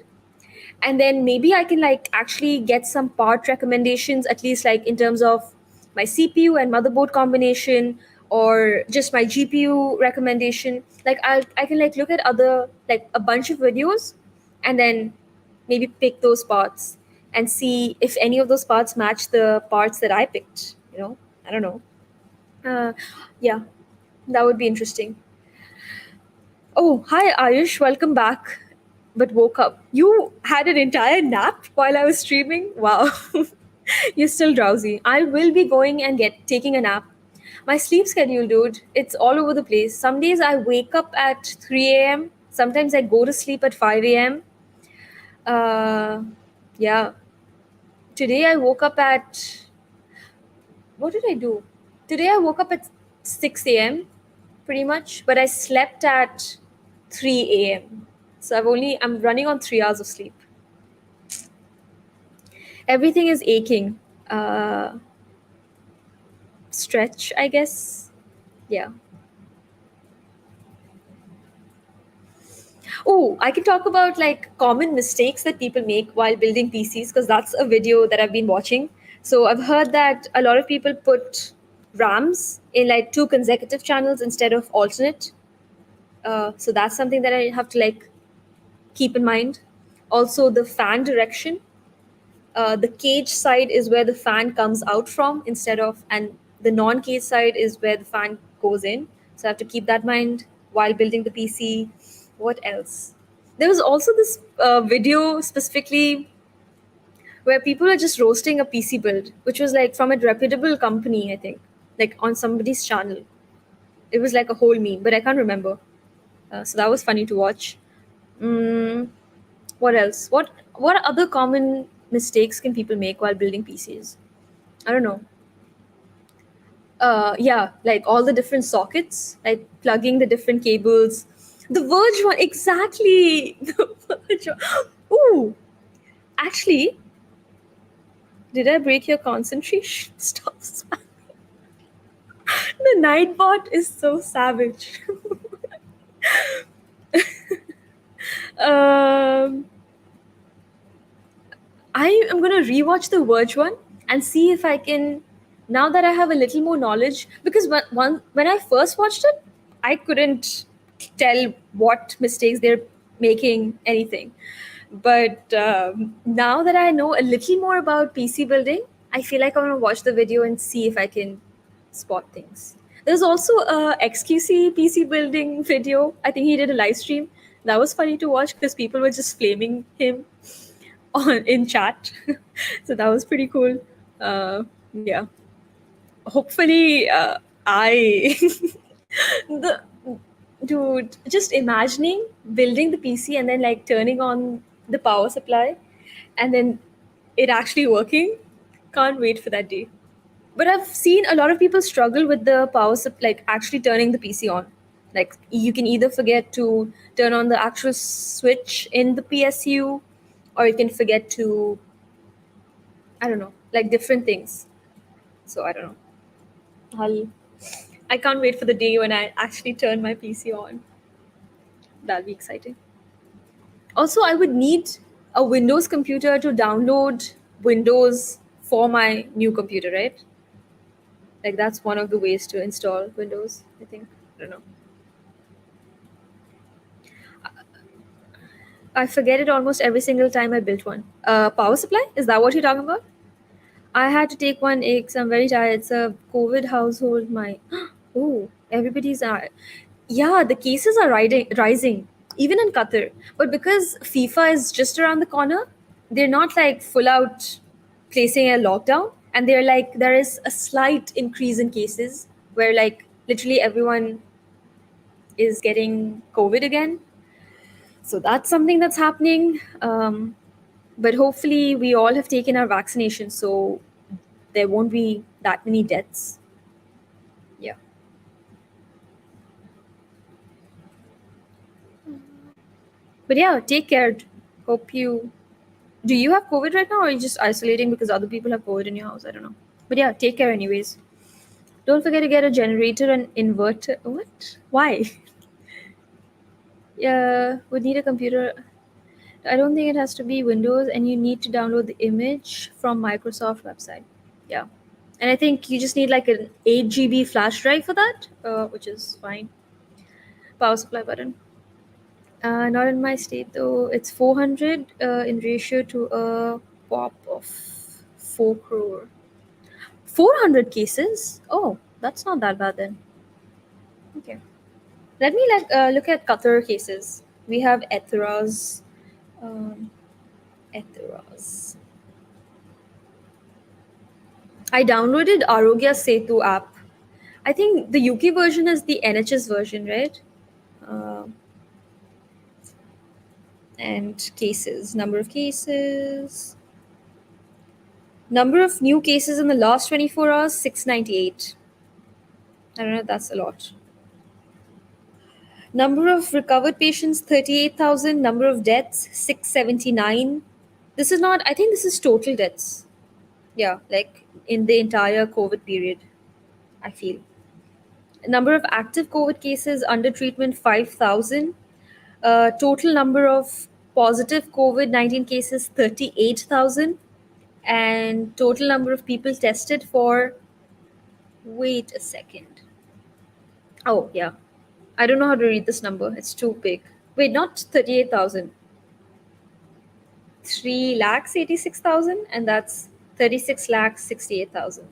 and then maybe I can like actually get some part recommendations, at least like in terms of my CPU and motherboard combination, or just my GPU recommendation. Like I can like look at other like a bunch of videos and then maybe pick those parts and see if any of those parts match the parts that I picked. I don't know. uh, yeah, that would be interesting. Oh, hi Ayush, welcome back. But woke up. You had an entire nap while I was streaming? Wow. You're still drowsy. I will be going and taking a nap. My sleep schedule, dude, it's all over the place. Some days I wake up at 3 a.m. Sometimes I go to sleep at 5 a.m. Yeah. Today I woke up at, what did I do? Today I woke up at 6 a.m. pretty much, but I slept at 3 a.m. So I'm running on 3 hours of sleep. Everything is aching. Uh, Stretch, I guess. Yeah. Oh, I can talk about like common mistakes that people make while building PCs because that's a video that I've been watching. So I've heard that a lot of people put RAMs in like two consecutive channels instead of alternate. So that's something that I have to like keep in mind. Also, the fan direction. The cage side is where the fan comes out from instead of, and the non-cage side is where the fan goes in. So I have to keep that in mind while building the PC. What else? There was also this video specifically where people are just roasting a PC build, which was like from a reputable company, I think, like on somebody's channel. It was like a whole meme, but I can't remember. So that was funny to watch. Mm, what else? What other common mistakes can people make while building PCs? I don't know. Yeah, like all the different sockets, like plugging the different cables. The Verge one, exactly. The Verge one. Ooh, actually, did I break your concentration? Stop spamming. The Nightbot is so savage. um, I am gonna rewatch the Verge one and see if I can. Now that I have a little more knowledge, because when I first watched it, I couldn't tell what mistakes they're making, anything. But now that I know a little more about PC building, I feel like I'm gonna watch the video and see if I can spot things. There's also a XQC PC building video. I think he did a live stream. That was funny to watch because people were just flaming him on in chat. So that was pretty cool. Yeah. Hopefully, I the just imagining building the PC and then like turning on the power supply and then it actually working. Can't wait for that day. But I've seen a lot of people struggle with the power supply, like actually turning the PC on. Like you can either forget to turn on the actual switch in the PSU, or you can forget to, I don't know, like different things. So I don't know. I'll, I can't wait for the day when I actually turn my PC on. That'll be exciting. Also, I would need a Windows computer to download Windows for my new computer, right? Like that's one of the ways to install Windows, I think. I don't know. I forget it almost every single time I built one. Power supply? Is that what you're talking about? I had to take one eggs. I'm very tired. It's a COVID household. My oh, everybody's yeah, the cases are rising, even in Qatar. But because FIFA is just around the corner, they're not like full out placing a lockdown, and they're like there is a slight increase in cases where like literally everyone is getting COVID again. So that's something that's happening. But hopefully, we all have taken our vaccination, so there won't be that many deaths. Yeah. But yeah, take care. Hope you. Do you have COVID right now, or are you just isolating because other people have COVID in your house? I don't know. But yeah, take care, anyways. Don't forget to get a generator and inverter. What? Why? Yeah, would need a computer. I don't think it has to be Windows, and you need to download the image from Microsoft website. Yeah, and I think you just need like an 8 GB flash drive for that, which is fine. Power supply button. Not in my state though. It's 400 in ratio to a pop of 4 crore. 400 cases? Oh, that's not that bad then. Okay. Let me look at Qatar cases. We have Ethras. Um, Ethras. I downloaded Arogya Setu app. I think the UK version is the NHS version, right? Uh, and cases. Number of cases. Number of new cases in the last 24 hours 698. I don't know, that's a lot. Number of recovered patients 38,000. Number of deaths 679. This is not, I think this is total deaths. Yeah, like in the entire COVID period, I feel. Number of active COVID cases under treatment 5,000. Total number of positive COVID 19 cases 38,000. And total number of people tested for, wait a second. Oh, yeah. I don't know how to read this number. It's too big. Wait, not 38,000. 3,86,000, and that's 36,68,000.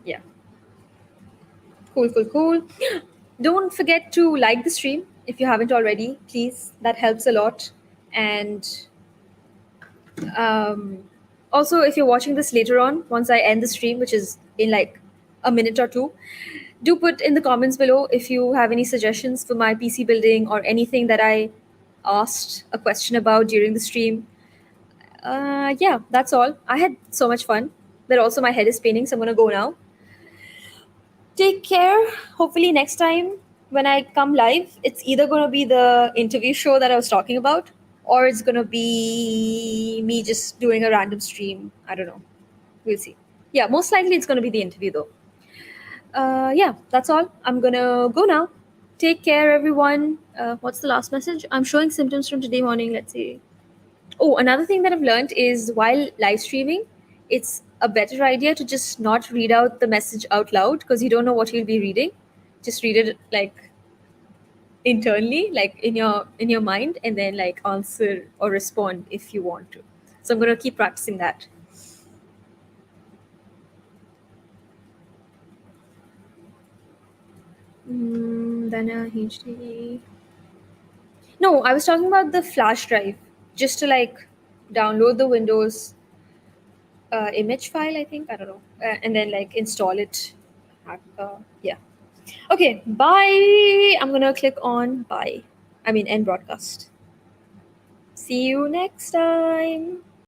Yeah. Cool, cool, cool. Don't forget to like the stream if you haven't already, please. That helps a lot. And um, also, if you're watching this later on, once I end the stream, which is in like a minute or two, do put in the comments below if you have any suggestions for my PC building or anything that I asked a question about during the stream. Yeah, that's all. I had so much fun, but also my head is paining, so I'm gonna go now. Take care. Hopefully, next time when I come live, it's either gonna be the interview show that I was talking about, or it's gonna be me just doing a random stream. I don't know. We'll see. Yeah, most likely it's gonna be the interview though. Yeah, that's all. I'm gonna go now. Take care, everyone. What's the last message? I'm showing symptoms from today morning. Let's see. Oh, another thing that I've learned is while live streaming, it's a better idea to just not read out the message out loud because you don't know what you'll be reading. Just read it like internally, like in your mind, and then like answer or respond if you want to. So I'm gonna keep practicing that. Then a HD. No, I was talking about the flash drive, just to like download the Windows image file. I think I don't know, and then like install it. Yeah. Okay. Bye. I'm gonna click on bye. I mean end broadcast. See you next time.